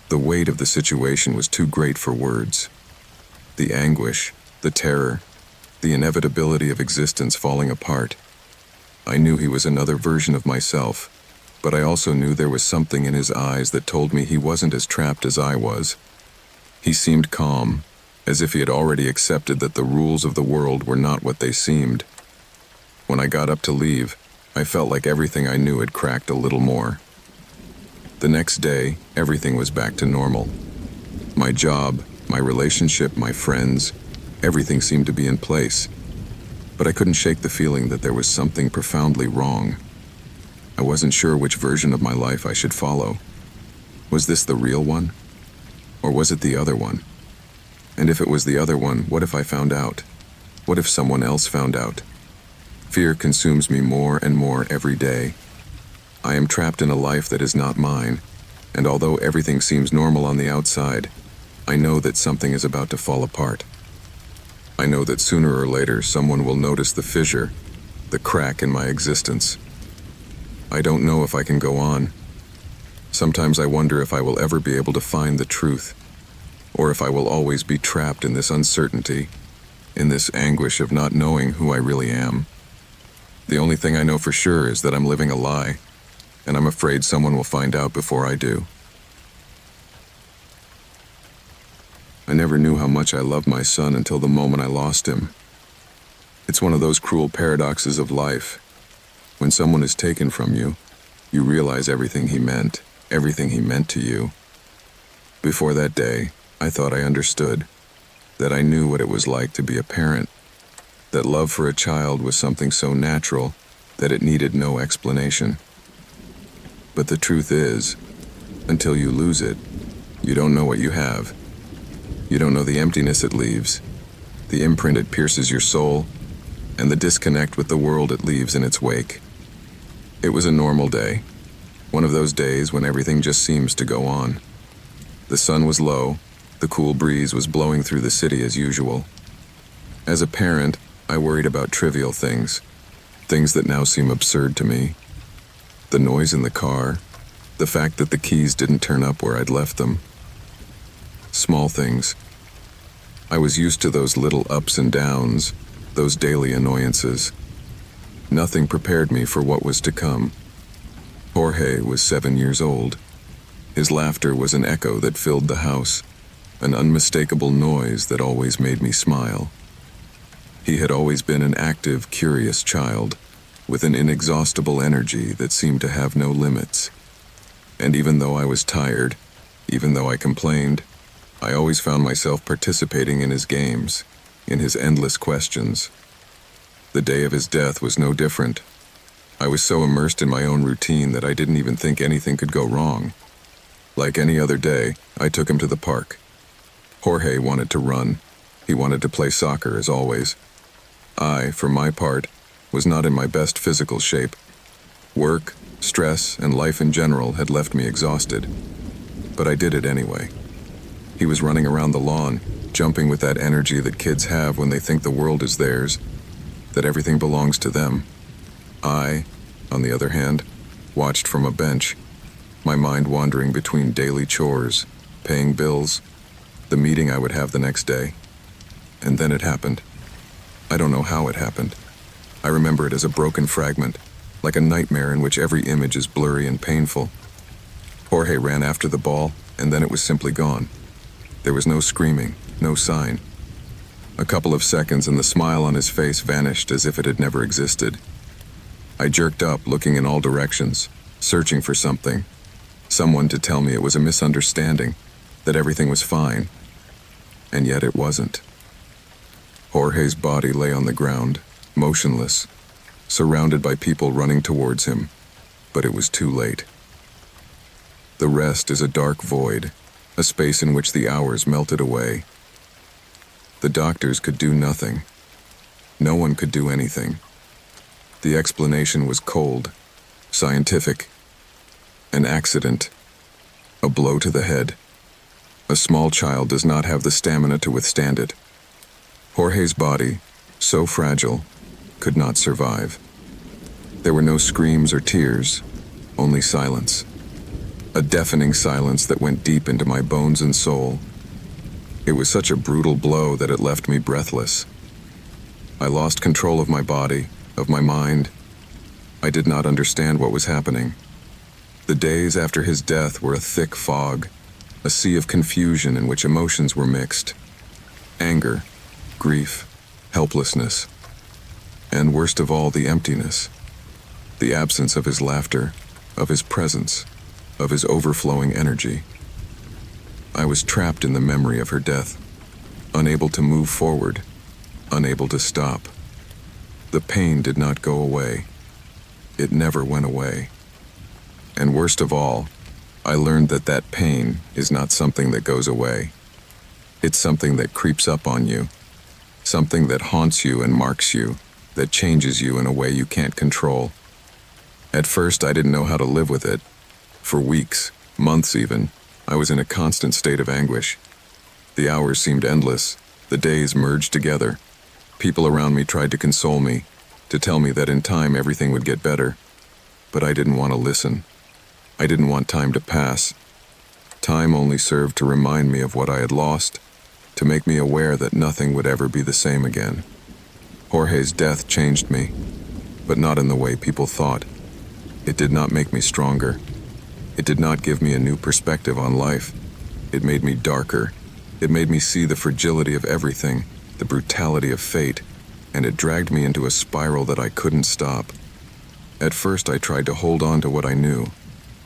The weight of the situation was too great for words. The anguish, the terror, the inevitability of existence falling apart. I knew he was another version of myself, but I also knew there was something in his eyes that told me he wasn't as trapped as I was. He seemed calm, as if he had already accepted that the rules of the world were not what they seemed. When I got up to leave, I felt like everything I knew had cracked a little more. The next day, everything was back to normal. My job, my relationship, my friends, everything seemed to be in place. But I couldn't shake the feeling that there was something profoundly wrong. I wasn't sure which version of my life I should follow. Was this the real one? Or was it the other one? And if it was the other one, what if I found out? What if someone else found out? Fear consumes me more and more every day. I am trapped in a life that is not mine, and although everything seems normal on the outside, I know that something is about to fall apart. I know that sooner or later someone will notice the fissure, the crack in my existence. I don't know if I can go on. Sometimes I wonder if I will ever be able to find the truth, or if I will always be trapped in this uncertainty, in this anguish of not knowing who I really am. The only thing I know for sure is that I'm living a lie, and I'm afraid someone will find out before I do. I never knew how much I loved my son until the moment I lost him. It's one of those cruel paradoxes of life. When someone is taken from you, you realize everything he meant to you. Before that day, I thought I understood, that I knew what it was like to be a parent, that love for a child was something so natural that it needed no explanation. But the truth is, until you lose it, you don't know what you have. You don't know the emptiness it leaves, the imprint it pierces your soul, and the disconnect with the world it leaves in its wake. It was a normal day, one of those days when everything just seems to go on. The sun was low, the cool breeze was blowing through the city as usual. As a parent, I worried about trivial things that now seem absurd to me. The noise in the car, the fact that the keys didn't turn up where I'd left them. Small things. I was used to those little ups and downs, those daily annoyances. Nothing prepared me for what was to come. Jorge was 7 years old. His laughter was an echo that filled the house, an unmistakable noise that always made me smile. He had always been an active, curious child, with an inexhaustible energy that seemed to have no limits. And even though I was tired, even though I complained, I always found myself participating in his games, in his endless questions. The day of his death was no different. I was so immersed in my own routine that I didn't even think anything could go wrong. Like any other day, I took him to the park. Jorge wanted to run. He wanted to play soccer, as always. I, for my part, was not in my best physical shape. Work, stress, and life in general had left me exhausted. But I did it anyway. He was running around the lawn, jumping with that energy that kids have when they think the world is theirs, that everything belongs to them. I, on the other hand, watched from a bench, my mind wandering between daily chores, paying bills, the meeting I would have the next day. And then it happened. I don't know how it happened. I remember it as a broken fragment, like a nightmare in which every image is blurry and painful. Jorge ran after the ball, and then it was simply gone. There was no screaming, no sign. A couple of seconds and the smile on his face vanished as if it had never existed. I jerked up, looking in all directions, searching for something. Someone to tell me it was a misunderstanding, that everything was fine. And yet it wasn't. Jorge's body lay on the ground, motionless, surrounded by people running towards him, but it was too late. The rest is a dark void, a space in which the hours melted away. The doctors could do nothing. No one could do anything. The explanation was cold, scientific. An accident, a blow to the head. A small child does not have the stamina to withstand it. Jorge's body, so fragile, could not survive. There were no screams or tears, only silence. A deafening silence that went deep into my bones and soul. It was such a brutal blow that it left me breathless. I lost control of my body, of my mind. I did not understand what was happening. The days after his death were a thick fog, a sea of confusion in which emotions were mixed. Anger, grief, helplessness, and worst of all, the emptiness. The absence of his laughter, of his presence, of his overflowing energy. I was trapped in the memory of her death, unable to move forward, unable to stop. The pain did not go away. It never went away. And worst of all, I learned that pain is not something that goes away. It's something that creeps up on you, something that haunts you and marks you, that changes you in a way you can't control. At first, I didn't know how to live with it. For weeks, months even, I was in a constant state of anguish. The hours seemed endless, the days merged together. People around me tried to console me, to tell me that in time everything would get better. But I didn't want to listen. I didn't want time to pass. Time only served to remind me of what I had lost, to make me aware that nothing would ever be the same again. Jorge's death changed me. but not in the way people thought. It did not make me stronger. It did not give me a new perspective on life. It made me darker. It made me see the fragility of everything, the brutality of fate, and it dragged me into a spiral that I couldn't stop. At first, I tried to hold on to what I knew.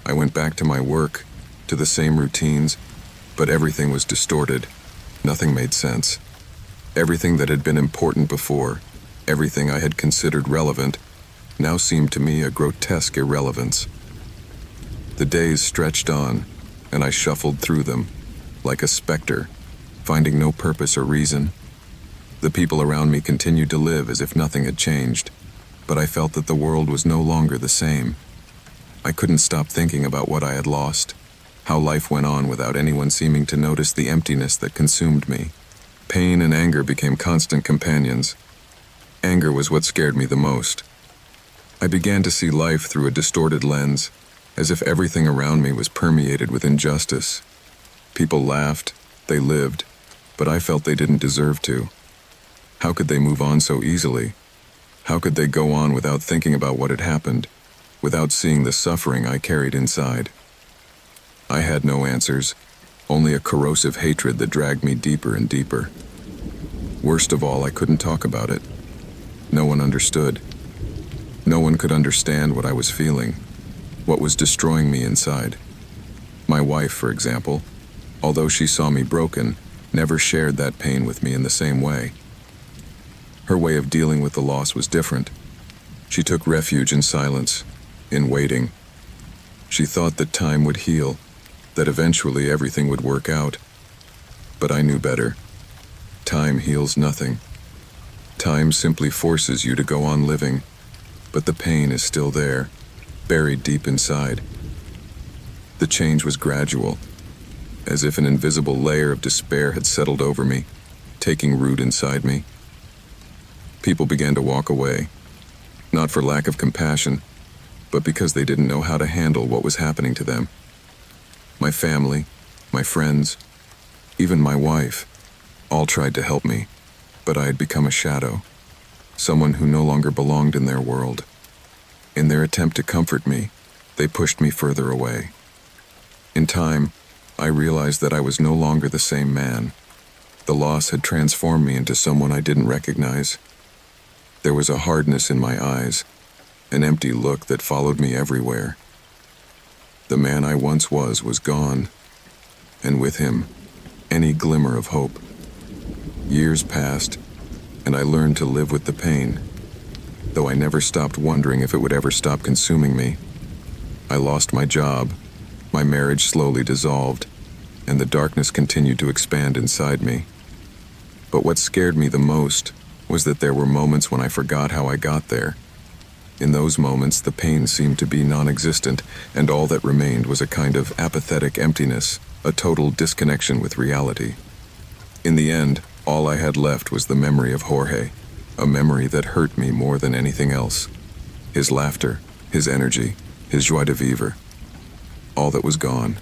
I went back to my work, to the same routines, but everything was distorted. Nothing made sense. Everything that had been important before, everything I had considered relevant, now seemed to me a grotesque irrelevance. The days stretched on, and I shuffled through them, like a specter, finding no purpose or reason. The people around me continued to live as if nothing had changed, but I felt that the world was no longer the same. I couldn't stop thinking about what I had lost, how life went on without anyone seeming to notice the emptiness that consumed me. Pain and anger became constant companions. Anger was what scared me the most. I began to see life through a distorted lens, as if everything around me was permeated with injustice. People laughed, they lived, but I felt they didn't deserve to. How could they move on so easily? How could they go on without thinking about what had happened, without seeing the suffering I carried inside? I had no answers, only a corrosive hatred that dragged me deeper and deeper. Worst of all, I couldn't talk about it. No one understood. No one could understand what I was feeling, what was destroying me inside. My wife, for example, although she saw me broken, never shared that pain with me in the same way. Her way of dealing with the loss was different. She took refuge in silence, in waiting. She thought that time would heal, that eventually everything would work out. But I knew better. Time heals nothing. Time simply forces you to go on living, but the pain is still there, buried deep inside. The change was gradual, as if an invisible layer of despair had settled over me, taking root inside me. People began to walk away, not for lack of compassion, but because they didn't know how to handle what was happening to them. My family, my friends, even my wife, all tried to help me, but I had become a shadow, someone who no longer belonged in their world. In their attempt to comfort me, they pushed me further away. In time, I realized that I was no longer the same man. The loss had transformed me into someone I didn't recognize. There was a hardness in my eyes, an empty look that followed me everywhere. The man I once was gone, and with him, any glimmer of hope. Years passed, and I learned to live with the pain, though I never stopped wondering if it would ever stop consuming me. I lost my job, my marriage slowly dissolved, and the darkness continued to expand inside me. But what scared me the most was that there were moments when I forgot how I got there. In those moments, the pain seemed to be non-existent, and all that remained was a kind of apathetic emptiness, a total disconnection with reality. In the end, all I had left was the memory of Jorge, a memory that hurt me more than anything else. His laughter, his energy, his joie de vivre, all that was gone.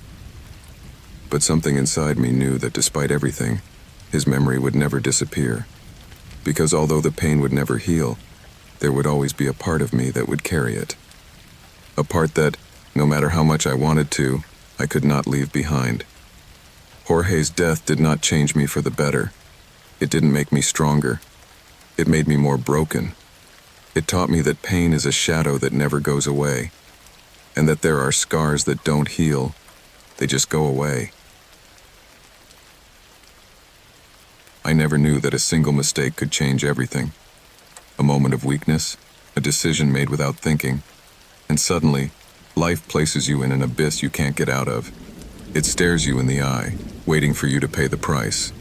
But something inside me knew that despite everything, his memory would never disappear. Because although the pain would never heal, there would always be a part of me that would carry it. A part that, no matter how much I wanted to, I could not leave behind. Jorge's death did not change me for the better. It didn't make me stronger. It made me more broken. It taught me that pain is a shadow that never goes away, and that there are scars that don't heal, they just go away. I never knew that a single mistake could change everything. A moment of weakness, a decision made without thinking, and suddenly, life places you in an abyss you can't get out of. It stares you in the eye, waiting for you to pay the price.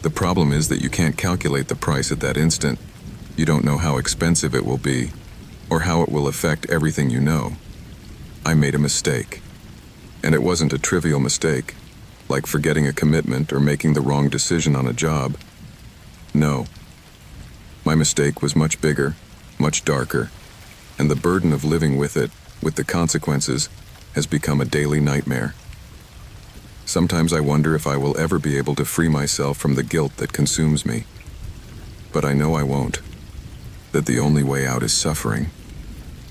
The problem is that you can't calculate the price at that instant. You don't know how expensive it will be, or how it will affect everything you know. I made a mistake. And it wasn't a trivial mistake, like forgetting a commitment or making the wrong decision on a job. No. My mistake was much bigger, much darker, and the burden of living with it, with the consequences, has become a daily nightmare. Sometimes I wonder if I will ever be able to free myself from the guilt that consumes me. But I know I won't. that the only way out is suffering,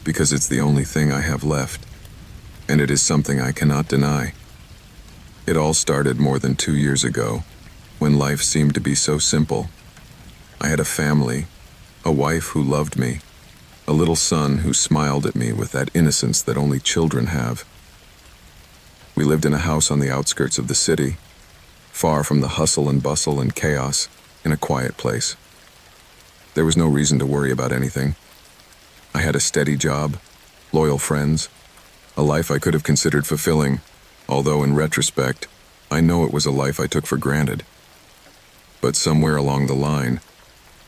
because it's the only thing I have left, and it is something I cannot deny. It all started more than 2 years ago, when life seemed to be so simple. I had a family, a wife who loved me, a little son who smiled at me with that innocence that only children have. We lived in a house on the outskirts of the city, far from the hustle and bustle and chaos, in a quiet place. There was no reason to worry about anything. I had a steady job, loyal friends, a life I could have considered fulfilling, although in retrospect, I know it was a life I took for granted. But somewhere along the line,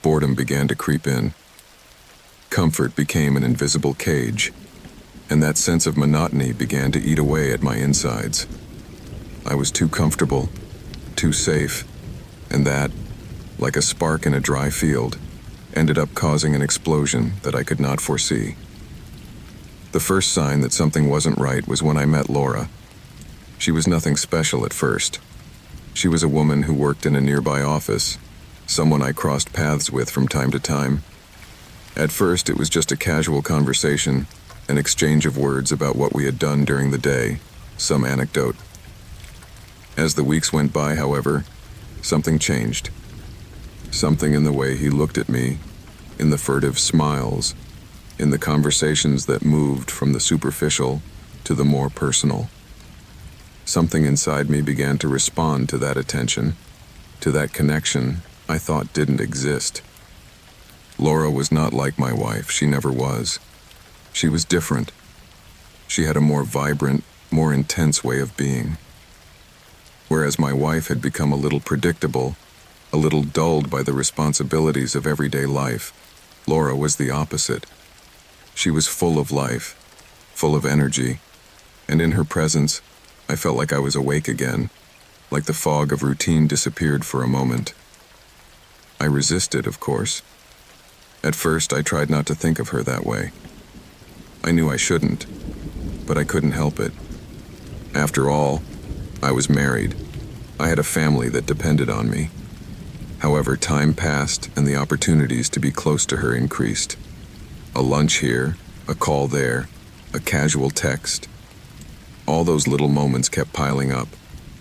boredom began to creep in. Comfort became an invisible cage, and that sense of monotony began to eat away at my insides. I was too comfortable, too safe, and that, like a spark in a dry field, ended up causing an explosion that I could not foresee. The first sign that something wasn't right was when I met Laura. She was nothing special at first. She was a woman who worked in a nearby office, someone I crossed paths with from time to time. At first, it was just a casual conversation, an exchange of words about what we had done during the day, some anecdote. As the weeks went by, however, something changed. Something in the way he looked at me, in the furtive smiles, in the conversations that moved from the superficial to the more personal. Something inside me began to respond to that attention, to that connection I thought didn't exist. Laura was not like my wife, she never was. She was different. She had a more vibrant, more intense way of being. Whereas my wife had become a little predictable, a little dulled by the responsibilities of everyday life, Laura was the opposite. She was full of life, full of energy, and in her presence, I felt like I was awake again, like the fog of routine disappeared for a moment. I resisted, of course. At first, I tried not to think of her that way. I knew I shouldn't, but I couldn't help it. After all, I was married. I had a family that depended on me. However, time passed and the opportunities to be close to her increased. A lunch here, a call there, a casual text. All those little moments kept piling up,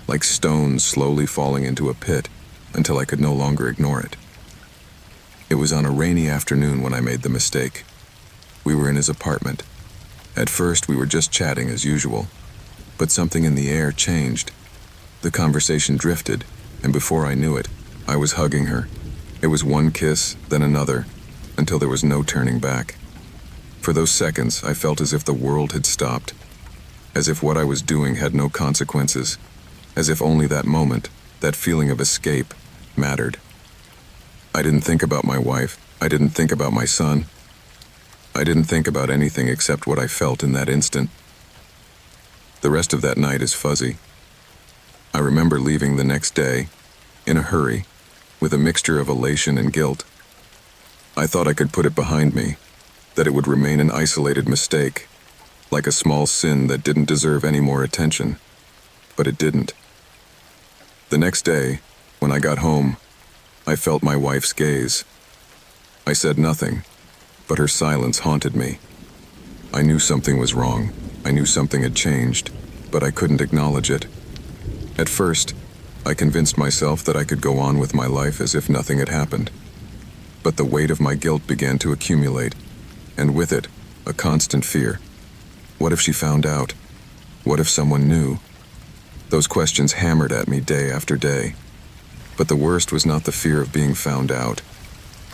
like stones slowly falling into a pit until I could no longer ignore it. It was on a rainy afternoon when I made the mistake. We were in his apartment. At first, we were just chatting as usual, but something in the air changed. The conversation drifted, and before I knew it, I was hugging her. It was one kiss, then another, until there was no turning back. For those seconds, I felt as if the world had stopped, as if what I was doing had no consequences, as if only that moment, that feeling of escape, mattered. I didn't think about my wife. I didn't think about my son. I didn't think about anything except what I felt in that instant. The rest of that night is fuzzy. I remember leaving the next day, in a hurry, with a mixture of elation and guilt. I thought I could put it behind me, that it would remain an isolated mistake, like a small sin that didn't deserve any more attention. But it didn't. The next day, when I got home, I felt my wife's gaze. I said nothing, but her silence haunted me. I knew something was wrong. I knew something had changed, but I couldn't acknowledge it. At first, I convinced myself that I could go on with my life as if nothing had happened. But the weight of my guilt began to accumulate, and with it, a constant fear. What if she found out? What if someone knew? Those questions hammered at me day after day. But the worst was not the fear of being found out,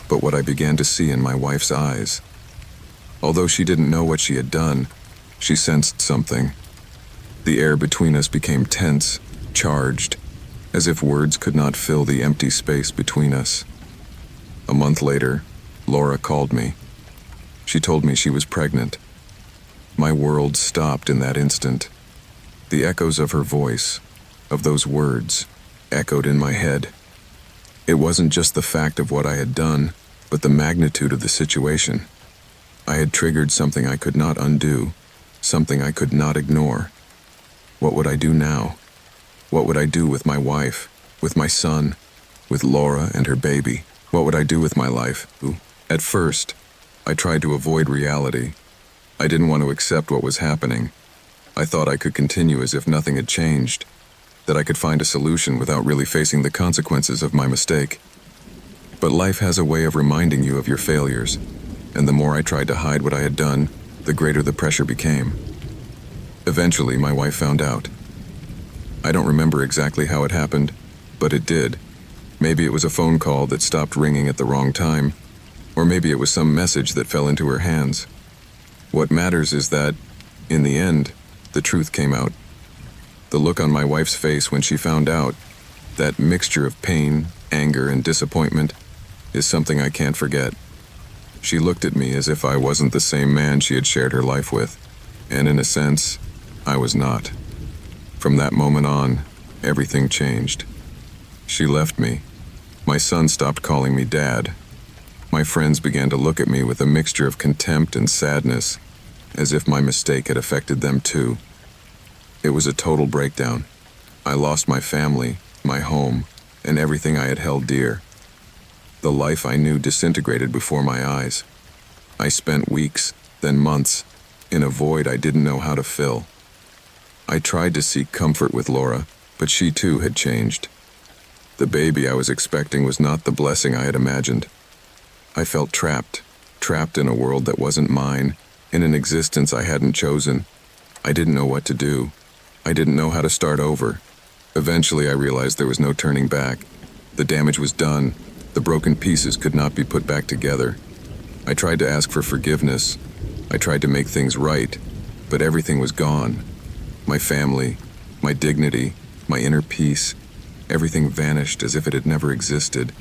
but what I began to see in my wife's eyes. Although she didn't know what she had done, she sensed something. The air between us became tense, charged, as if words could not fill the empty space between us. A month later, Laura called me. She told me she was pregnant. My world stopped in that instant. The echoes of her voice, of those words, echoed in my head. It wasn't just the fact of what I had done, but the magnitude of the situation. I had triggered something I could not undo, something I could not ignore. What would I do now? What would I do with my wife, with my son, with Laura and her baby? What would I do with my life? At first, I tried to avoid reality. I didn't want to accept what was happening. I thought I could continue as if nothing had changed, that I could find a solution without really facing the consequences of my mistake. But life has a way of reminding you of your failures, and the more I tried to hide what I had done, the greater the pressure became. Eventually, my wife found out. I don't remember exactly how it happened, but it did. Maybe it was a phone call that stopped ringing at the wrong time, or maybe it was some message that fell into her hands. What matters is that, in the end, the truth came out. The look on my wife's face when she found out, that mixture of pain, anger, and disappointment, is something I can't forget. She looked at me as if I wasn't the same man she had shared her life with, and in a sense, I was not. From that moment on, everything changed. She left me. My son stopped calling me Dad. My friends began to look at me with a mixture of contempt and sadness, as if my mistake had affected them too. It was a total breakdown. I lost my family, my home, and everything I had held dear. The life I knew disintegrated before my eyes. I spent weeks, then months, in a void I didn't know how to fill. I tried to seek comfort with Laura, but she too had changed. The baby I was expecting was not the blessing I had imagined. I felt trapped in a world that wasn't mine, in an existence I hadn't chosen. I didn't know what to do. I didn't know how to start over. Eventually, I realized there was no turning back. The damage was done. The broken pieces could not be put back together. I tried to ask for forgiveness. I tried to make things right, but everything was gone. My family, my dignity, my inner peace, everything vanished as if it had never existed.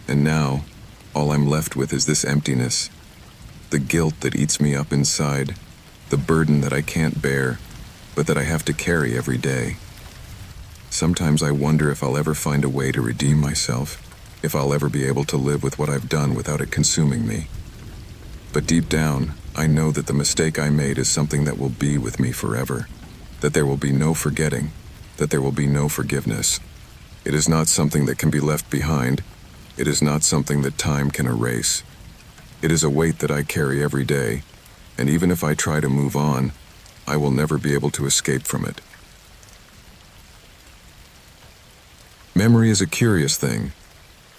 And now, all I'm left with is this emptiness. The guilt that eats me up inside. The burden that I can't bear, but that I have to carry every day. Sometimes I wonder if I'll ever find a way to redeem myself, if I'll ever be able to live with what I've done without it consuming me. But deep down, I know that the mistake I made is something that will be with me forever, that there will be no forgetting, that there will be no forgiveness. It is not something that can be left behind. It is not something that time can erase. It is a weight that I carry every day, and even if I try to move on, I will never be able to escape from it. Memory is a curious thing.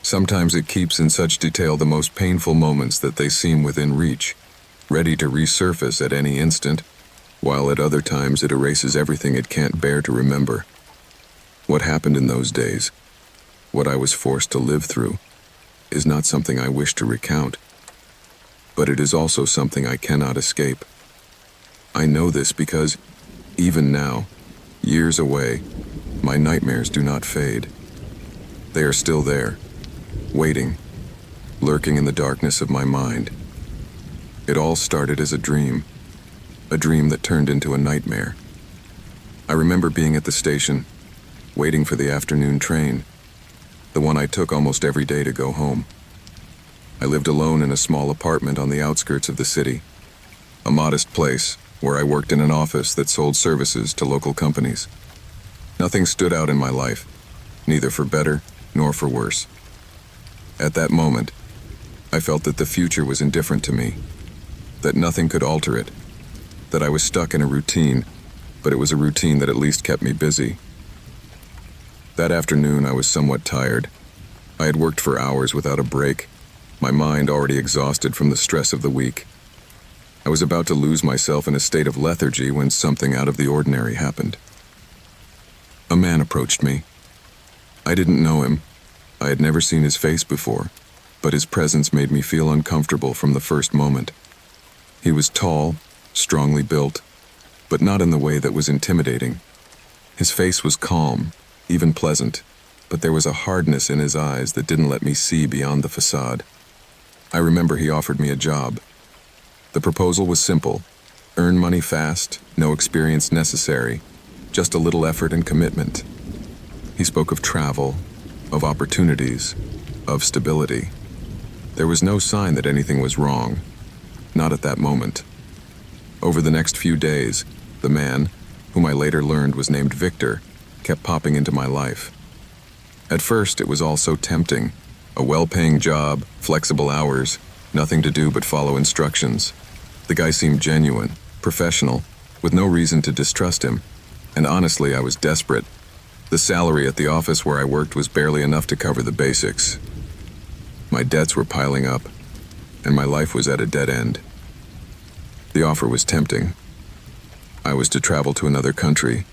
Sometimes it keeps in such detail the most painful moments that they seem within reach, ready to resurface at any instant, while at other times it erases everything it can't bear to remember. What happened in those days, what I was forced to live through, is not something I wish to recount, but it is also something I cannot escape. I know this because, even now, years away, my nightmares do not fade. They are still there, waiting, lurking in the darkness of my mind. It all started as a dream that turned into a nightmare. I remember being at the station, waiting for the afternoon train, the one I took almost every day to go home. I lived alone in a small apartment on the outskirts of the city, a modest place where I worked in an office that sold services to local companies. Nothing stood out in my life, neither for better nor for worse. At that moment, I felt that the future was indifferent to me, that nothing could alter it, that I was stuck in a routine, but it was a routine that at least kept me busy. That afternoon, I was somewhat tired. I had worked for hours without a break, my mind already exhausted from the stress of the week. I was about to lose myself in a state of lethargy when something out of the ordinary happened. A man approached me. I didn't know him. I had never seen his face before, but his presence made me feel uncomfortable from the first moment. He was tall, strongly built, but not in the way that was intimidating. His face was calm, even pleasant, but there was a hardness in his eyes that didn't let me see beyond the facade. I remember he offered me a job. The proposal was simple: earn money fast, no experience necessary, just a little effort and commitment. He spoke of travel, of opportunities, of stability. There was no sign that anything was wrong, not at that moment. Over the next few days, the man, whom I later learned was named Victor, kept popping into my life. At first, it was all so tempting: a well-paying job, flexible hours, Nothing to do but follow instructions. The guy seemed genuine, professional, with no reason to distrust him. And honestly, I was desperate. The salary at the office where I worked was barely enough to cover the basics. My debts were piling up, and my life was at a dead end. The offer was tempting. I was to travel to another country,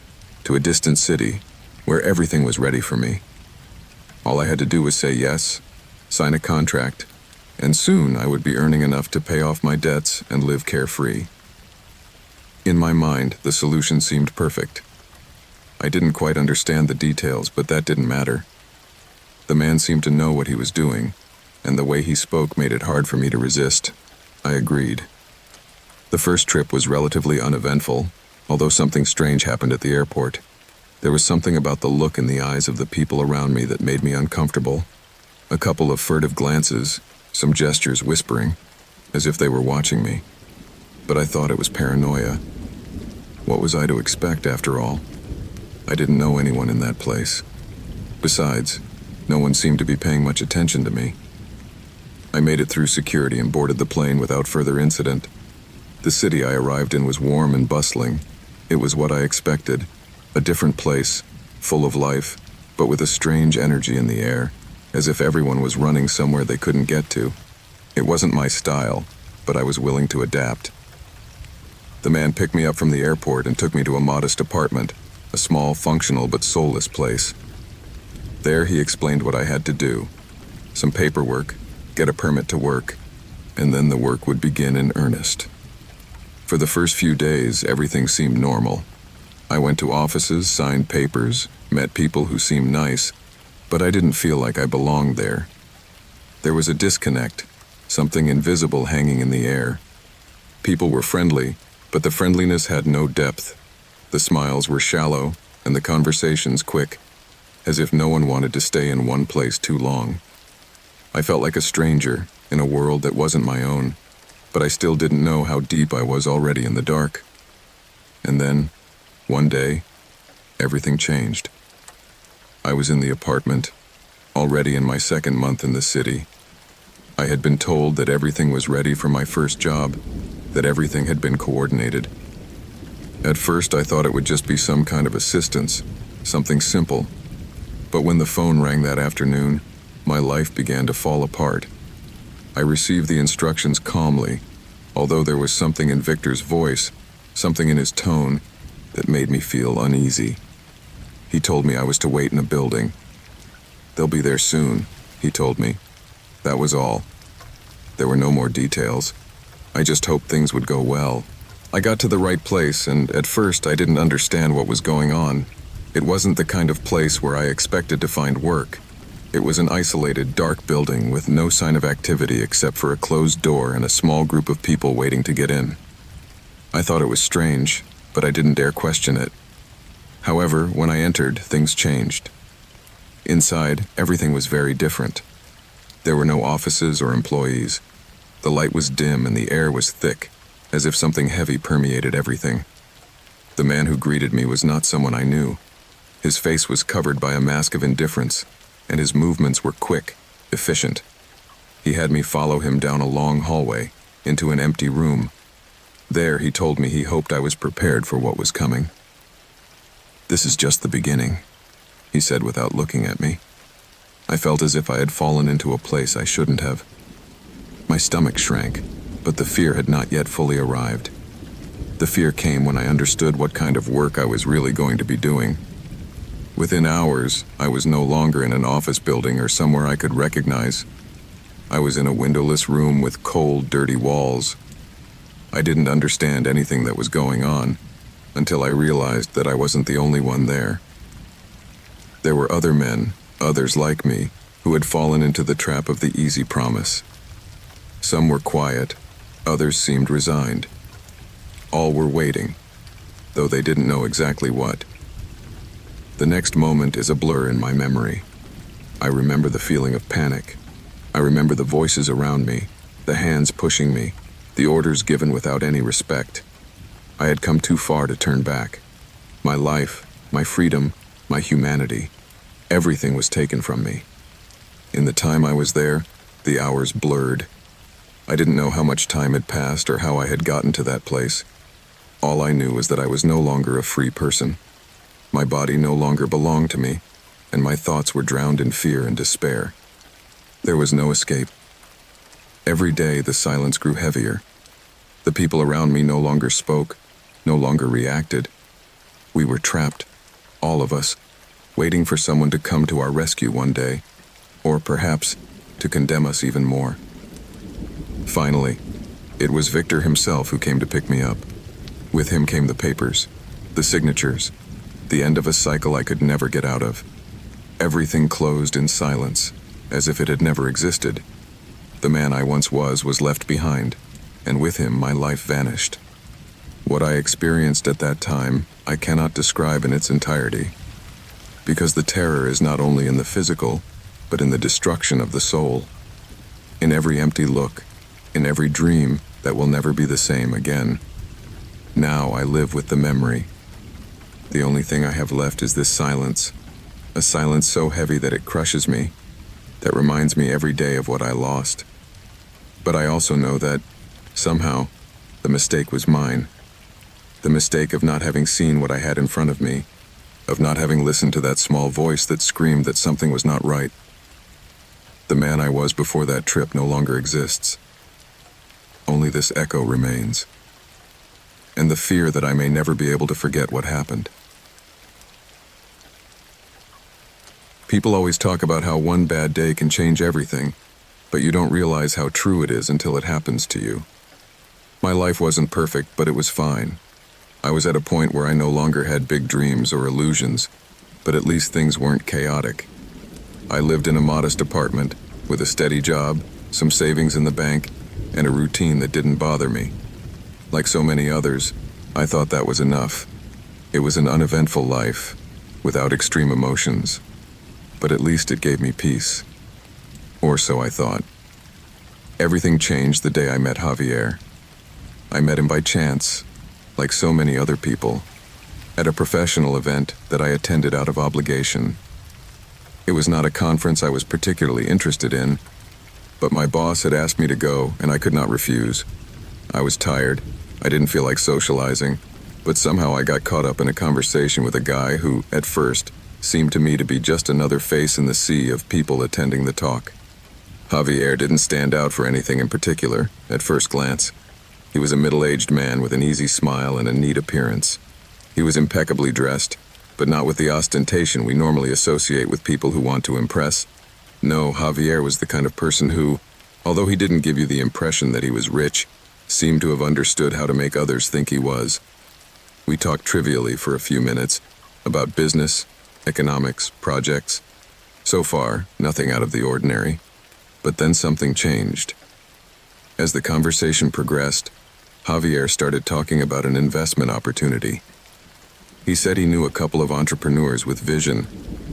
to a distant city, where everything was ready for me. All I had to do was say yes, sign a contract, and soon I would be earning enough to pay off my debts and live carefree. In my mind, the solution seemed perfect. I didn't quite understand the details, but that didn't matter. The man seemed to know what he was doing, and the way he spoke made it hard for me to resist. I agreed. The first trip was relatively uneventful, although something strange happened at the airport. There was something about the look in the eyes of the people around me that made me uncomfortable. A couple of furtive glances, some gestures whispering, as if they were watching me. But I thought it was paranoia. What was I to expect, after all? I didn't know anyone in that place. Besides, no one seemed to be paying much attention to me. I made it through security and boarded the plane without further incident. The city I arrived in was warm and bustling. It was what I expected, a different place, full of life, but with a strange energy in the air, as if everyone was running somewhere they couldn't get to. It wasn't my style, but I was willing to adapt. The man picked me up from the airport and took me to a modest apartment, a small, functional but soulless place. There he explained what I had to do. Some paperwork, get a permit to work, and then the work would begin in earnest. For the first few days, everything seemed normal. I went to offices, signed papers, met people who seemed nice, but I didn't feel like I belonged there. There was a disconnect, something invisible hanging in the air. People were friendly, but the friendliness had no depth. The smiles were shallow, and the conversations quick, as if no one wanted to stay in one place too long. I felt like a stranger in a world that wasn't my own, but I still didn't know how deep I was already in the dark. And then, one day, everything changed. I was in the apartment, already in my second month in the city. I had been told that everything was ready for my first job, that everything had been coordinated. At first, I thought it would just be some kind of assistance, something simple. But when the phone rang that afternoon, my life began to fall apart. I received the instructions calmly, although there was something in Victor's voice, something in his tone, that made me feel uneasy. He told me I was to wait in a building. "They'll be there soon," he told me. That was all. There were no more details. I just hoped things would go well. I got to the right place, and at first I didn't understand what was going on. It wasn't the kind of place where I expected to find work. It was an isolated, dark building with no sign of activity except for a closed door and a small group of people waiting to get in. I thought it was strange, but I didn't dare question it. However, when I entered, things changed. Inside, everything was very different. There were no offices or employees. The light was dim and the air was thick, as if something heavy permeated everything. The man who greeted me was not someone I knew. His face was covered by a mask of indifference, and his movements were quick, efficient. He had me follow him down a long hallway, into an empty room. There, he told me he hoped I was prepared for what was coming. "This is just the beginning," he said without looking at me. I felt as if I had fallen into a place I shouldn't have. My stomach shrank, but the fear had not yet fully arrived. The fear came when I understood what kind of work I was really going to be doing. Within hours, I was no longer in an office building or somewhere I could recognize. I was in a windowless room with cold, dirty walls. I didn't understand anything that was going on until I realized that I wasn't the only one there. There were other men, others like me, who had fallen into the trap of the easy promise. Some were quiet, others seemed resigned. All were waiting, though they didn't know exactly what. The next moment is a blur in my memory. I remember the feeling of panic. I remember the voices around me, the hands pushing me, the orders given without any respect. I had come too far to turn back. My life, my freedom, my humanity, everything was taken from me. In the time I was there, the hours blurred. I didn't know how much time had passed or how I had gotten to that place. All I knew was that I was no longer a free person. My body no longer belonged to me, and my thoughts were drowned in fear and despair. There was no escape. Every day the silence grew heavier. The people around me no longer spoke, no longer reacted. We were trapped, all of us, waiting for someone to come to our rescue one day, or perhaps to condemn us even more. Finally, it was Victor himself who came to pick me up. With him came the papers, the signatures, the end of a cycle I could never get out of. Everything closed in silence, as if it had never existed. The man I once was left behind, and with him my life vanished. What I experienced at that time, I cannot describe in its entirety, because the terror is not only in the physical, but in the destruction of the soul. In every empty look, in every dream that will never be the same again. Now I live with the memory. The only thing I have left is this silence, a silence so heavy that it crushes me, that reminds me every day of what I lost. But I also know that, somehow, the mistake was mine. The mistake of not having seen what I had in front of me, of not having listened to that small voice that screamed that something was not right. The man I was before that trip no longer exists. Only this echo remains, and the fear that I may never be able to forget what happened. People always talk about how one bad day can change everything, but you don't realize how true it is until it happens to you. My life wasn't perfect, but it was fine. I was at a point where I no longer had big dreams or illusions, but at least things weren't chaotic. I lived in a modest apartment, with a steady job, some savings in the bank, and a routine that didn't bother me. Like so many others, I thought that was enough. It was an uneventful life, without extreme emotions. But at least it gave me peace. Or so I thought. Everything changed the day I met Javier. I met him by chance, like so many other people, at a professional event that I attended out of obligation. It was not a conference I was particularly interested in, but my boss had asked me to go, and I could not refuse. I was tired. I didn't feel like socializing, but somehow I got caught up in a conversation with a guy who, at first, seemed to me to be just another face in the sea of people attending the talk. Javier didn't stand out for anything in particular, at first glance. He was a middle-aged man with an easy smile and a neat appearance. He was impeccably dressed, but not with the ostentation we normally associate with people who want to impress. No, Javier was the kind of person who, although he didn't give you the impression that he was rich, seemed to have understood how to make others think he was. We talked trivially for a few minutes about business, economics, projects. So far, nothing out of the ordinary. But then something changed. As the conversation progressed, Javier started talking about an investment opportunity. He said he knew a couple of entrepreneurs with vision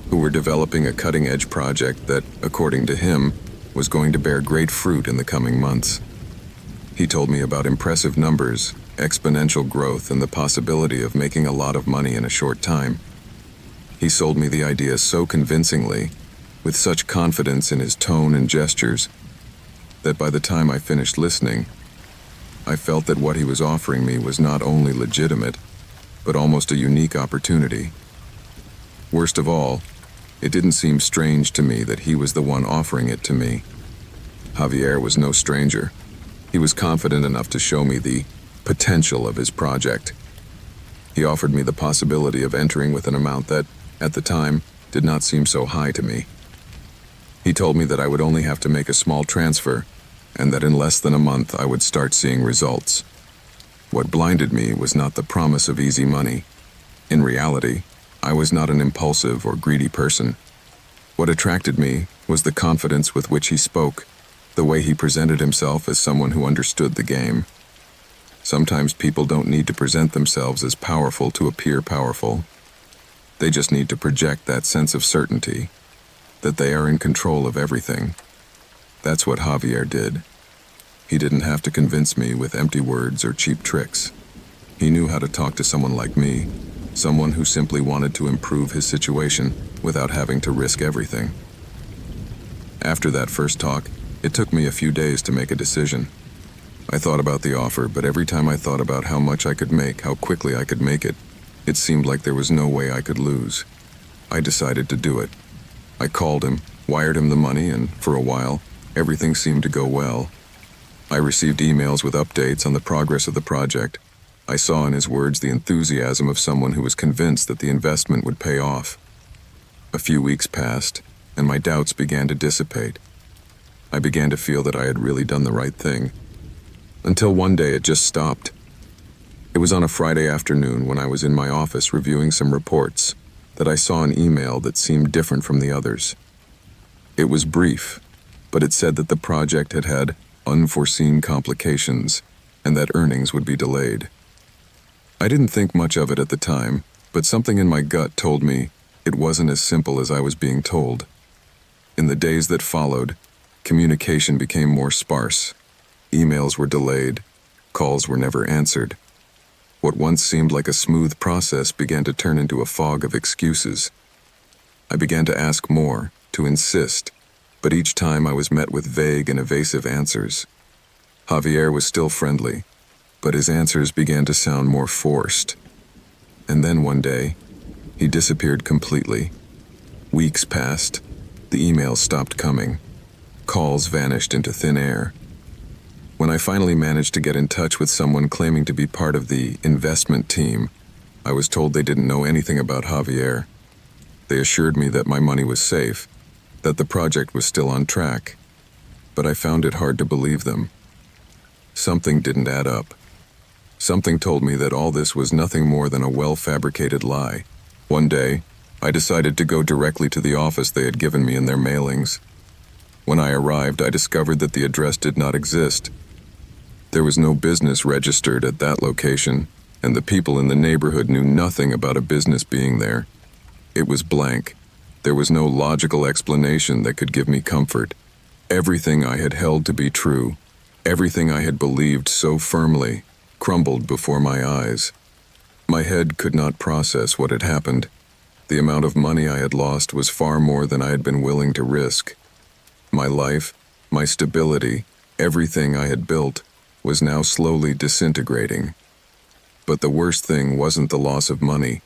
who were developing a cutting-edge project that, according to him, was going to bear great fruit in the coming months. He told me about impressive numbers, exponential growth, and the possibility of making a lot of money in a short time. He sold me the idea so convincingly, with such confidence in his tone and gestures, that by the time I finished listening, I felt that what he was offering me was not only legitimate, but almost a unique opportunity. Worst of all, it didn't seem strange to me that he was the one offering it to me. Javier was no stranger. He was confident enough to show me the potential of his project. He offered me the possibility of entering with an amount that, at the time, did not seem so high to me. He told me that I would only have to make a small transfer, and that in less than a month I would start seeing results. What blinded me was not the promise of easy money. In reality, I was not an impulsive or greedy person. What attracted me was the confidence with which he spoke, the way he presented himself as someone who understood the game. Sometimes people don't need to present themselves as powerful to appear powerful. They just need to project that sense of certainty, that they are in control of everything. That's what Javier did. He didn't have to convince me with empty words or cheap tricks. He knew how to talk to someone like me, someone who simply wanted to improve his situation without having to risk everything. After that first talk, it took me a few days to make a decision. I thought about the offer, but every time I thought about how much I could make, how quickly I could make it, it seemed like there was no way I could lose. I decided to do it. I called him, wired him the money, and for a while, everything seemed to go well. I received emails with updates on the progress of the project. I saw in his words the enthusiasm of someone who was convinced that the investment would pay off. A few weeks passed, and my doubts began to dissipate. I began to feel that I had really done the right thing. Until one day it just stopped. It was on a Friday afternoon when I was in my office reviewing some reports that I saw an email that seemed different from the others. It was brief, but it said that the project had had unforeseen complications and that earnings would be delayed. I didn't think much of it at the time, but something in my gut told me it wasn't as simple as I was being told. In the days that followed, communication became more sparse. Emails were delayed, calls were never answered. What once seemed like a smooth process began to turn into a fog of excuses. I began to ask more, to insist, but each time I was met with vague and evasive answers. Javier was still friendly, but his answers began to sound more forced. And then one day, he disappeared completely. Weeks passed. The emails stopped coming. Calls vanished into thin air. When I finally managed to get in touch with someone claiming to be part of the investment team, I was told they didn't know anything about Javier. They assured me that my money was safe, that the project was still on track, but I found it hard to believe them. Something didn't add up. Something told me that all this was nothing more than a well-fabricated lie. One day, I decided to go directly to the office they had given me in their mailings. When I arrived, I discovered that the address did not exist. There was no business registered at that location, and the people in the neighborhood knew nothing about a business being there. It was blank. There was no logical explanation that could give me comfort. Everything I had held to be true, everything I had believed so firmly, crumbled before my eyes. My head could not process what had happened. The amount of money I had lost was far more than I had been willing to risk. My life, my stability, everything I had built, was now slowly disintegrating. But the worst thing wasn't the loss of money.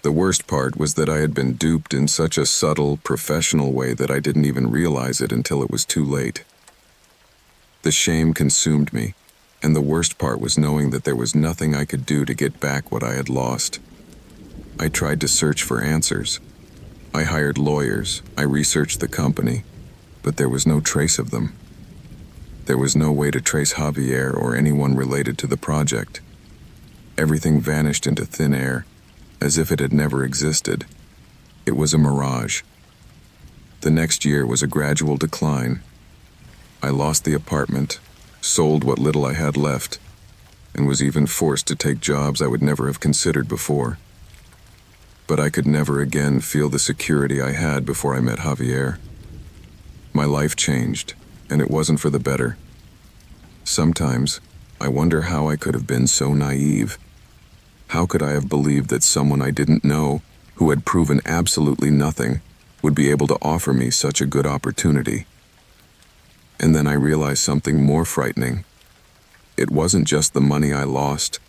The worst part was that I had been duped in such a subtle, professional way that I didn't even realize it until it was too late. The shame consumed me, and the worst part was knowing that there was nothing I could do to get back what I had lost. I tried to search for answers. I hired lawyers, I researched the company, but there was no trace of them. There was no way to trace Javier or anyone related to the project. Everything vanished into thin air, as if it had never existed. It was a mirage. The next year was a gradual decline. I lost the apartment, sold what little I had left, and was even forced to take jobs I would never have considered before. But I could never again feel the security I had before I met Javier. My life changed, and it wasn't for the better. Sometimes, I wonder how I could have been so naive. How could I have believed that someone I didn't know, who had proven absolutely nothing, would be able to offer me such a good opportunity? And then I realized something more frightening. It wasn't just the money I lost,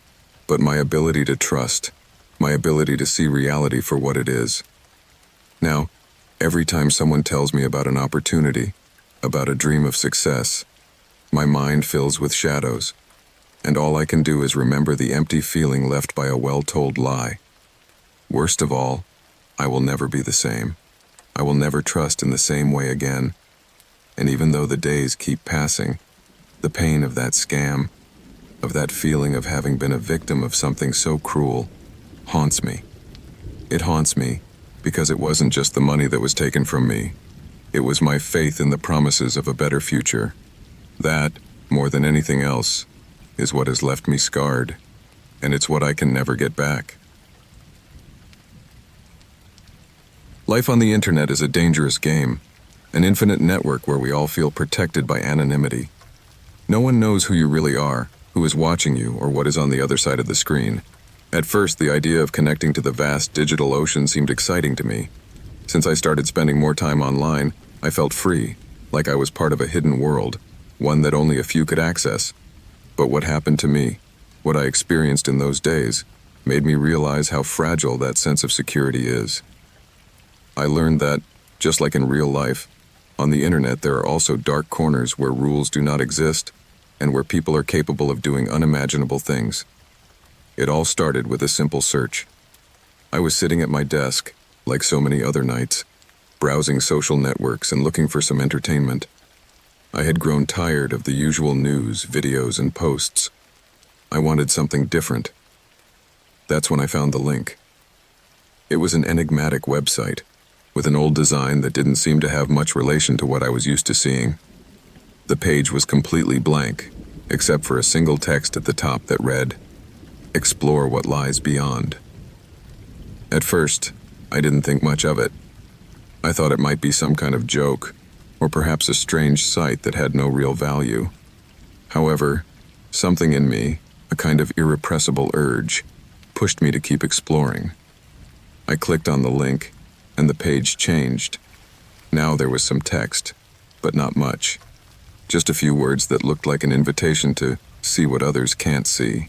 but my ability to trust, my ability to see reality for what it is. Now, every time someone tells me about an opportunity, about a dream of success, my mind fills with shadows, and all I can do is remember the empty feeling left by a well-told lie. Worst of all, I will never be the same. I will never trust in the same way again. And even though the days keep passing, the pain of that scam, of that feeling of having been a victim of something so cruel, haunts me. It haunts me because it wasn't just the money that was taken from me. It was my faith in the promises of a better future. That, more than anything else, is what has left me scarred, and it's what I can never get back. Life on the internet is a dangerous game, an infinite network where we all feel protected by anonymity. No one knows who you really are, who is watching you, or what is on the other side of the screen. At first, the idea of connecting to the vast digital ocean seemed exciting to me. Since I started spending more time online, I felt free, like I was part of a hidden world, one that only a few could access. But what happened to me, what I experienced in those days, made me realize how fragile that sense of security is. I learned that, just like in real life, on the internet there are also dark corners where rules do not exist and where people are capable of doing unimaginable things. It all started with a simple search. I was sitting at my desk, like so many other nights, browsing social networks and looking for some entertainment. I had grown tired of the usual news, videos, and posts. I wanted something different. That's when I found the link. It was an enigmatic website, with an old design that didn't seem to have much relation to what I was used to seeing. The page was completely blank, except for a single text at the top that read, "Explore what lies beyond." At first, I didn't think much of it. I thought it might be some kind of joke, or perhaps a strange site that had no real value. However, something in me, a kind of irrepressible urge, pushed me to keep exploring. I clicked on the link, and the page changed. Now there was some text, but not much. Just a few words that looked like an invitation to see what others can't see.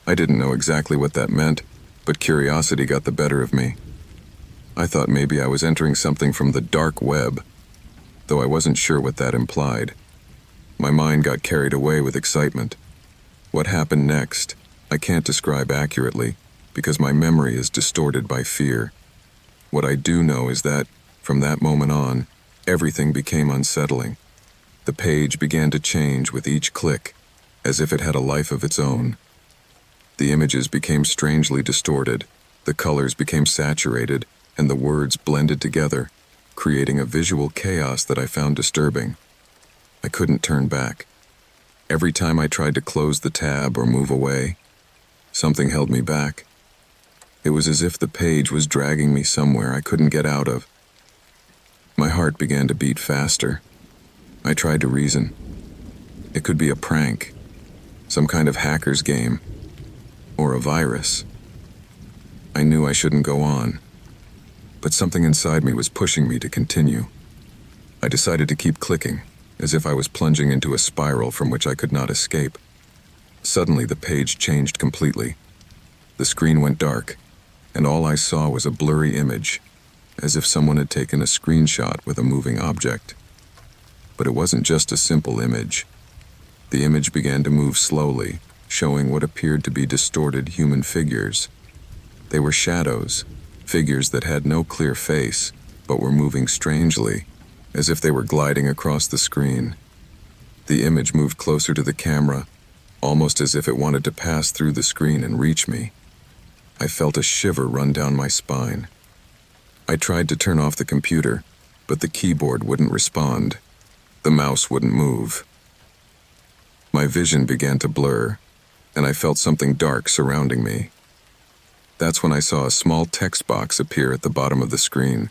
I didn't know exactly what that meant, but curiosity got the better of me. I thought maybe I was entering something from the dark web, though I wasn't sure what that implied. My mind got carried away with excitement. What happened next, I can't describe accurately, because my memory is distorted by fear. What I do know is that, from that moment on, everything became unsettling. The page began to change with each click, as if it had a life of its own. The images became strangely distorted, the colors became saturated, and the words blended together, creating a visual chaos that I found disturbing. I couldn't turn back. Every time I tried to close the tab or move away, something held me back. It was as if the page was dragging me somewhere I couldn't get out of. My heart began to beat faster. I tried to reason. It could be a prank, some kind of hacker's game, or a virus. I knew I shouldn't go on, but something inside me was pushing me to continue. I decided to keep clicking, as if I was plunging into a spiral from which I could not escape. Suddenly, the page changed completely. The screen went dark, and all I saw was a blurry image, as if someone had taken a screenshot with a moving object. But it wasn't just a simple image. The image began to move slowly, showing what appeared to be distorted human figures. They were shadows, figures that had no clear face, but were moving strangely, as if they were gliding across the screen. The image moved closer to the camera, almost as if it wanted to pass through the screen and reach me. I felt a shiver run down my spine. I tried to turn off the computer, but the keyboard wouldn't respond. The mouse wouldn't move. My vision began to blur, and I felt something dark surrounding me. That's when I saw a small text box appear at the bottom of the screen.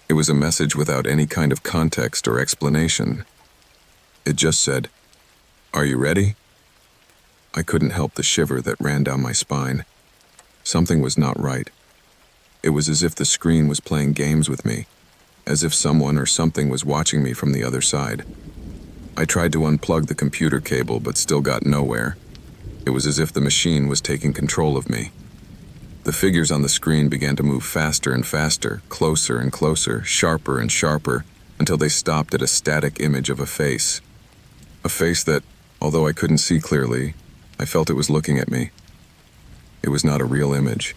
It was a message without any kind of context or explanation. It just said, "Are you ready?" I couldn't help the shiver that ran down my spine. Something was not right. It was as if the screen was playing games with me, as if someone or something was watching me from the other side. I tried to unplug the computer cable but still got nowhere. It was as if the machine was taking control of me. The figures on the screen began to move faster and faster, closer and closer, sharper and sharper, until they stopped at a static image of a face. A face that, although I couldn't see clearly, I felt it was looking at me. It was not a real image.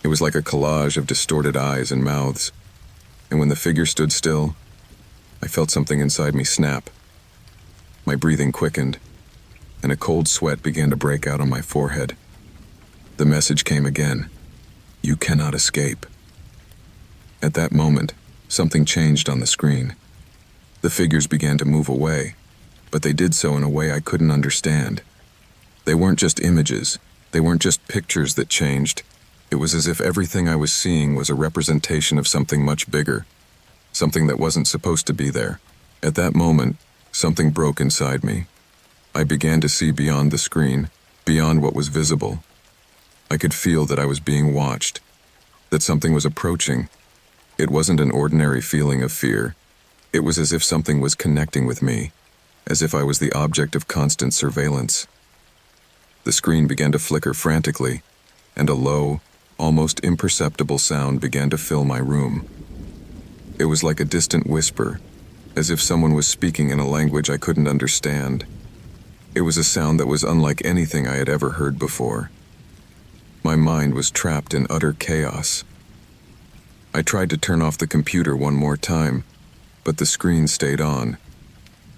It was like a collage of distorted eyes and mouths. And when the figure stood still, I felt something inside me snap. My breathing quickened, and a cold sweat began to break out on my forehead. The message came again. "You cannot escape." At that moment, something changed on the screen. The figures began to move away, but they did so in a way I couldn't understand. They weren't just images. They weren't just pictures that changed. It was as if everything I was seeing was a representation of something much bigger, something that wasn't supposed to be there. At that moment, something broke inside me. I began to see beyond the screen, beyond what was visible. I could feel that I was being watched, that something was approaching. It wasn't an ordinary feeling of fear. It was as if something was connecting with me, as if I was the object of constant surveillance. The screen began to flicker frantically, and a low, almost imperceptible sound began to fill my room. It was like a distant whisper, as if someone was speaking in a language I couldn't understand. It was a sound that was unlike anything I had ever heard before. My mind was trapped in utter chaos. I tried to turn off the computer one more time, but the screen stayed on.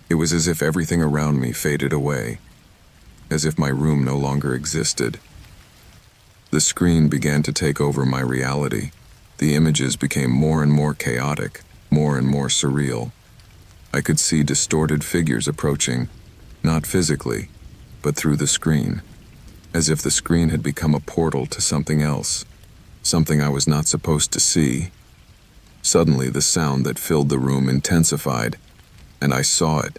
It was as if everything around me faded away, as if my room no longer existed. The screen began to take over my reality. The images became more and more chaotic, more and more surreal. I could see distorted figures approaching, not physically, but through the screen, as if the screen had become a portal to something else, something I was not supposed to see. Suddenly, the sound that filled the room intensified, and I saw it.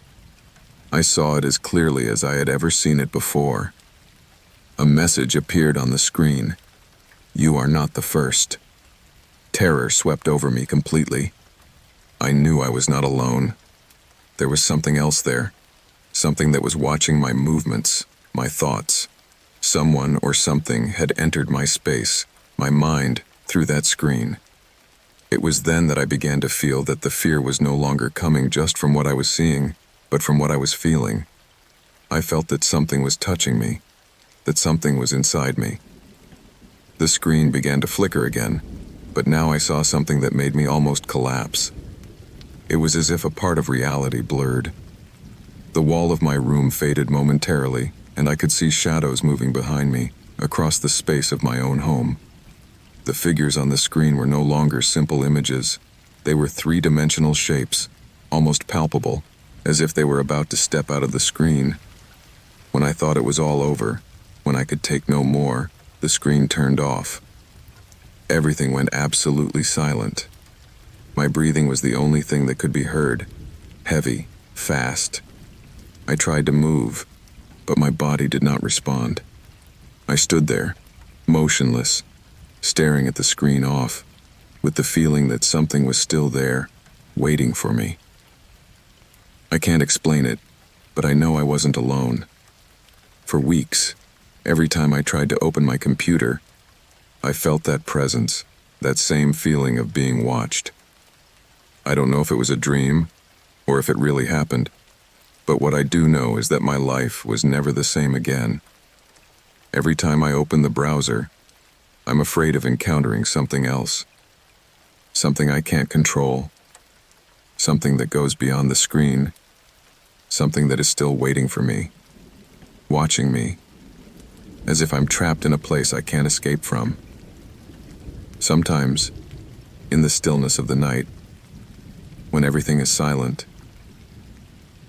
I saw it as clearly as I had ever seen it before. A message appeared on the screen. "You are not the first." Terror swept over me completely. I knew I was not alone. There was something else there, something that was watching my movements, my thoughts. Someone or something had entered my space, my mind, through that screen. It was then that I began to feel that the fear was no longer coming just from what I was seeing, but from what I was feeling. I felt that something was touching me, that something was inside me. The screen began to flicker again, but now I saw something that made me almost collapse. It was as if a part of reality blurred. The wall of my room faded momentarily, and I could see shadows moving behind me, across the space of my own home. The figures on the screen were no longer simple images. They were three-dimensional shapes, almost palpable, as if they were about to step out of the screen. When I thought it was all over, when I could take no more, the screen turned off. Everything went absolutely silent. My breathing was the only thing that could be heard, heavy, fast. I tried to move, but my body did not respond. I stood there, motionless, staring at the screen off, with the feeling that something was still there, waiting for me. I can't explain it, but I know I wasn't alone. For weeks, every time I tried to open my computer, I felt that presence, that same feeling of being watched. I don't know if it was a dream, or if it really happened, but what I do know is that my life was never the same again. Every time I open the browser, I'm afraid of encountering something else. Something I can't control. Something that goes beyond the screen. Something that is still waiting for me. Watching me. As if I'm trapped in a place I can't escape from. Sometimes, in the stillness of the night, when everything is silent,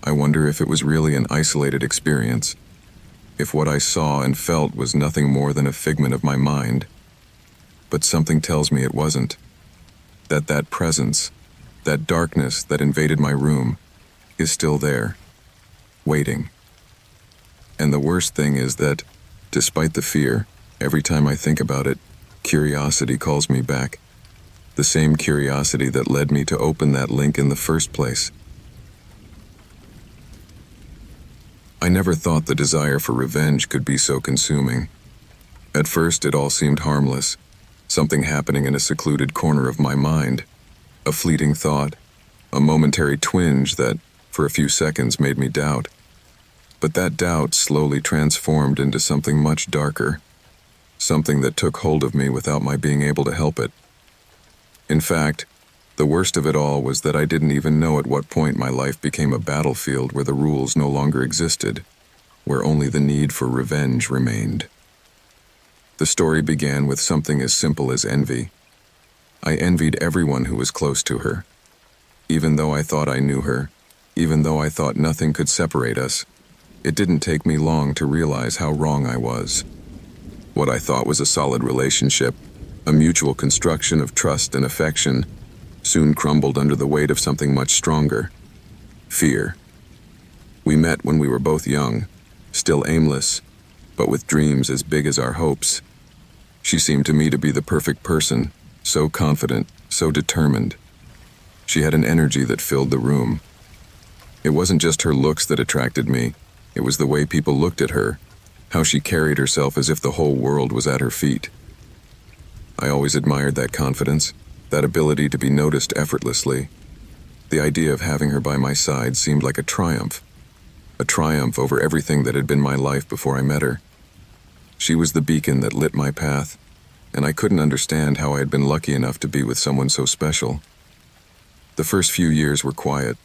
I wonder if it was really an isolated experience, if what I saw and felt was nothing more than a figment of my mind. But something tells me it wasn't. That presence, that darkness that invaded my room, is still there, waiting. And the worst thing is that, despite the fear, every time I think about it, curiosity calls me back. The same curiosity that led me to open that link in the first place. I never thought the desire for revenge could be so consuming. At first, it all seemed harmless, something happening in a secluded corner of my mind, a fleeting thought, a momentary twinge that, for a few seconds, made me doubt. But that doubt slowly transformed into something much darker, something that took hold of me without my being able to help it. In fact, the worst of it all was that I didn't even know at what point my life became a battlefield where the rules no longer existed, where only the need for revenge remained. The story began with something as simple as envy. I envied everyone who was close to her. Even though I thought I knew her, even though I thought nothing could separate us, it didn't take me long to realize how wrong I was. What I thought was a solid relationship, a mutual construction of trust and affection, soon crumbled under the weight of something much stronger: fear. We met when we were both young, still aimless, but with dreams as big as our hopes. She seemed to me to be the perfect person, so confident, so determined. She had an energy that filled the room. It wasn't just her looks that attracted me, it was the way people looked at her, how she carried herself as if the whole world was at her feet. I always admired that confidence, that ability to be noticed effortlessly. The idea of having her by my side seemed like a triumph over everything that had been my life before I met her. She was the beacon that lit my path, and I couldn't understand how I had been lucky enough to be with someone so special. The first few years were quiet.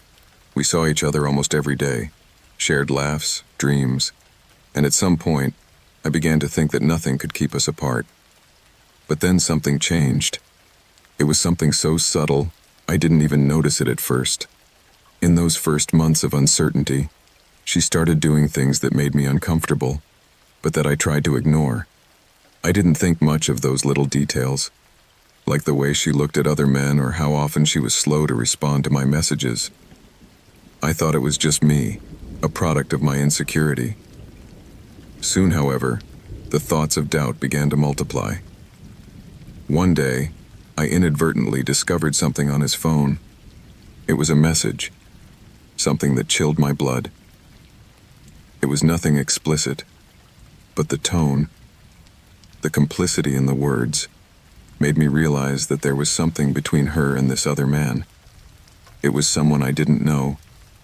We saw each other almost every day, shared laughs, dreams, and at some point, I began to think that nothing could keep us apart. But then something changed. It was something so subtle, I didn't even notice it at first. In those first months of uncertainty, she started doing things that made me uncomfortable, but that I tried to ignore. I didn't think much of those little details, like the way she looked at other men or how often she was slow to respond to my messages. I thought it was just me, a product of my insecurity. Soon, however, the thoughts of doubt began to multiply. One day, I inadvertently discovered something on his phone. It was a message, something that chilled my blood. It was nothing explicit, but the tone, the complicity in the words, made me realize that there was something between her and this other man. It was someone I didn't know,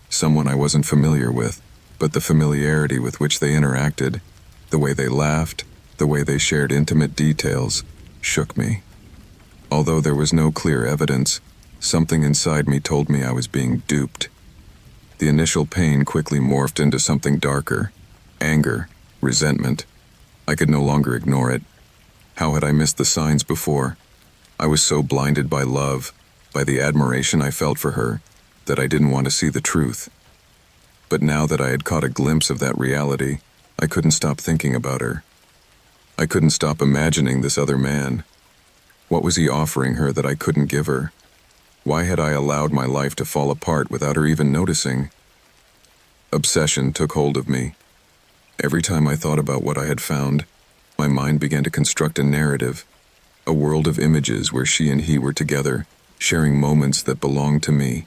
someone I wasn't familiar with, but the familiarity with which they interacted, the way they laughed, the way they shared intimate details, shook me. Although there was no clear evidence, something inside me told me I was being duped. The initial pain quickly morphed into something darker, anger, resentment. I could no longer ignore it. How had I missed the signs before? I was so blinded by love, by the admiration I felt for her, that I didn't want to see the truth. But now that I had caught a glimpse of that reality, I couldn't stop thinking about her. I couldn't stop imagining this other man. What was he offering her that I couldn't give her? Why had I allowed my life to fall apart without her even noticing? Obsession took hold of me. Every time I thought about what I had found, my mind began to construct a narrative, a world of images where she and he were together, sharing moments that belonged to me.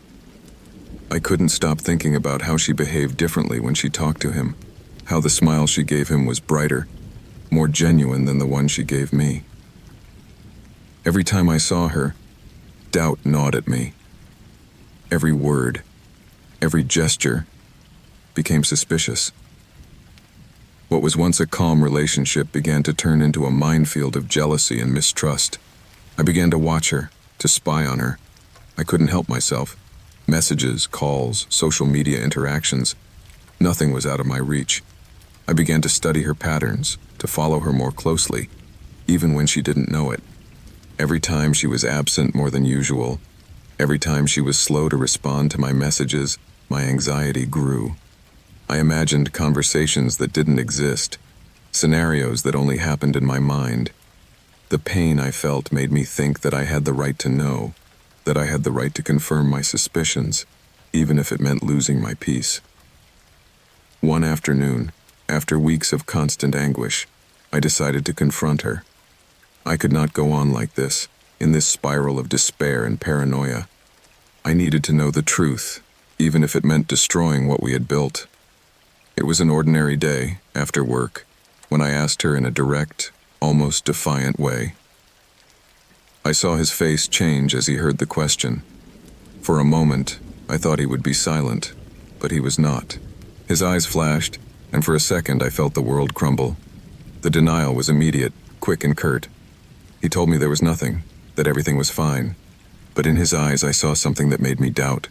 I couldn't stop thinking about how she behaved differently when she talked to him, how the smile she gave him was brighter, more genuine than the one she gave me. Every time I saw her, doubt gnawed at me. Every word, every gesture became suspicious. What was once a calm relationship began to turn into a minefield of jealousy and mistrust. I began to watch her, to spy on her. I couldn't help myself. Messages, calls, social media interactions, nothing was out of my reach. I began to study her patterns, to follow her more closely, even when she didn't know it. Every time she was absent more than usual, every time she was slow to respond to my messages, my anxiety grew. I imagined conversations that didn't exist, scenarios that only happened in my mind. The pain I felt made me think that I had the right to know, that I had the right to confirm my suspicions, even if it meant losing my peace. One afternoon, after weeks of constant anguish, I decided to confront her. I could not go on like this, in this spiral of despair and paranoia. I needed to know the truth, even if it meant destroying what we had built. It was an ordinary day, after work, when I asked her in a direct, almost defiant way. I saw his face change as he heard the question. For a moment, I thought he would be silent, but he was not. His eyes flashed, and for a second I felt the world crumble. The denial was immediate, quick and curt. He told me there was nothing, that everything was fine, but in his eyes I saw something that made me doubt.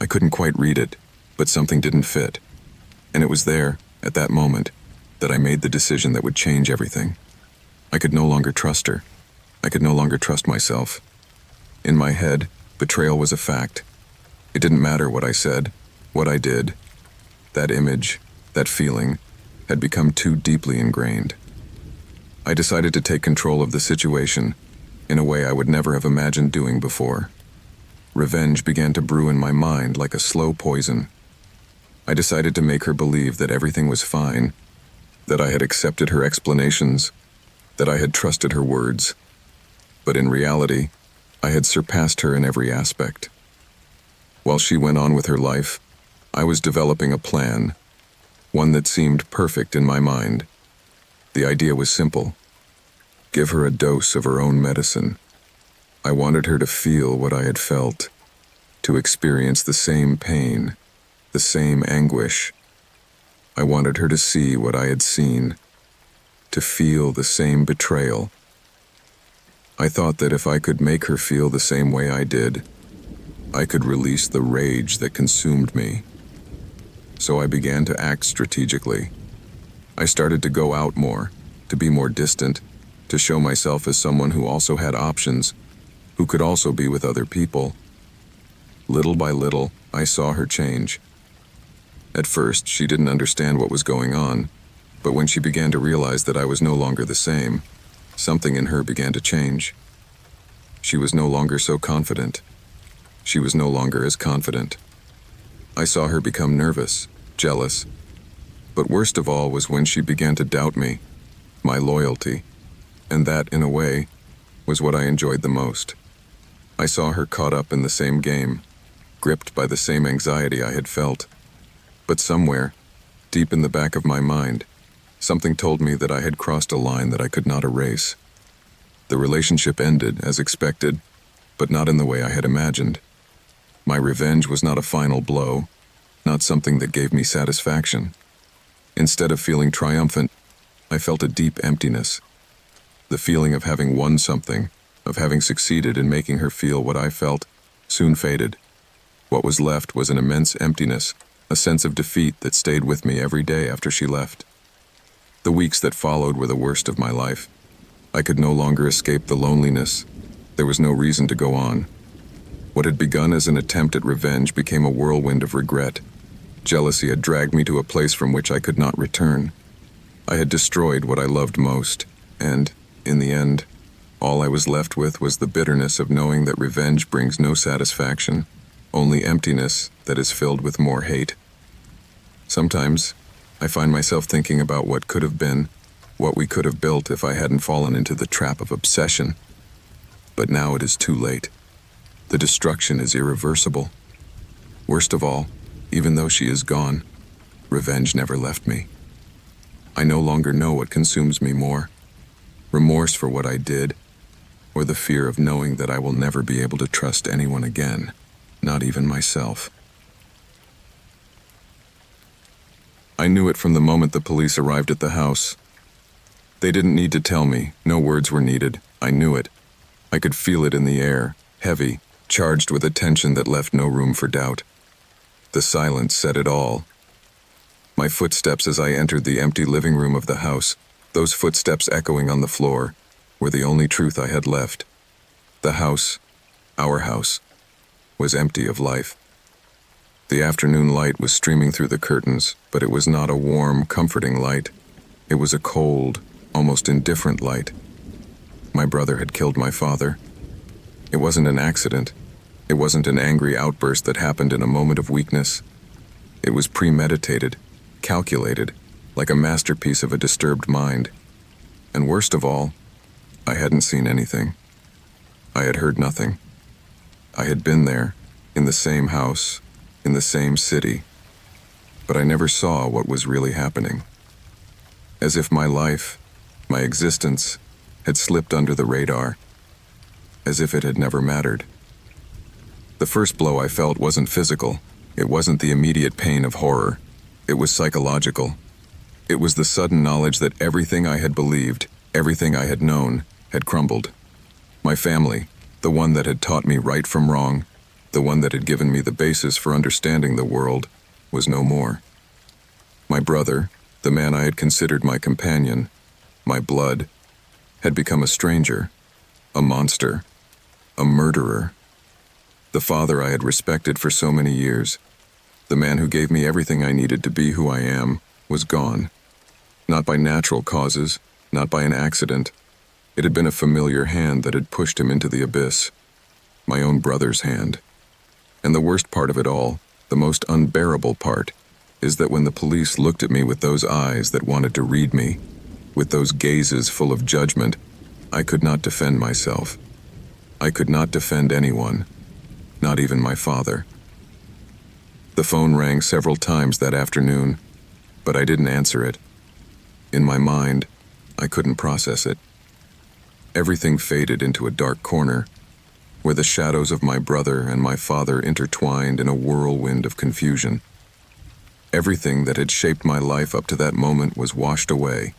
I couldn't quite read it, but something didn't fit. And it was there, at that moment, that I made the decision that would change everything. I could no longer trust her. I could no longer trust myself. In my head, betrayal was a fact. It didn't matter what I said, what I did. That image, that feeling, had become too deeply ingrained. I decided to take control of the situation in a way I would never have imagined doing before. Revenge began to brew in my mind like a slow poison. I decided to make her believe that everything was fine, that I had accepted her explanations, that I had trusted her words. But in reality, I had surpassed her in every aspect. While she went on with her life, I was developing a plan, one that seemed perfect in my mind. The idea was simple. Give her a dose of her own medicine. I wanted her to feel what I had felt, to experience the same pain, the same anguish. I wanted her to see what I had seen, to feel the same betrayal. I thought that if I could make her feel the same way I did, I could release the rage that consumed me. So I began to act strategically. I started to go out more, to be more distant, to show myself as someone who also had options, who could also be with other people. Little by little, I saw her change. At first, she didn't understand what was going on, but when she began to realize that I was no longer the same, something in her began to change. She was no longer so confident. She was no longer as confident. I saw her become nervous, jealous. But worst of all was when she began to doubt me, my loyalty, and that, in a way, was what I enjoyed the most. I saw her caught up in the same game, gripped by the same anxiety I had felt. But somewhere, deep in the back of my mind, something told me that I had crossed a line that I could not erase. The relationship ended, as expected, but not in the way I had imagined. My revenge was not a final blow, not something that gave me satisfaction. Instead of feeling triumphant, I felt a deep emptiness. The feeling of having won something, of having succeeded in making her feel what I felt, soon faded. What was left was an immense emptiness, a sense of defeat that stayed with me every day after she left. The weeks that followed were the worst of my life. I could no longer escape the loneliness. There was no reason to go on. What had begun as an attempt at revenge became a whirlwind of regret. Jealousy had dragged me to a place from which I could not return. I had destroyed what I loved most, and, in the end, all I was left with was the bitterness of knowing that revenge brings no satisfaction, only emptiness that is filled with more hate. Sometimes, I find myself thinking about what could have been, what we could have built if I hadn't fallen into the trap of obsession. But now it is too late. The destruction is irreversible. Worst of all, even though she is gone, revenge never left me. I no longer know what consumes me more, remorse for what I did, or the fear of knowing that I will never be able to trust anyone again, not even myself. I knew it from the moment the police arrived at the house. They didn't need to tell me, no words were needed, I knew it. I could feel it in the air, heavy, charged with a tension that left no room for doubt. The silence said it all. My footsteps as I entered the empty living room of the house, those footsteps echoing on the floor, were the only truth I had left. The house, our house, was empty of life. The afternoon light was streaming through the curtains, but it was not a warm, comforting light. It was a cold, almost indifferent light. My brother had killed my father. It wasn't an accident. It wasn't an angry outburst that happened in a moment of weakness. It was premeditated, calculated, like a masterpiece of a disturbed mind. And worst of all, I hadn't seen anything. I had heard nothing. I had been there, in the same house, in the same city, but I never saw what was really happening. As if my life, my existence, had slipped under the radar, as if it had never mattered. The first blow I felt wasn't physical. It wasn't the immediate pain of horror. It was psychological. It was the sudden knowledge that everything I had believed, everything I had known, had crumbled. My family, the one that had taught me right from wrong, the one that had given me the basis for understanding the world, was no more. My brother, the man I had considered my companion, my blood, had become a stranger, a monster, a murderer. The father I had respected for so many years, the man who gave me everything I needed to be who I am, was gone. Not by natural causes, not by an accident. It had been a familiar hand that had pushed him into the abyss. My own brother's hand. And the worst part of it all, the most unbearable part, is that when the police looked at me with those eyes that wanted to read me, with those gazes full of judgment, I could not defend myself. I could not defend anyone, not even my father. The phone rang several times that afternoon, but I didn't answer it. In my mind, I couldn't process it. Everything faded into a dark corner, where the shadows of my brother and my father intertwined in a whirlwind of confusion. Everything that had shaped my life up to that moment was washed away.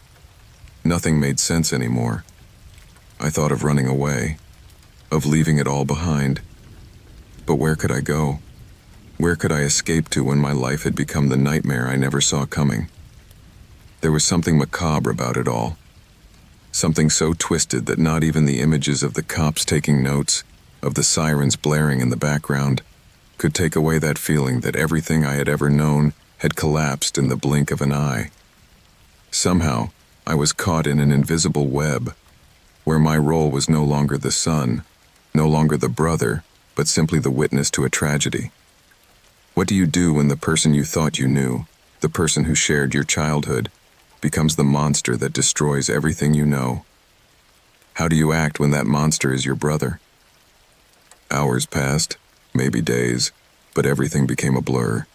Nothing made sense anymore. I thought of running away, of leaving it all behind. But where could I go? Where could I escape to when my life had become the nightmare I never saw coming? There was something macabre about it all. Something so twisted that not even the images of the cops taking notes, of the sirens blaring in the background, could take away that feeling that everything I had ever known had collapsed in the blink of an eye. Somehow, I was caught in an invisible web, where my role was no longer the son, no longer the brother, but simply the witness to a tragedy. What do you do when the person you thought you knew, the person who shared your childhood, becomes the monster that destroys everything you know? How do you act when that monster is your brother? Hours passed, maybe days, but everything became a blur.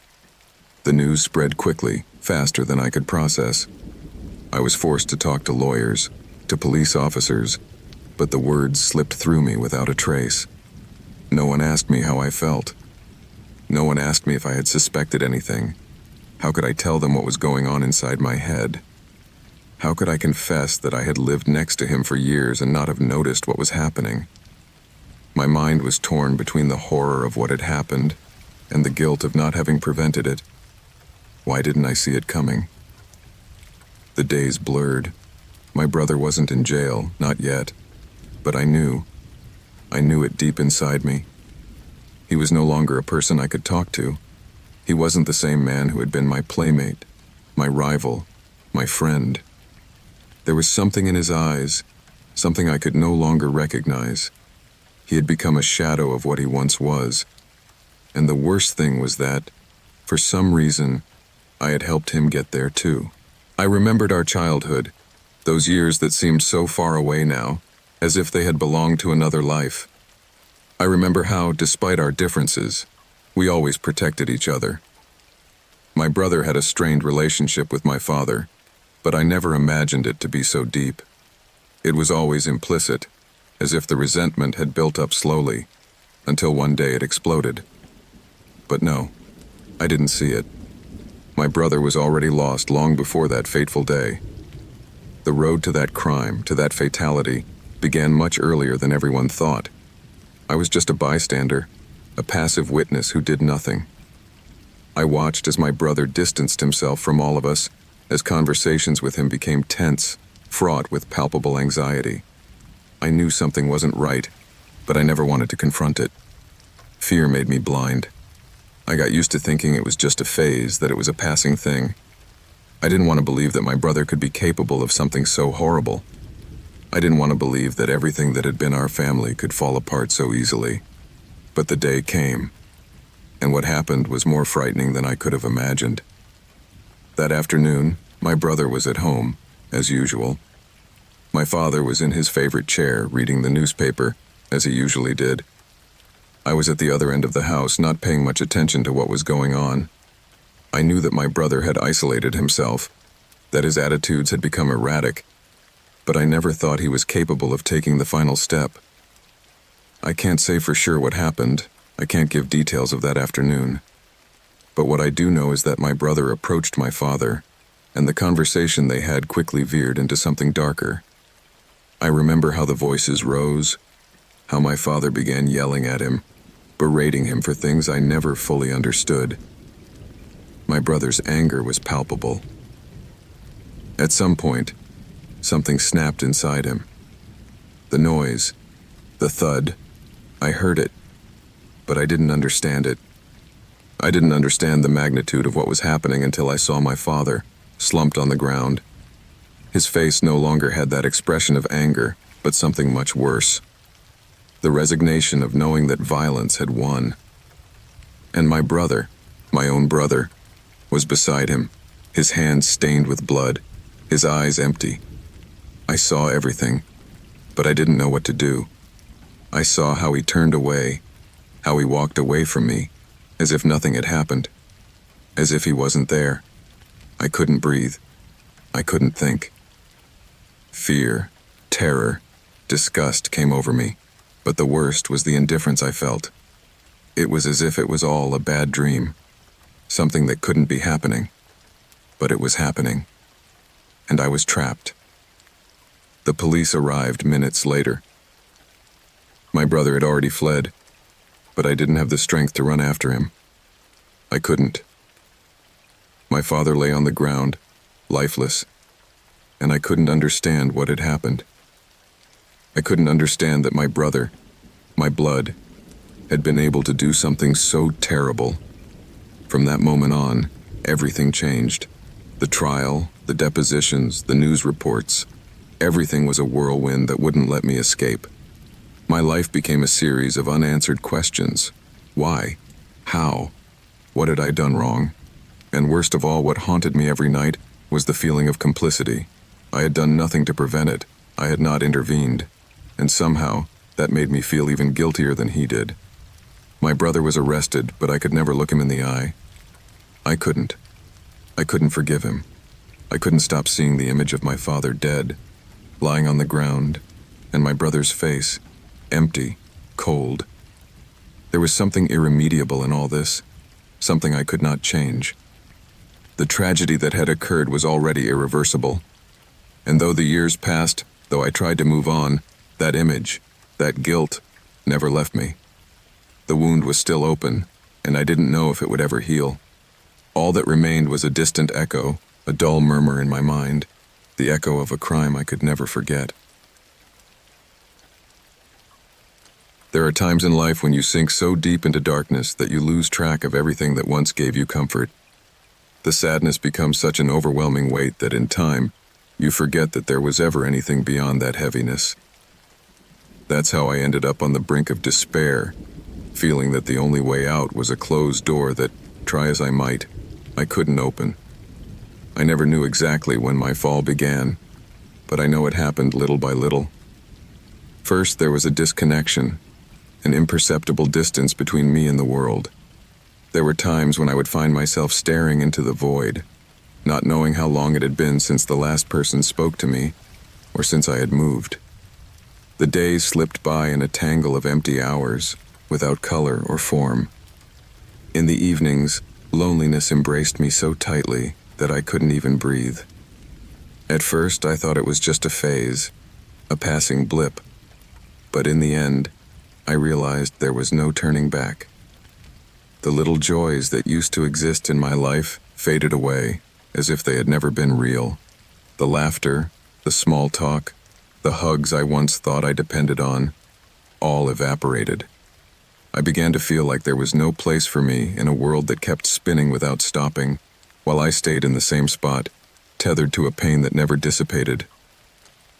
The news spread quickly, faster than I could process. I was forced to talk to lawyers, to police officers, but the words slipped through me without a trace. No one asked me how I felt. No one asked me if I had suspected anything. How could I tell them what was going on inside my head? How could I confess that I had lived next to him for years and not have noticed what was happening? My mind was torn between the horror of what had happened and the guilt of not having prevented it. Why didn't I see it coming? The days blurred. My brother wasn't in jail, not yet. But I knew. I knew it deep inside me. He was no longer a person I could talk to. He wasn't the same man who had been my playmate, my rival, my friend. There was something in his eyes, something I could no longer recognize. He had become a shadow of what he once was. And the worst thing was that, for some reason, I had helped him get there too. I remembered our childhood, those years that seemed so far away now, as if they had belonged to another life. I remember how, despite our differences, we always protected each other. My brother had a strained relationship with my father, but I never imagined it to be so deep. It was always implicit, as if the resentment had built up slowly, until one day it exploded. But no, I didn't see it. My brother was already lost long before that fateful day. The road to that crime, to that fatality, began much earlier than everyone thought. I was just a bystander, a passive witness who did nothing. I watched as my brother distanced himself from all of us, as conversations with him became tense, fraught with palpable anxiety. I knew something wasn't right, but I never wanted to confront it. Fear made me blind. I got used to thinking it was just a phase, that it was a passing thing. I didn't want to believe that my brother could be capable of something so horrible. I didn't want to believe that everything that had been our family could fall apart so easily. But the day came, and what happened was more frightening than I could have imagined. That afternoon, my brother was at home, as usual. My father was in his favorite chair, reading the newspaper, as he usually did. I was at the other end of the house, not paying much attention to what was going on. I knew that my brother had isolated himself, that his attitudes had become erratic, but I never thought he was capable of taking the final step. I can't say for sure what happened. I can't give details of that afternoon. But what I do know is that my brother approached my father, and the conversation they had quickly veered into something darker. I remember how the voices rose, how my father began yelling at him, berating him for things I never fully understood. My brother's anger was palpable. At some point, something snapped inside him. The noise, the thud, I heard it, but I didn't understand it. I didn't understand the magnitude of what was happening until I saw my father, slumped on the ground. His face no longer had that expression of anger, but something much worse. The resignation of knowing that violence had won. And my brother, my own brother, was beside him, his hands stained with blood, his eyes empty. I saw everything, but I didn't know what to do. I saw how he turned away, how he walked away from me, as if nothing had happened. as if he wasn't there. I couldn't breathe. I couldn't think. Fear, terror, disgust came over me, but the worst was the indifference I felt. It was as if it was all a bad dream, something that couldn't be happening, but it was happening, and I was trapped. The police arrived minutes later. My brother had already fled, but I didn't have the strength to run after him. I couldn't. My father lay on the ground, lifeless, and I couldn't understand what had happened. I couldn't understand that my brother, my blood, had been able to do something so terrible. From that moment on, everything changed. The trial, the depositions, the news reports, everything was a whirlwind that wouldn't let me escape. My life became a series of unanswered questions. Why? How? What had I done wrong? And worst of all, what haunted me every night was the feeling of complicity. I had done nothing to prevent it. I had not intervened. And somehow, that made me feel even guiltier than he did. My brother was arrested, but I could never look him in the eye. I couldn't. I couldn't forgive him. I couldn't stop seeing the image of my father dead, lying on the ground, and my brother's face, empty, cold. There was something irremediable in all this, something I could not change. The tragedy that had occurred was already irreversible. And though the years passed, though I tried to move on, that image, that guilt, never left me. The wound was still open, and I didn't know if it would ever heal. All that remained was a distant echo, a dull murmur in my mind, the echo of a crime I could never forget. There are times in life when you sink so deep into darkness that you lose track of everything that once gave you comfort. The sadness becomes such an overwhelming weight that in time, you forget that there was ever anything beyond that heaviness. That's how I ended up on the brink of despair, feeling that the only way out was a closed door that, try as I might, I couldn't open. I never knew exactly when my fall began, but I know it happened little by little. First, there was a disconnection, an imperceptible distance between me and the world. There were times when I would find myself staring into the void, not knowing how long it had been since the last person spoke to me, or since I had moved. The days slipped by in a tangle of empty hours, without color or form. In the evenings, loneliness embraced me so tightly that I couldn't even breathe. At first, I thought it was just a phase, a passing blip, but in the end, I realized there was no turning back. The little joys that used to exist in my life faded away, as if they had never been real. The laughter, the small talk, the hugs I once thought I depended on, all evaporated. I began to feel like there was no place for me in a world that kept spinning without stopping, while I stayed in the same spot, tethered to a pain that never dissipated.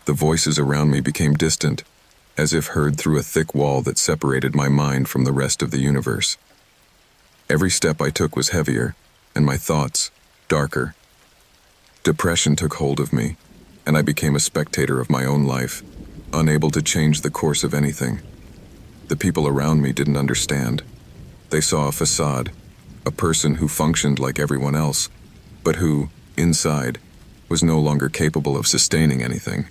The voices around me became distant, as if heard through a thick wall that separated my mind from the rest of the universe. Every step I took was heavier, and my thoughts, darker. Depression took hold of me, and I became a spectator of my own life, unable to change the course of anything. The people around me didn't understand. They saw a facade, a person who functioned like everyone else, but who, inside, was no longer capable of sustaining anything.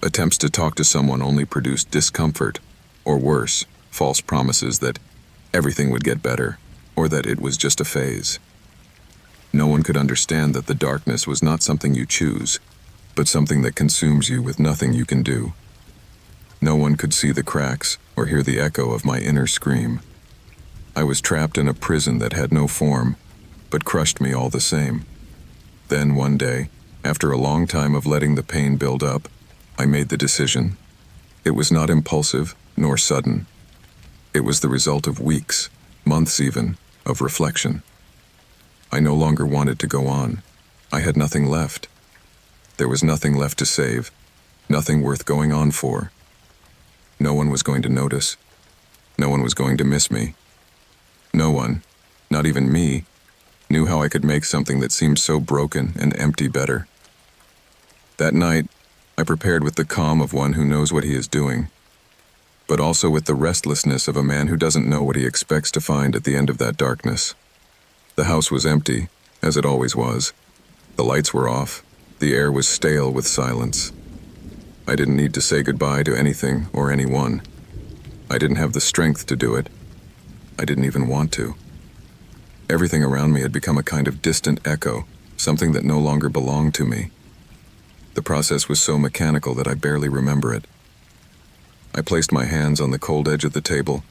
Attempts to talk to someone only produced discomfort, or worse, false promises that everything would get better, or that it was just a phase. No one could understand that the darkness was not something you choose, but something that consumes you with nothing you can do. No one could see the cracks or hear the echo of my inner scream. I was trapped in a prison that had no form, but crushed me all the same. Then one day, after a long time of letting the pain build up, I made the decision. It was not impulsive, nor sudden. It was the result of weeks, months even, of reflection. I no longer wanted to go on. I had nothing left. There was nothing left to save, nothing worth going on for. No one was going to notice. No one was going to miss me. No one, not even me, knew how I could make something that seemed so broken and empty better. That night, I prepared with the calm of one who knows what he is doing, but also with the restlessness of a man who doesn't know what he expects to find at the end of that darkness. The house was empty, as it always was. The lights were off. The air was stale with silence. I didn't need to say goodbye to anything or anyone. I didn't have the strength to do it. I didn't even want to. Everything around me had become a kind of distant echo, something that no longer belonged to me. The process was so mechanical that I barely remember it. I placed my hands on the cold edge of the table,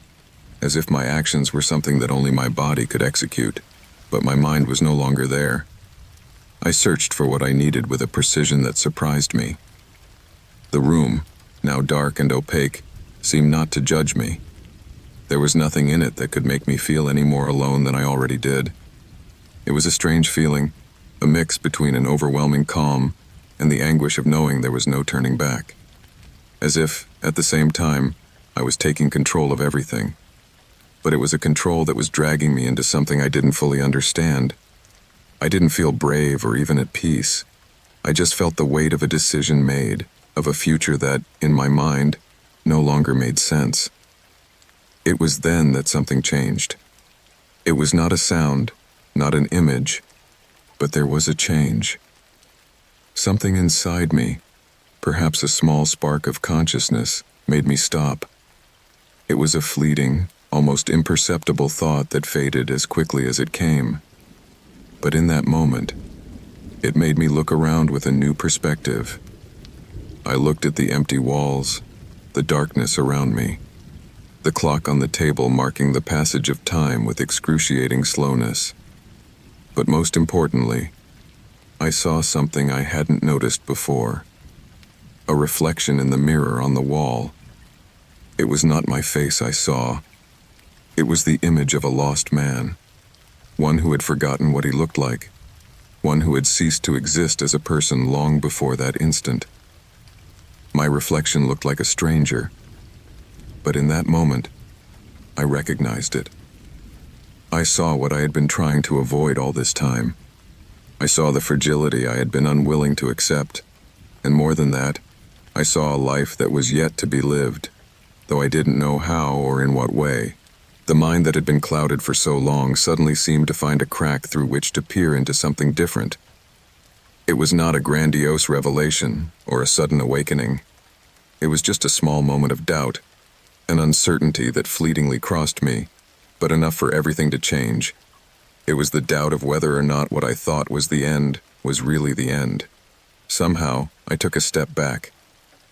as if my actions were something that only my body could execute, but my mind was no longer there. I searched for what I needed with a precision that surprised me. The room, now dark and opaque, seemed not to judge me. There was nothing in it that could make me feel any more alone than I already did. It was a strange feeling, a mix between an overwhelming calm and the anguish of knowing there was no turning back. As if, at the same time, I was taking control of everything. But it was a control that was dragging me into something I didn't fully understand. I didn't feel brave or even at peace. I just felt the weight of a decision made, of a future that, in my mind, no longer made sense. It was then that something changed. It was not a sound, not an image, but there was a change. Something inside me, perhaps a small spark of consciousness, made me stop. It was a fleeting, almost imperceptible thought that faded as quickly as it came. But in that moment, it made me look around with a new perspective. I looked at the empty walls, the darkness around me, the clock on the table marking the passage of time with excruciating slowness. But most importantly, I saw something I hadn't noticed before. A reflection in the mirror on the wall. It was not my face I saw. It was the image of a lost man, one who had forgotten what he looked like, one who had ceased to exist as a person long before that instant. My reflection looked like a stranger, but in that moment, I recognized it. I saw what I had been trying to avoid all this time. I saw the fragility I had been unwilling to accept, and more than that, I saw a life that was yet to be lived, though I didn't know how or in what way. The mind that had been clouded for so long suddenly seemed to find a crack through which to peer into something different. It was not a grandiose revelation or a sudden awakening. It was just a small moment of doubt, an uncertainty that fleetingly crossed me, but enough for everything to change. It was the doubt of whether or not what I thought was the end was really the end. Somehow, I took a step back.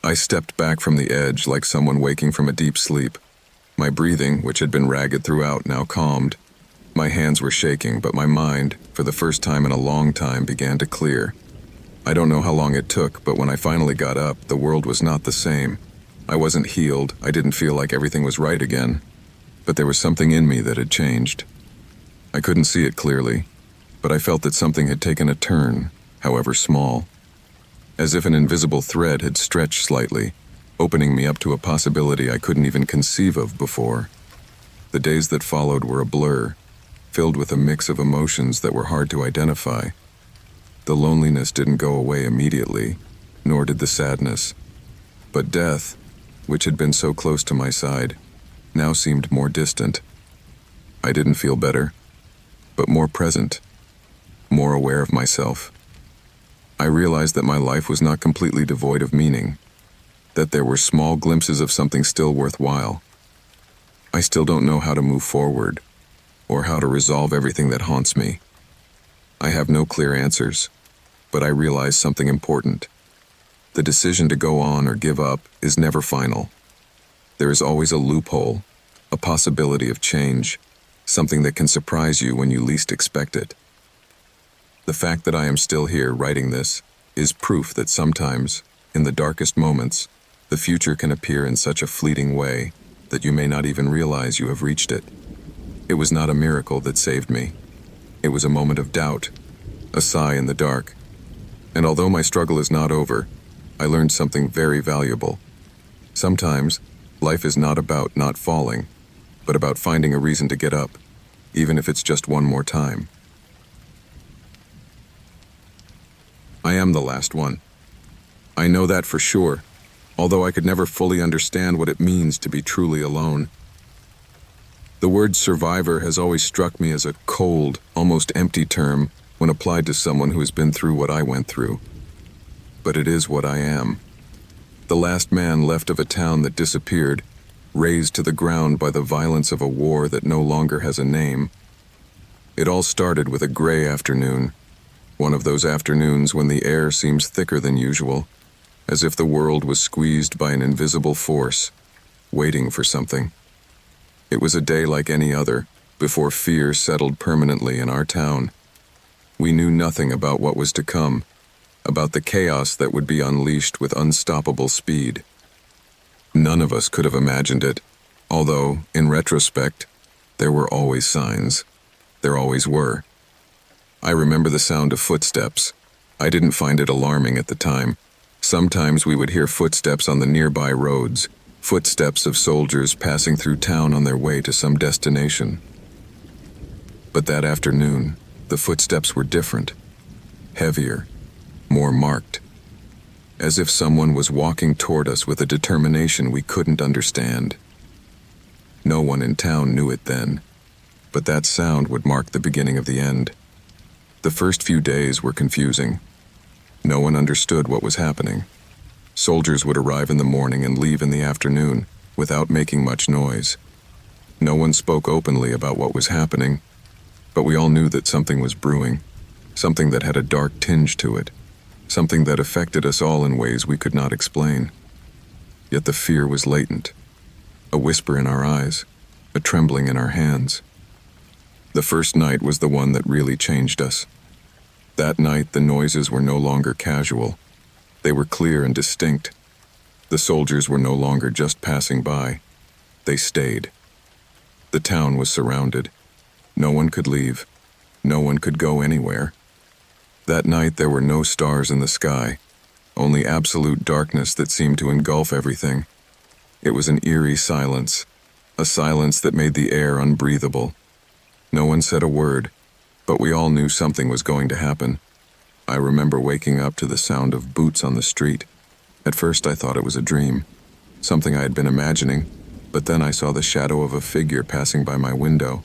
I stepped back from the edge like someone waking from a deep sleep. My breathing, which had been ragged throughout, now calmed. My hands were shaking, but my mind, for the first time in a long time, began to clear. I don't know how long it took, but when I finally got up, the world was not the same. I wasn't healed, I didn't feel like everything was right again. But there was something in me that had changed. I couldn't see it clearly, but I felt that something had taken a turn, however small. As if an invisible thread had stretched slightly, opening me up to a possibility I couldn't even conceive of before. The days that followed were a blur, filled with a mix of emotions that were hard to identify. The loneliness didn't go away immediately, nor did the sadness. But death, which had been so close to my side, now seemed more distant. I didn't feel better, but more present, more aware of myself. I realized that my life was not completely devoid of meaning, that there were small glimpses of something still worthwhile. I still don't know how to move forward, or how to resolve everything that haunts me. I have no clear answers, but I realize something important. The decision to go on or give up is never final. There is always a loophole, a possibility of change, something that can surprise you when you least expect it. The fact that I am still here writing this is proof that sometimes, in the darkest moments, the future can appear in such a fleeting way that you may not even realize you have reached it. It was not a miracle that saved me. It was a moment of doubt, a sigh in the dark. And although my struggle is not over, I learned something very valuable. Sometimes, life is not about not falling, but about finding a reason to get up, even if it's just one more time. I am the last one. I know that for sure, although I could never fully understand what it means to be truly alone. The word survivor has always struck me as a cold, almost empty term when applied to someone who has been through what I went through. But it is what I am. The last man left of a town that disappeared, razed to the ground by the violence of a war that no longer has a name. It all started with a gray afternoon, one of those afternoons when the air seems thicker than usual, as if the world was squeezed by an invisible force, waiting for something. It was a day like any other, before fear settled permanently in our town. We knew nothing about what was to come, about the chaos that would be unleashed with unstoppable speed. None of us could have imagined it, although, in retrospect, there were always signs. There always were. I remember the sound of footsteps. I didn't find it alarming at the time. Sometimes we would hear footsteps on the nearby roads, footsteps of soldiers passing through town on their way to some destination. But that afternoon, the footsteps were different, heavier, more marked, as if someone was walking toward us with a determination we couldn't understand. No one in town knew it then, but that sound would mark the beginning of the end. The first few days were confusing. No one understood what was happening. Soldiers would arrive in the morning and leave in the afternoon, without making much noise. No one spoke openly about what was happening, but we all knew that something was brewing, something that had a dark tinge to it, something that affected us all in ways we could not explain. Yet the fear was latent, a whisper in our eyes, a trembling in our hands. The first night was the one that really changed us. That night, the noises were no longer casual. They were clear and distinct. The soldiers were no longer just passing by. They stayed. The town was surrounded. No one could leave. No one could go anywhere. That night, there were no stars in the sky, only absolute darkness that seemed to engulf everything. It was an eerie silence, a silence that made the air unbreathable. No one said a word, but we all knew something was going to happen. I remember waking up to the sound of boots on the street. At first I thought it was a dream, something I had been imagining, but then I saw the shadow of a figure passing by my window.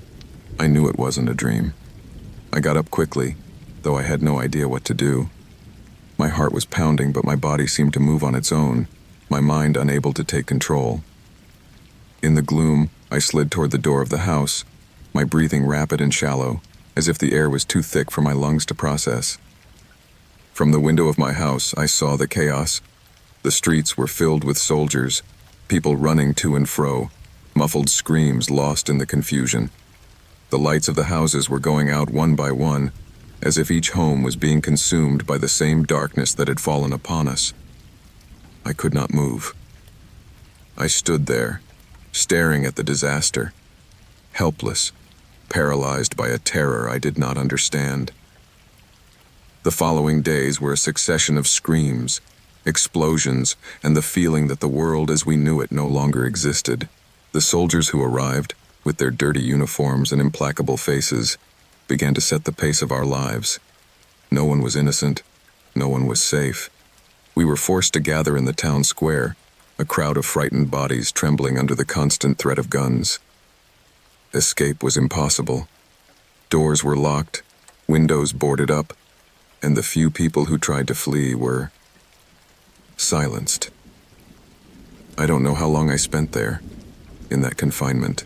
I knew it wasn't a dream. I got up quickly, though I had no idea what to do. My heart was pounding, but my body seemed to move on its own, my mind unable to take control. In the gloom, I slid toward the door of the house, my breathing rapid and shallow, as if the air was too thick for my lungs to process. From the window of my house, I saw the chaos. The streets were filled with soldiers, people running to and fro, muffled screams lost in the confusion. The lights of the houses were going out one by one, as if each home was being consumed by the same darkness that had fallen upon us. I could not move. I stood there, staring at the disaster, helpless, paralyzed by a terror I did not understand. The following days were a succession of screams, explosions, and the feeling that the world as we knew it no longer existed. The soldiers who arrived, with their dirty uniforms and implacable faces, began to set the pace of our lives. No one was innocent. No one was safe. We were forced to gather in the town square, a crowd of frightened bodies trembling under the constant threat of guns. Escape was impossible. Doors were locked, windows boarded up, and the few people who tried to flee were silenced. I don't know how long I spent there, in that confinement.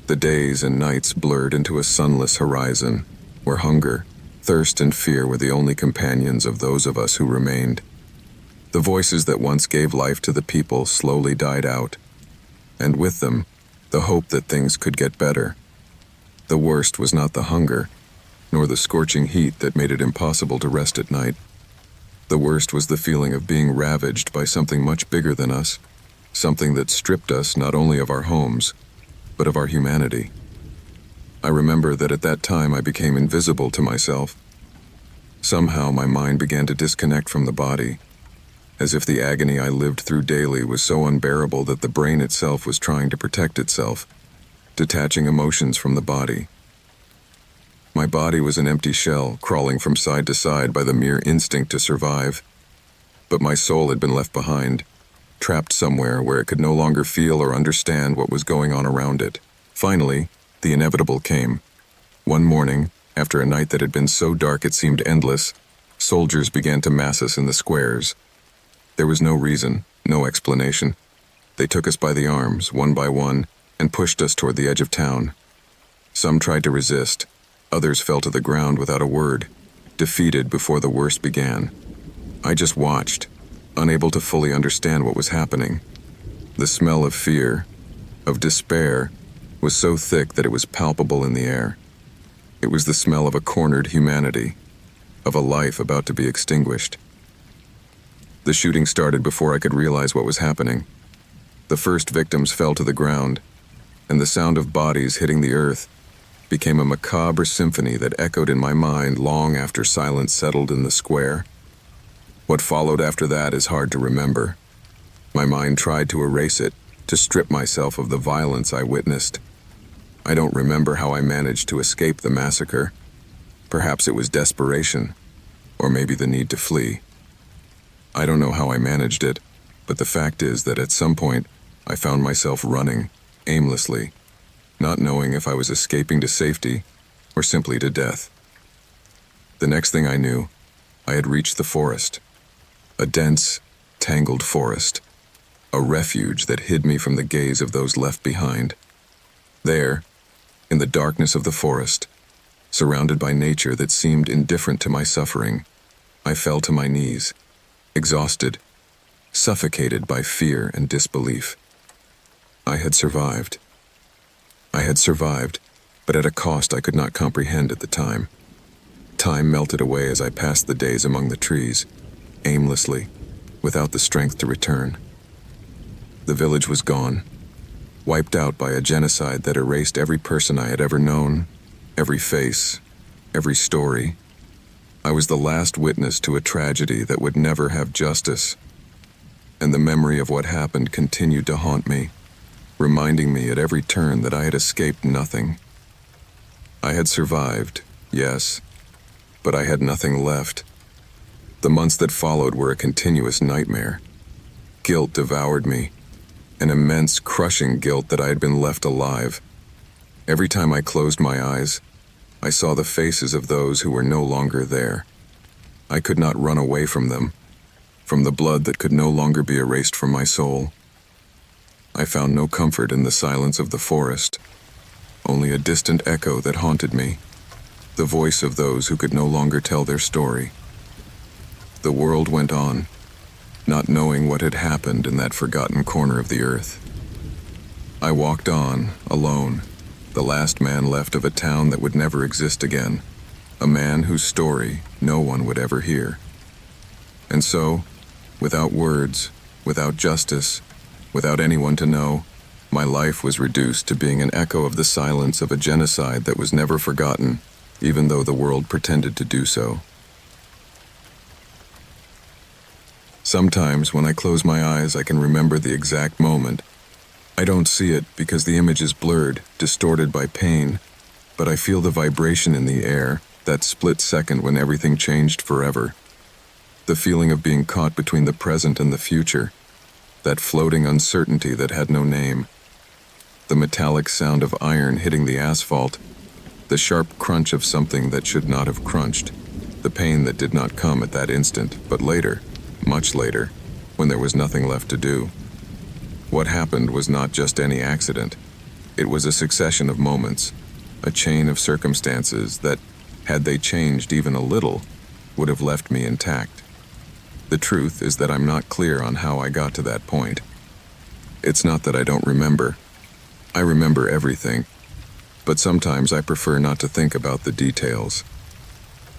The days and nights blurred into a sunless horizon, where hunger, thirst, and fear were the only companions of those of us who remained. The voices that once gave life to the people slowly died out, and with them, the hope that things could get better. The worst was not the hunger, nor the scorching heat that made it impossible to rest at night. The worst was the feeling of being ravaged by something much bigger than us, something that stripped us not only of our homes, but of our humanity. I remember that at that time I became invisible to myself. Somehow my mind began to disconnect from the body, as if the agony I lived through daily was so unbearable that the brain itself was trying to protect itself, detaching emotions from the body. My body was an empty shell, crawling from side to side by the mere instinct to survive. But my soul had been left behind, trapped somewhere where it could no longer feel or understand what was going on around it. Finally, the inevitable came. One morning, after a night that had been so dark it seemed endless, soldiers began to mass us in the squares. There was no reason, no explanation. They took us by the arms, one by one, and pushed us toward the edge of town. Some tried to resist, others fell to the ground without a word, defeated before the worst began. I just watched, unable to fully understand what was happening. The smell of fear, of despair, was so thick that it was palpable in the air. It was the smell of a cornered humanity, of a life about to be extinguished. The shooting started before I could realize what was happening. The first victims fell to the ground, and the sound of bodies hitting the earth became a macabre symphony that echoed in my mind long after silence settled in the square. What followed after that is hard to remember. My mind tried to erase it, to strip myself of the violence I witnessed. I don't remember how I managed to escape the massacre. Perhaps it was desperation, or maybe the need to flee. I don't know how I managed it, but the fact is that at some point, I found myself running, aimlessly, not knowing if I was escaping to safety or simply to death. The next thing I knew, I had reached the forest. A dense, tangled forest. A refuge that hid me from the gaze of those left behind. There, in the darkness of the forest, surrounded by nature that seemed indifferent to my suffering, I fell to my knees, exhausted, suffocated by fear and disbelief. I had survived. I had survived, but at a cost I could not comprehend at the time. Time melted away as I passed the days among the trees, aimlessly, without the strength to return. The village was gone, wiped out by a genocide that erased every person I had ever known, every face, every story. I was the last witness to a tragedy that would never have justice, and the memory of what happened continued to haunt me, reminding me at every turn that I had escaped nothing. I had survived, yes, but I had nothing left. The months that followed were a continuous nightmare. Guilt devoured me, an immense, crushing guilt that I had been left alive. Every time I closed my eyes, I saw the faces of those who were no longer there. I could not run away from them, from the blood that could no longer be erased from my soul. I found no comfort in the silence of the forest, only a distant echo that haunted me, the voice of those who could no longer tell their story. The world went on, not knowing what had happened in that forgotten corner of the earth. I walked on, alone, the last man left of a town that would never exist again, a man whose story no one would ever hear. And so, without words, without justice, without anyone to know, my life was reduced to being an echo of the silence of a genocide that was never forgotten, even though the world pretended to do so. Sometimes when I close my eyes, I can remember the exact moment. I don't see it because the image is blurred, distorted by pain, but I feel the vibration in the air, that split second when everything changed forever. The feeling of being caught between the present and the future, that floating uncertainty that had no name. The metallic sound of iron hitting the asphalt, the sharp crunch of something that should not have crunched, the pain that did not come at that instant, but later, much later, when there was nothing left to do. What happened was not just any accident. It was a succession of moments, a chain of circumstances that, had they changed even a little, would have left me intact. The truth is that I'm not clear on how I got to that point. It's not that I don't remember. I remember everything, but sometimes I prefer not to think about the details.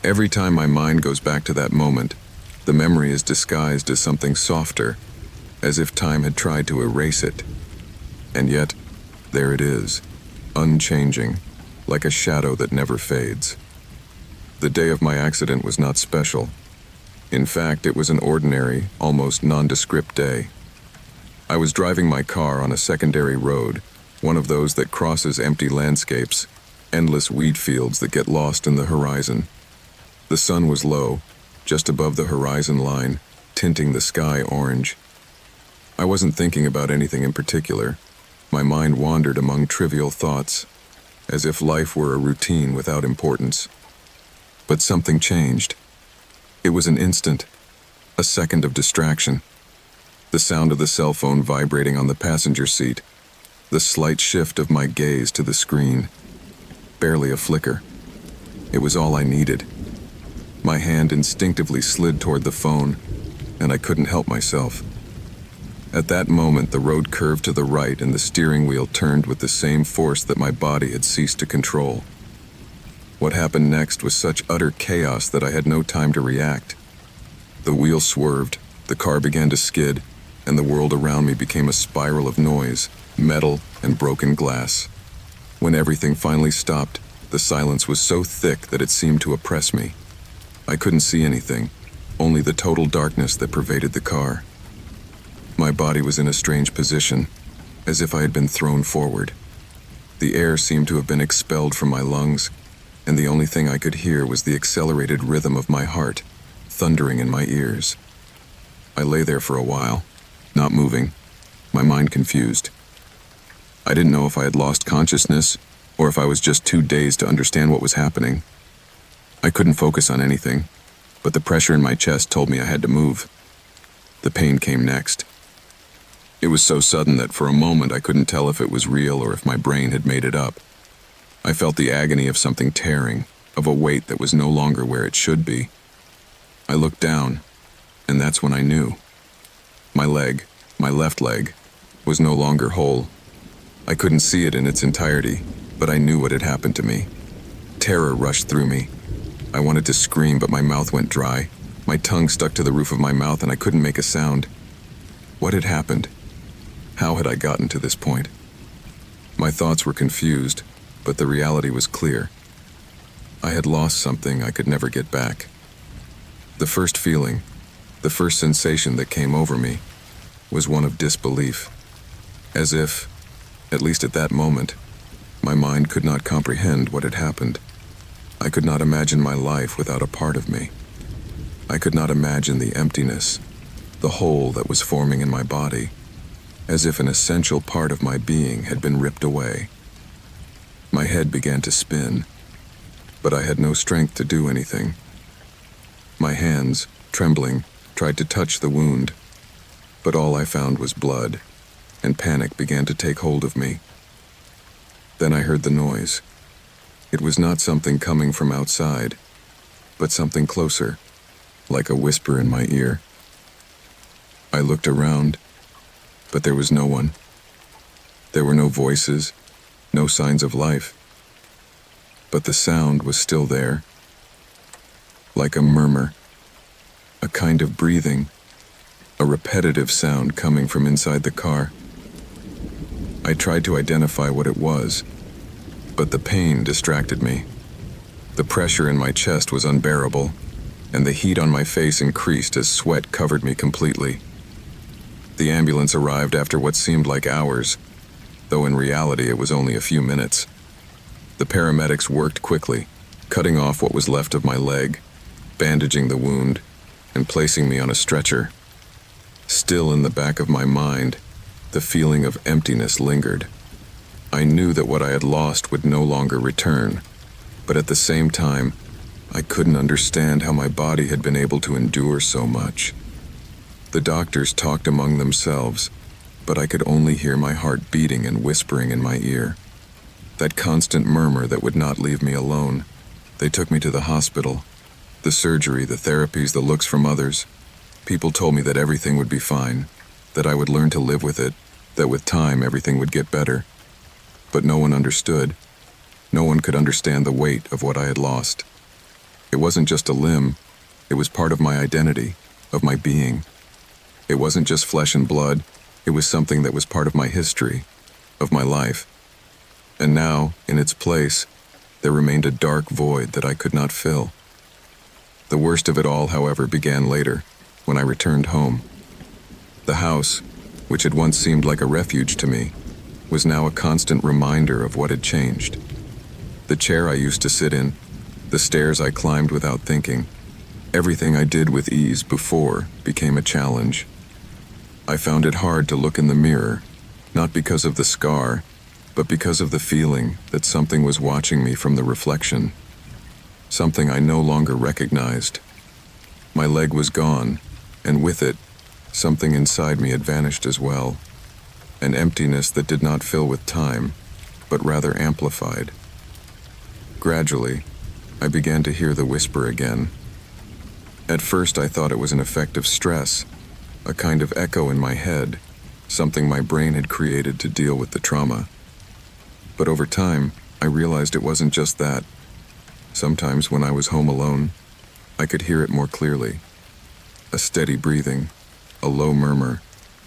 Every time my mind goes back to that moment, the memory is disguised as something softer, as if time had tried to erase it. And yet, there it is, unchanging, like a shadow that never fades. The day of my accident was not special. In fact, it was an ordinary, almost nondescript day. I was driving my car on a secondary road, one of those that crosses empty landscapes, endless wheat fields that get lost in the horizon. The sun was low, just above the horizon line, tinting the sky orange. I wasn't thinking about anything in particular, My mind wandered among trivial thoughts, as if life were a routine without importance. But something changed. It was an instant, a second of distraction. The sound of the cell phone vibrating on the passenger seat, the slight shift of my gaze to the screen. Barely a flicker. It was all I needed. My hand instinctively slid toward the phone, and I couldn't help myself. At that moment, the road curved to the right and the steering wheel turned with the same force that my body had ceased to control. What happened next was such utter chaos that I had no time to react. The wheel swerved, the car began to skid, and the world around me became a spiral of noise, metal, and broken glass. When everything finally stopped, the silence was so thick that it seemed to oppress me. I couldn't see anything, only the total darkness that pervaded the car. My body was in a strange position, as if I had been thrown forward. The air seemed to have been expelled from my lungs, and the only thing I could hear was the accelerated rhythm of my heart, thundering in my ears. I lay there for a while, not moving, my mind confused. I didn't know if I had lost consciousness, or if I was just too dazed to understand what was happening. I couldn't focus on anything, but the pressure in my chest told me I had to move. The pain came next. It was so sudden that for a moment I couldn't tell if it was real or if my brain had made it up. I felt the agony of something tearing, of a weight that was no longer where it should be. I looked down, and that's when I knew. My leg, my left leg, was no longer whole. I couldn't see it in its entirety, but I knew what had happened to me. Terror rushed through me. I wanted to scream, but my mouth went dry. My tongue stuck to the roof of my mouth and I couldn't make a sound. What had happened? How had I gotten to this point? My thoughts were confused, but the reality was clear. I had lost something I could never get back. The first feeling, the first sensation that came over me, was one of disbelief. As if, at least at that moment, my mind could not comprehend what had happened. I could not imagine my life without a part of me. I could not imagine the emptiness, the hole that was forming in my body, as if an essential part of my being had been ripped away. My head began to spin, but I had no strength to do anything. My hands, trembling, tried to touch the wound, but all I found was blood, and panic began to take hold of me. Then I heard the noise. It was not something coming from outside, but something closer, like a whisper in my ear. I looked around, but there was no one. There were no voices, no signs of life. But the sound was still there, like a murmur, a kind of breathing, a repetitive sound coming from inside the car. I tried to identify what it was, but the pain distracted me. The pressure in my chest was unbearable, and the heat on my face increased as sweat covered me completely. The ambulance arrived after what seemed like hours, though in reality it was only a few minutes. The paramedics worked quickly, cutting off what was left of my leg, bandaging the wound, and placing me on a stretcher. Still in the back of my mind, the feeling of emptiness lingered. I knew that what I had lost would no longer return, but at the same time, I couldn't understand how my body had been able to endure so much. The doctors talked among themselves, but I could only hear my heart beating and whispering in my ear. That constant murmur that would not leave me alone. They took me to the hospital. The surgery, the therapies, the looks from others. People told me that everything would be fine, that I would learn to live with it, that with time everything would get better. But no one understood. No one could understand the weight of what I had lost. It wasn't just a limb, it was part of my identity, of my being. It wasn't just flesh and blood, it was something that was part of my history, of my life. And now, in its place, there remained a dark void that I could not fill. The worst of it all, however, began later, when I returned home. The house, which had once seemed like a refuge to me, was now a constant reminder of what had changed. The chair I used to sit in, the stairs I climbed without thinking, everything I did with ease before became a challenge. I found it hard to look in the mirror, not because of the scar, but because of the feeling that something was watching me from the reflection, something I no longer recognized. My leg was gone, and with it, something inside me had vanished as well, an emptiness that did not fill with time, but rather amplified. Gradually, I began to hear the whisper again. At first I thought it was an effect of stress, a kind of echo in my head, something my brain had created to deal with the trauma. But over time, I realized it wasn't just that. Sometimes when I was home alone, I could hear it more clearly. A steady breathing, a low murmur,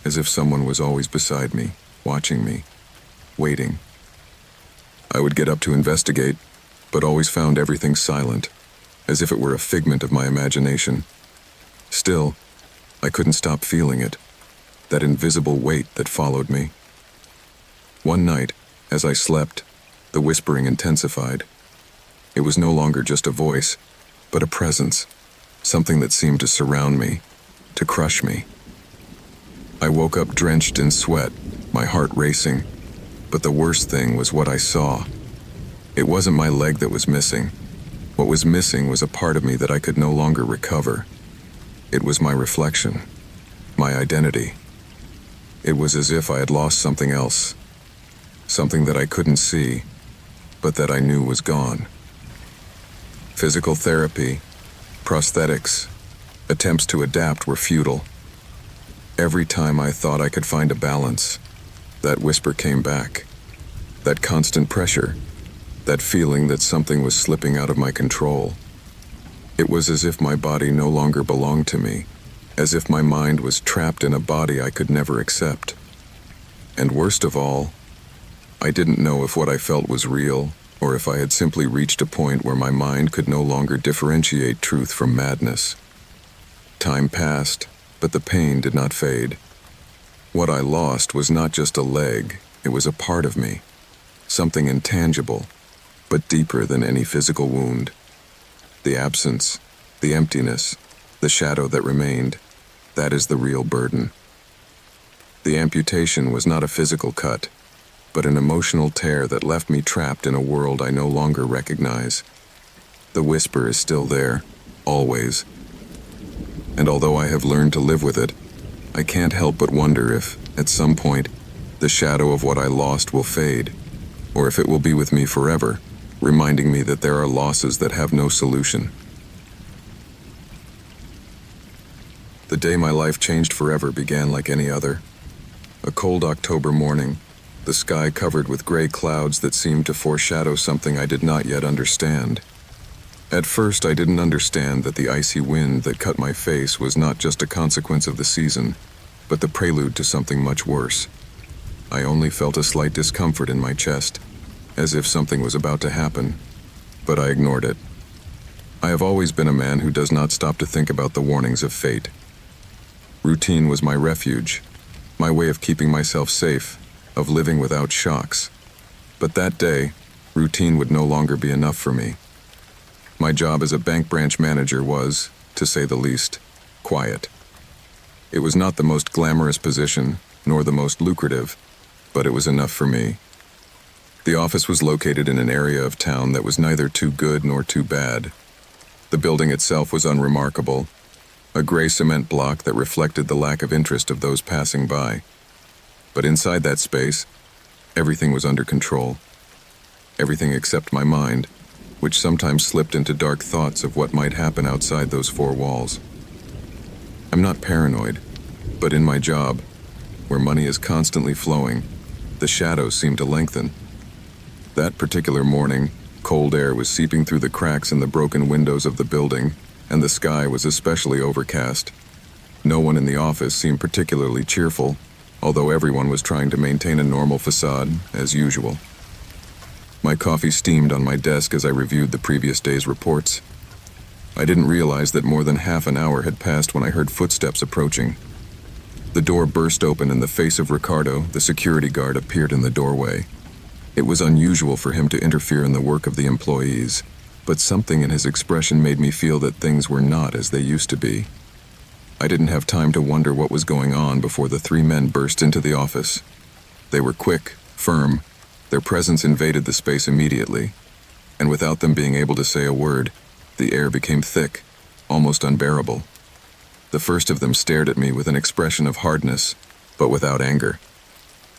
as if someone was always beside me, watching me, waiting. I would get up to investigate, but always found everything silent, as if it were a figment of my imagination. Still, I couldn't stop feeling it, that invisible weight that followed me. One night, as I slept, the whispering intensified. It was no longer just a voice, but a presence, something that seemed to surround me, to crush me. I woke up drenched in sweat, my heart racing, but the worst thing was what I saw. It wasn't my leg that was missing. What was missing was a part of me that I could no longer recover. It was my reflection, my identity. It was as if I had lost something else, something that I couldn't see, but that I knew was gone. Physical therapy, prosthetics, attempts to adapt were futile. Every time I thought I could find a balance, that whisper came back. That constant pressure, that feeling that something was slipping out of my control. It was as if my body no longer belonged to me, as if my mind was trapped in a body I could never accept. And worst of all, I didn't know if what I felt was real, or if I had simply reached a point where my mind could no longer differentiate truth from madness. Time passed, but the pain did not fade. What I lost was not just a leg, it was a part of me, something intangible, but deeper than any physical wound. The absence, the emptiness, the shadow that remained, that is the real burden. The amputation was not a physical cut, but an emotional tear that left me trapped in a world I no longer recognize. The whisper is still there, always. And although I have learned to live with it, I can't help but wonder if, at some point, the shadow of what I lost will fade, or if it will be with me forever, reminding me that there are losses that have no solution. The day my life changed forever began like any other. A cold October morning, the sky covered with gray clouds that seemed to foreshadow something I did not yet understand. At first, I didn't understand that the icy wind that cut my face was not just a consequence of the season, but the prelude to something much worse. I only felt a slight discomfort in my chest, as if something was about to happen, but I ignored it. I have always been a man who does not stop to think about the warnings of fate. Routine was my refuge, my way of keeping myself safe, of living without shocks. But that day, routine would no longer be enough for me. My job as a bank branch manager was, to say the least, quiet. It was not the most glamorous position, nor the most lucrative, but it was enough for me. The office was located in an area of town that was neither too good nor too bad. The building itself was unremarkable, a gray cement block that reflected the lack of interest of those passing by. But inside that space, everything was under control. Everything except my mind, which sometimes slipped into dark thoughts of what might happen outside those four walls. I'm not paranoid, but in my job, where money is constantly flowing, the shadows seem to lengthen. That particular morning, cold air was seeping through the cracks in the broken windows of the building, and the sky was especially overcast. No one in the office seemed particularly cheerful, although everyone was trying to maintain a normal facade, as usual. My coffee steamed on my desk as I reviewed the previous day's reports. I didn't realize that more than half an hour had passed when I heard footsteps approaching. The door burst open and the face of Ricardo, the security guard, appeared in the doorway. It was unusual for him to interfere in the work of the employees, but something in his expression made me feel that things were not as they used to be. I didn't have time to wonder what was going on before the three men burst into the office. They were quick, firm. Their presence invaded the space immediately, and without them being able to say a word, the air became thick, almost unbearable. The first of them stared at me with an expression of hardness, but without anger.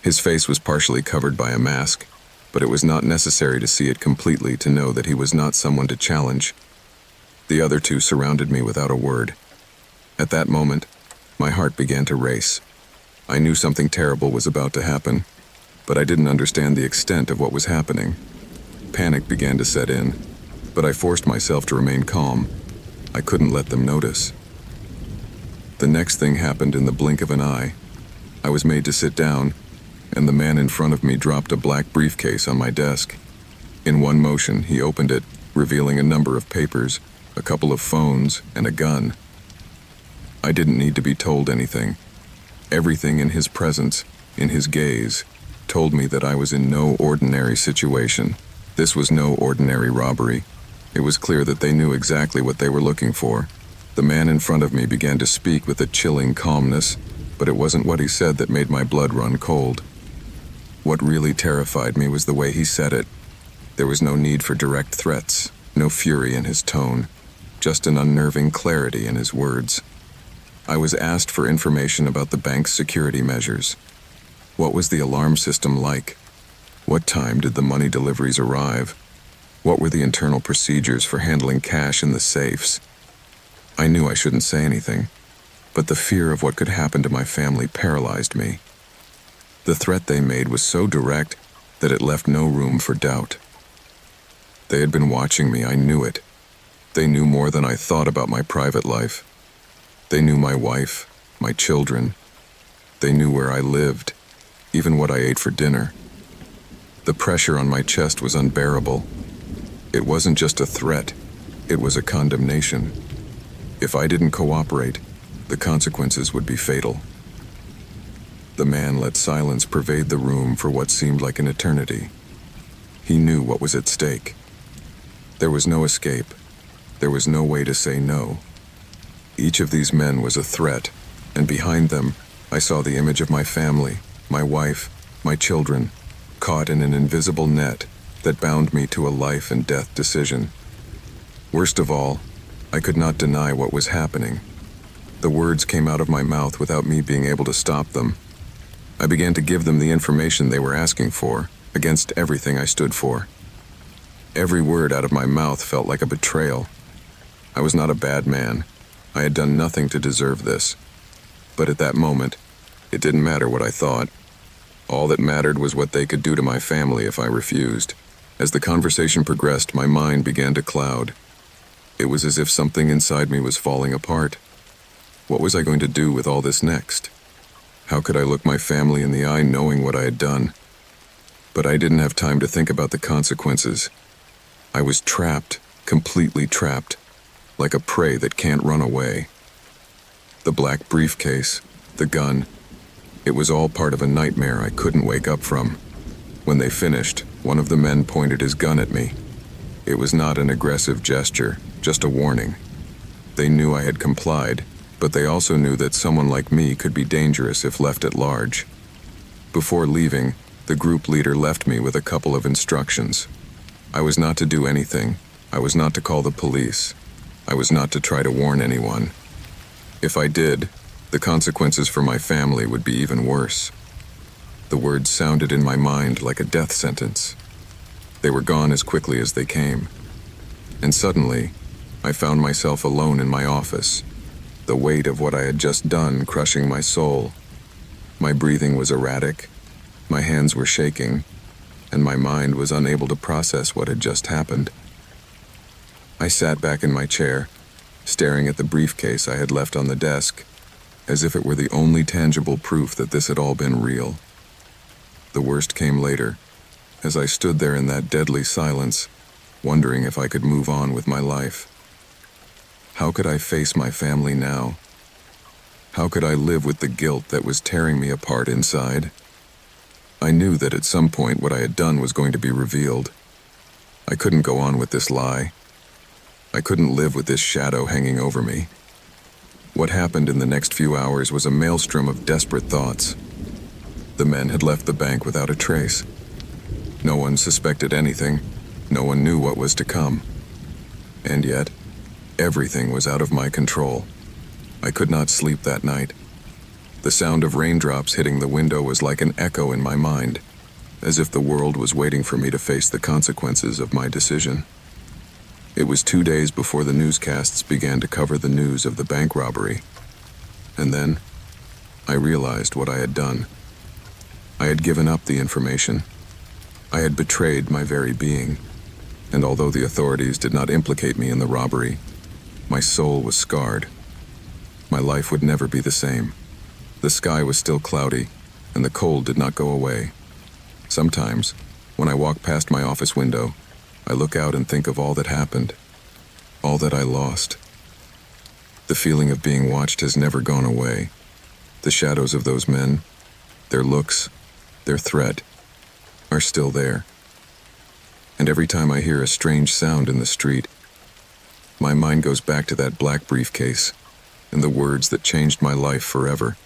His face was partially covered by a mask, but it was not necessary to see it completely to know that he was not someone to challenge. The other two surrounded me without a word. At that moment, my heart began to race. I knew something terrible was about to happen, but I didn't understand the extent of what was happening. Panic began to set in, but I forced myself to remain calm. I couldn't let them notice. The next thing happened in the blink of an eye. I was made to sit down, and the man in front of me dropped a black briefcase on my desk. In one motion, he opened it, revealing a number of papers, a couple of phones, and a gun. I didn't need to be told anything. Everything in his presence, in his gaze, told me that I was in no ordinary situation. This was no ordinary robbery. It was clear that they knew exactly what they were looking for. The man in front of me began to speak with a chilling calmness, but it wasn't what he said that made my blood run cold. What really terrified me was the way he said it. There was no need for direct threats, no fury in his tone, just an unnerving clarity in his words. I was asked for information about the bank's security measures. What was the alarm system like? What time did the money deliveries arrive? What were the internal procedures for handling cash in the safes? I knew I shouldn't say anything, but the fear of what could happen to my family paralyzed me. The threat they made was so direct that it left no room for doubt. They had been watching me, I knew it. They knew more than I thought about my private life. They knew my wife, my children. They knew where I lived, even what I ate for dinner. The pressure on my chest was unbearable. It wasn't just a threat, it was a condemnation. If I didn't cooperate, the consequences would be fatal. The man let silence pervade the room for what seemed like an eternity. He knew what was at stake. There was no escape. There was no way to say no. Each of these men was a threat, and behind them, I saw the image of my family, my wife, my children, caught in an invisible net that bound me to a life and death decision. Worst of all, I could not deny what was happening. The words came out of my mouth without me being able to stop them. I began to give them the information they were asking for, against everything I stood for. Every word out of my mouth felt like a betrayal. I was not a bad man. I had done nothing to deserve this. But at that moment, it didn't matter what I thought. All that mattered was what they could do to my family if I refused. As the conversation progressed, my mind began to cloud. It was as if something inside me was falling apart. What was I going to do with all this next? How could I look my family in the eye knowing what I had done? But I didn't have time to think about the consequences. I was trapped, completely trapped, like a prey that can't run away. The black briefcase, the gun, it was all part of a nightmare I couldn't wake up from. When they finished, one of the men pointed his gun at me. It was not an aggressive gesture, just a warning. They knew I had complied, but they also knew that someone like me could be dangerous if left at large. Before leaving, the group leader left me with a couple of instructions. I was not to do anything. I was not to call the police. I was not to try to warn anyone. If I did, the consequences for my family would be even worse. The words sounded in my mind like a death sentence. They were gone as quickly as they came. And suddenly, I found myself alone in my office, the weight of what I had just done crushing my soul. My breathing was erratic, my hands were shaking, and my mind was unable to process what had just happened. I sat back in my chair, staring at the briefcase I had left on the desk, as if it were the only tangible proof that this had all been real. The worst came later, as I stood there in that deadly silence, wondering if I could move on with my life. How could I face my family now? How could I live with the guilt that was tearing me apart inside? I knew that at some point what I had done was going to be revealed. I couldn't go on with this lie. I couldn't live with this shadow hanging over me. What happened in the next few hours was a maelstrom of desperate thoughts. The men had left the bank without a trace. No one suspected anything. No one knew what was to come. And yet, everything was out of my control. I could not sleep that night. The sound of raindrops hitting the window was like an echo in my mind, as if the world was waiting for me to face the consequences of my decision. It was 2 days before the newscasts began to cover the news of the bank robbery. And then, I realized what I had done. I had given up the information. I had betrayed my very being. And although the authorities did not implicate me in the robbery, my soul was scarred. My life would never be the same. The sky was still cloudy, and the cold did not go away. Sometimes, when I walk past my office window, I look out and think of all that happened, all that I lost. The feeling of being watched has never gone away. The shadows of those men, their looks, their threat, are still there. And every time I hear a strange sound in the street, my mind goes back to that black briefcase and the words that changed my life forever.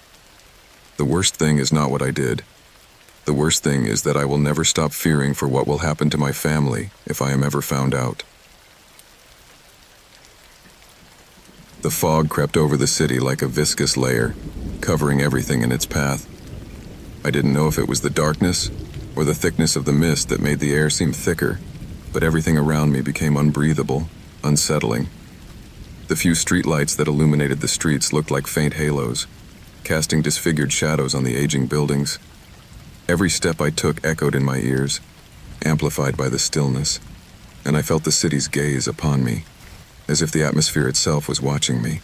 The worst thing is not what I did. The worst thing is that I will never stop fearing for what will happen to my family if I am ever found out. The fog crept over the city like a viscous layer, covering everything in its path. I didn't know if it was the darkness or the thickness of the mist that made the air seem thicker, but everything around me became unbreathable, unsettling. The few streetlights that illuminated the streets looked like faint halos, casting disfigured shadows on the aging buildings. Every step I took echoed in my ears, amplified by the stillness, and I felt the city's gaze upon me, as if the atmosphere itself was watching me.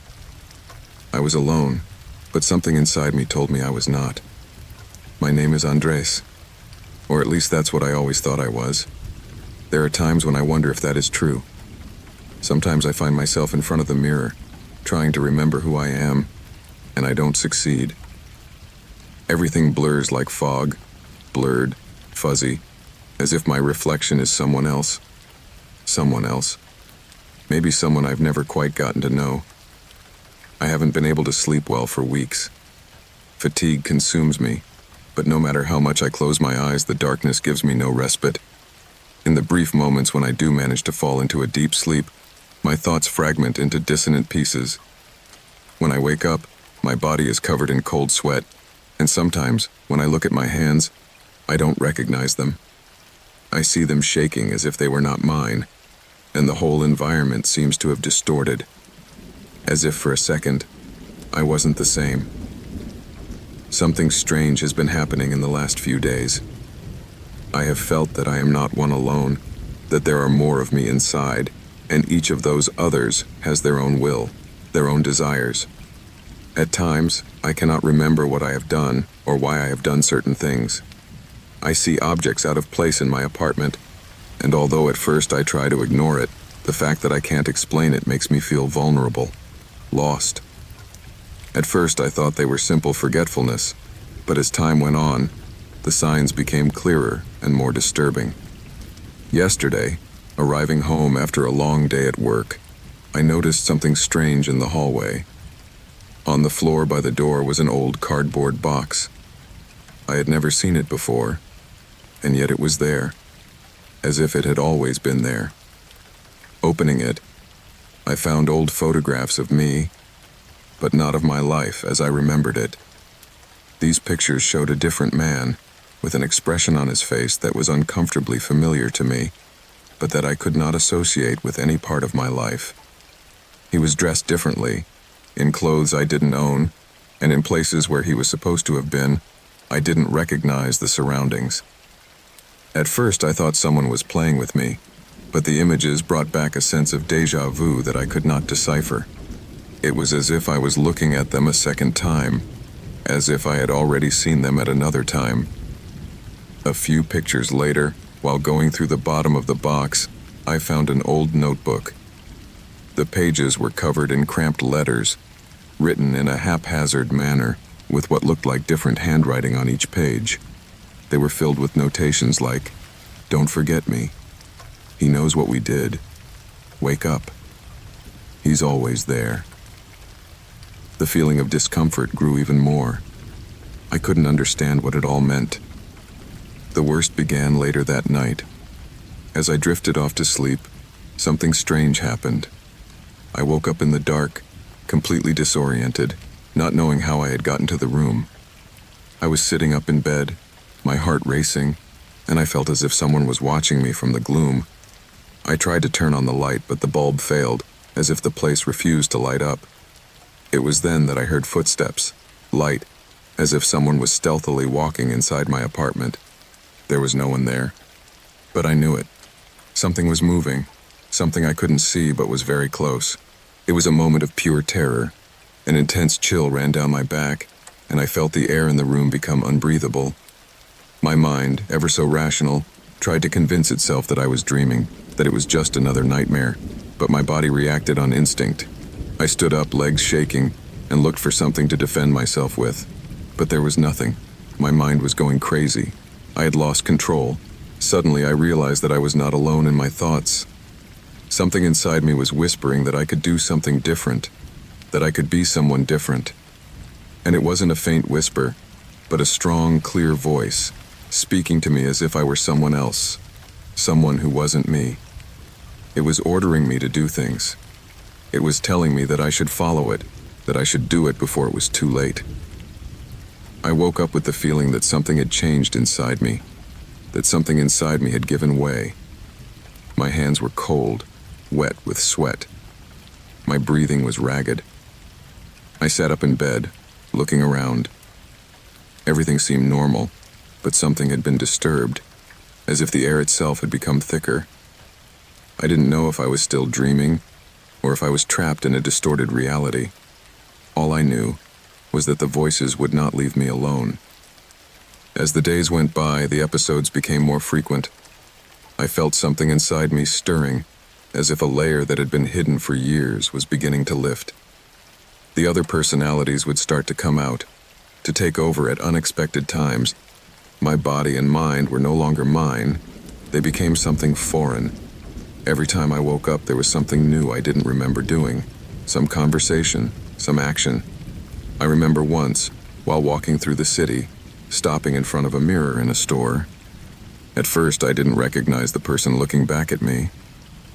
I was alone, but something inside me told me I was not. My name is Andres, or at least that's what I always thought I was. There are times when I wonder if that is true. Sometimes I find myself in front of the mirror, trying to remember who I am, and I don't succeed. Everything blurs like fog, blurred, fuzzy, as if my reflection is someone else. Someone else. Maybe someone I've never quite gotten to know. I haven't been able to sleep well for weeks. Fatigue consumes me, but no matter how much I close my eyes, the darkness gives me no respite. In the brief moments when I do manage to fall into a deep sleep, my thoughts fragment into dissonant pieces. When I wake up, my body is covered in cold sweat, and sometimes, when I look at my hands, I don't recognize them. I see them shaking as if they were not mine, and the whole environment seems to have distorted, as if for a second, I wasn't the same. Something strange has been happening in the last few days. I have felt that I am not one alone, that there are more of me inside, and each of those others has their own will, their own desires. At times, I cannot remember what I have done or why I have done certain things. I see objects out of place in my apartment, and although at first I try to ignore it, the fact that I can't explain it makes me feel vulnerable, lost. At first I thought they were simple forgetfulness, but as time went on, the signs became clearer and more disturbing. Yesterday, arriving home after a long day at work, I noticed something strange in the hallway. On the floor by the door was an old cardboard box. I had never seen it before, and yet it was there, as if it had always been there. Opening it, I found old photographs of me, but not of my life as I remembered it. These pictures showed a different man, with an expression on his face that was uncomfortably familiar to me, but that I could not associate with any part of my life. He was dressed differently, in clothes I didn't own, and in places where he was supposed to have been, I didn't recognize the surroundings. At first I thought someone was playing with me, but the images brought back a sense of déjà vu that I could not decipher. It was as if I was looking at them a second time, as if I had already seen them at another time. A few pictures later, while going through the bottom of the box, I found an old notebook. The pages were covered in cramped letters, written in a haphazard manner, with what looked like different handwriting on each page. They were filled with notations like, "Don't forget me. He knows what we did. Wake up. He's always there." The feeling of discomfort grew even more. I couldn't understand what it all meant. The worst began later that night. As I drifted off to sleep, something strange happened. I woke up in the dark, completely disoriented, not knowing how I had gotten to the room. I was sitting up in bed, my heart racing, and I felt as if someone was watching me from the gloom. I tried to turn on the light, but the bulb failed, as if the place refused to light up. It was then that I heard footsteps, light, as if someone was stealthily walking inside my apartment. There was no one there, but I knew it. Something was moving, something I couldn't see but was very close. It was a moment of pure terror. An intense chill ran down my back, and I felt the air in the room become unbreathable. My mind, ever so rational, tried to convince itself that I was dreaming, that it was just another nightmare, but my body reacted on instinct. I stood up, legs shaking, and looked for something to defend myself with. But there was nothing. My mind was going crazy. I had lost control. Suddenly I realized that I was not alone in my thoughts. Something inside me was whispering that I could do something different, that I could be someone different. And it wasn't a faint whisper, but a strong, clear voice, speaking to me as if I were someone else, someone who wasn't me. It was ordering me to do things. It was telling me that I should follow it, that I should do it before it was too late. I woke up with the feeling that something had changed inside me, that something inside me had given way. My hands were cold, wet with sweat. My breathing was ragged. I sat up in bed, looking around. Everything seemed normal, but something had been disturbed, as if the air itself had become thicker. I didn't know if I was still dreaming, or if I was trapped in a distorted reality. All I knew was that the voices would not leave me alone. As the days went by, the episodes became more frequent. I felt something inside me stirring, as if a layer that had been hidden for years was beginning to lift. The other personalities would start to come out, to take over at unexpected times. My body and mind were no longer mine. They became something foreign. Every time I woke up, there was something new I didn't remember doing. Some conversation, some action. I remember once, while walking through the city, stopping in front of a mirror in a store. At first, I didn't recognize the person looking back at me.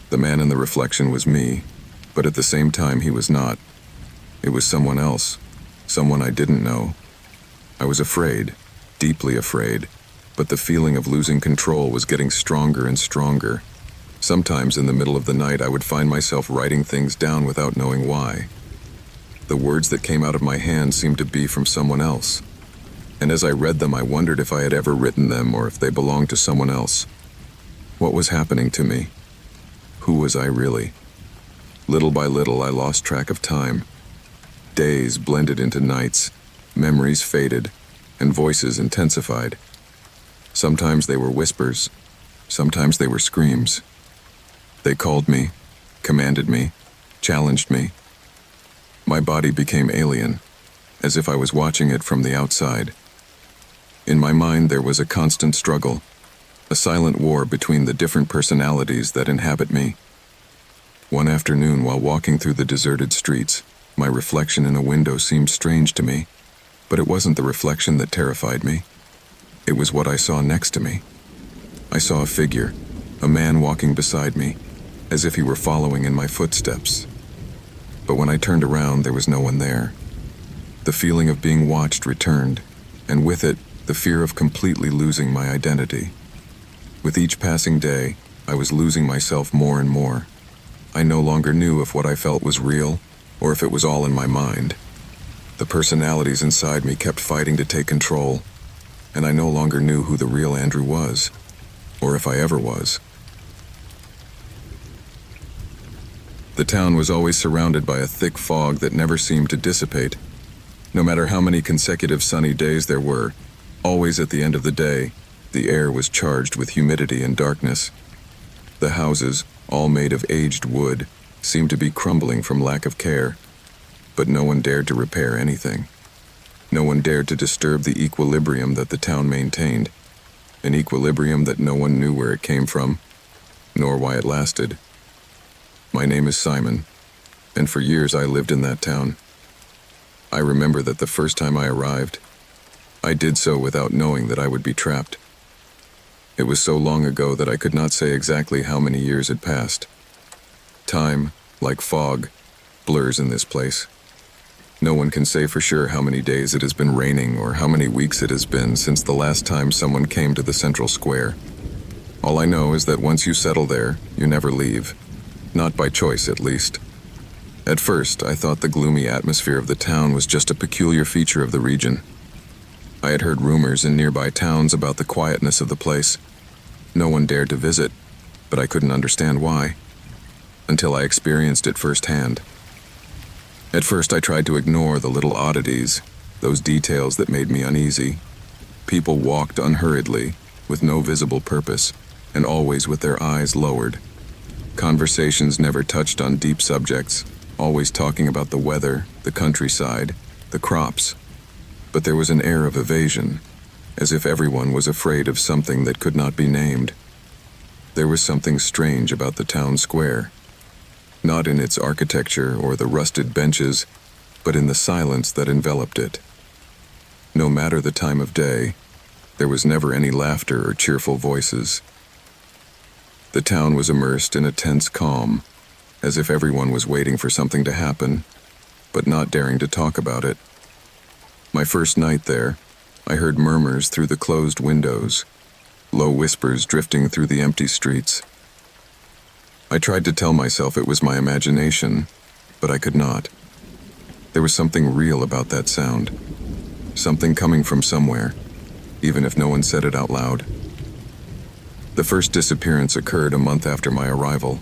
The man in the reflection was me, but at the same time, he was not. It was someone else, someone I didn't know. I was afraid, deeply afraid, but the feeling of losing control was getting stronger and stronger. Sometimes in the middle of the night, I would find myself writing things down without knowing why. The words that came out of my hand seemed to be from someone else. And as I read them, I wondered if I had ever written them or if they belonged to someone else. What was happening to me? Who was I really? Little by little, I lost track of time. Days blended into nights, memories faded, and voices intensified. Sometimes they were whispers, sometimes they were screams. They called me, commanded me, challenged me. My body became alien, as if I was watching it from the outside. In my mind, there was a constant struggle, a silent war between the different personalities that inhabit me. One afternoon, while walking through the deserted streets, my reflection in a window seemed strange to me, but it wasn't the reflection that terrified me. It was what I saw next to me. I saw a figure, a man walking beside me, as if he were following in my footsteps. But when I turned around, there was no one there. The feeling of being watched returned, and with it, the fear of completely losing my identity. With each passing day, I was losing myself more and more. I no longer knew if what I felt was real, or if it was all in my mind. The personalities inside me kept fighting to take control, and I no longer knew who the real Andrew was, or if I ever was. The town was always surrounded by a thick fog that never seemed to dissipate. No matter how many consecutive sunny days there were, always at the end of the day, the air was charged with humidity and darkness. The houses, all made of aged wood, seemed to be crumbling from lack of care, but no one dared to repair anything. No one dared to disturb the equilibrium that the town maintained, an equilibrium that no one knew where it came from, nor why it lasted. My name is Simon, and for years I lived in that town. I remember that the first time I arrived, I did so without knowing that I would be trapped. It was so long ago that I could not say exactly how many years had passed. Time, like fog, blurs in this place. No one can say for sure how many days it has been raining or how many weeks it has been since the last time someone came to the central square. All I know is that once you settle there, you never leave. Not by choice, at least. At first, I thought the gloomy atmosphere of the town was just a peculiar feature of the region. I had heard rumors in nearby towns about the quietness of the place. No one dared to visit, but I couldn't understand why, until I experienced it firsthand. At first, I tried to ignore the little oddities, those details that made me uneasy. People walked unhurriedly, with no visible purpose, and always with their eyes lowered. Conversations never touched on deep subjects, always talking about the weather, the countryside, the crops. But there was an air of evasion, as if everyone was afraid of something that could not be named. There was something strange about the town square. Not in its architecture or the rusted benches, but in the silence that enveloped it. No matter the time of day, there was never any laughter or cheerful voices. The town was immersed in a tense calm, as if everyone was waiting for something to happen, but not daring to talk about it. My first night there, I heard murmurs through the closed windows, low whispers drifting through the empty streets. I tried to tell myself it was my imagination, but I could not. There was something real about that sound, something coming from somewhere, even if no one said it out loud. The first disappearance occurred a month after my arrival.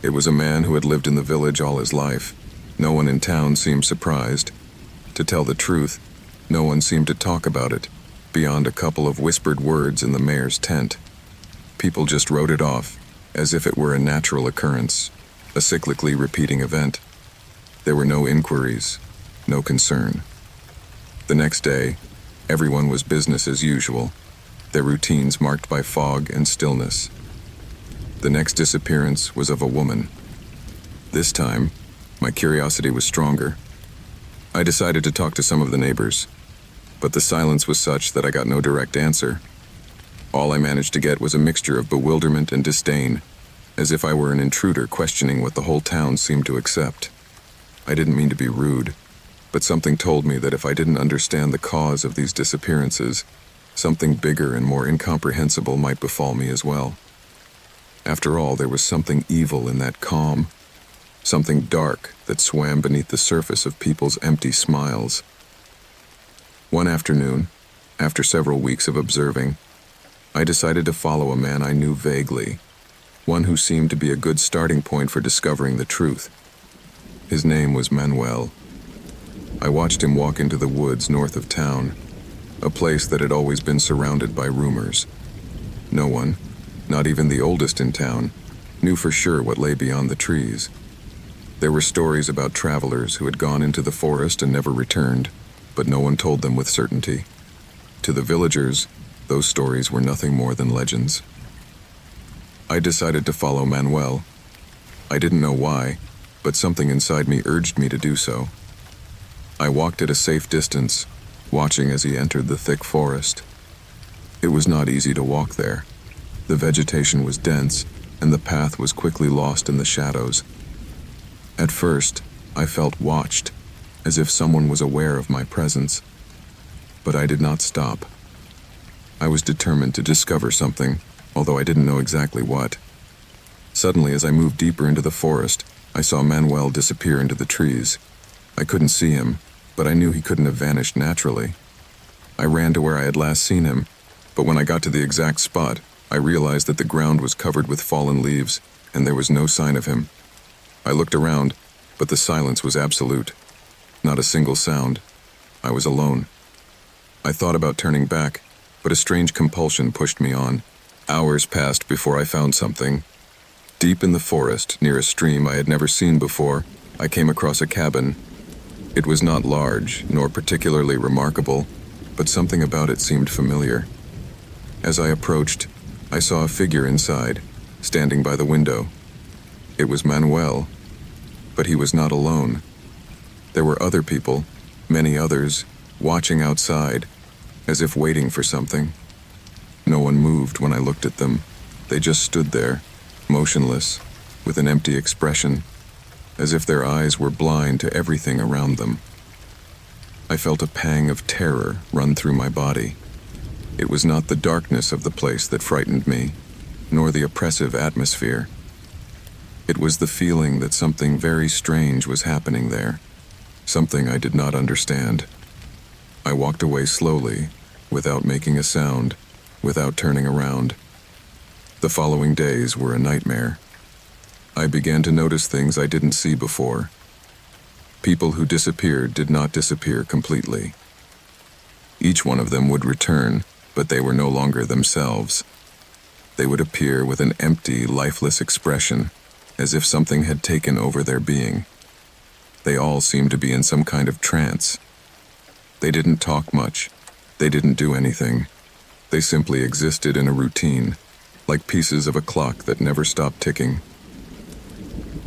It was a man who had lived in the village all his life. No one in town seemed surprised. To tell the truth, no one seemed to talk about it, beyond a couple of whispered words in the mayor's tent. People just wrote it off, as if it were a natural occurrence, a cyclically repeating event. There were no inquiries, no concern. The next day, everyone was business as usual, their routines marked by fog and stillness. The next disappearance was of a woman. This time, my curiosity was stronger. I decided to talk to some of the neighbors, but the silence was such that I got no direct answer. All I managed to get was a mixture of bewilderment and disdain, as if I were an intruder questioning what the whole town seemed to accept. I didn't mean to be rude, but something told me that if I didn't understand the cause of these disappearances, something bigger and more incomprehensible might befall me as well. After all, there was something evil in that calm, something dark that swam beneath the surface of people's empty smiles. One afternoon, after several weeks of observing, I decided to follow a man I knew vaguely, one who seemed to be a good starting point for discovering the truth. His name was Manuel. I watched him walk into the woods north of town, a place that had always been surrounded by rumors. No one, not even the oldest in town, knew for sure what lay beyond the trees. There were stories about travelers who had gone into the forest and never returned, but no one told them with certainty. To the villagers, those stories were nothing more than legends. I decided to follow Manuel. I didn't know why, but something inside me urged me to do so. I walked at a safe distance, watching as he entered the thick forest. It was not easy to walk there. The vegetation was dense, and the path was quickly lost in the shadows. At first, I felt watched, as if someone was aware of my presence. But I did not stop. I was determined to discover something, although I didn't know exactly what. Suddenly, as I moved deeper into the forest, I saw Manuel disappear into the trees. I couldn't see him, but I knew he couldn't have vanished naturally. I ran to where I had last seen him, but when I got to the exact spot, I realized that the ground was covered with fallen leaves, and there was no sign of him. I looked around, but the silence was absolute. Not a single sound. I was alone. I thought about turning back, but a strange compulsion pushed me on. Hours passed before I found something. Deep in the forest, near a stream I had never seen before, I came across a cabin. It was not large, nor particularly remarkable, but something about it seemed familiar. As I approached, I saw a figure inside, standing by the window. It was Manuel, but he was not alone. There were other people, many others, watching outside, as if waiting for something. No one moved when I looked at them. They just stood there, motionless, with an empty expression, as if their eyes were blind to everything around them. I felt a pang of terror run through my body. It was not the darkness of the place that frightened me, nor the oppressive atmosphere. It was the feeling that something very strange was happening there, something I did not understand. I walked away slowly, without making a sound, without turning around. The following days were a nightmare. I began to notice things I didn't see before. People who disappeared did not disappear completely. Each one of them would return, but they were no longer themselves. They would appear with an empty, lifeless expression, as if something had taken over their being. They all seemed to be in some kind of trance. They didn't talk much. They didn't do anything. They simply existed in a routine, like pieces of a clock that never stopped ticking.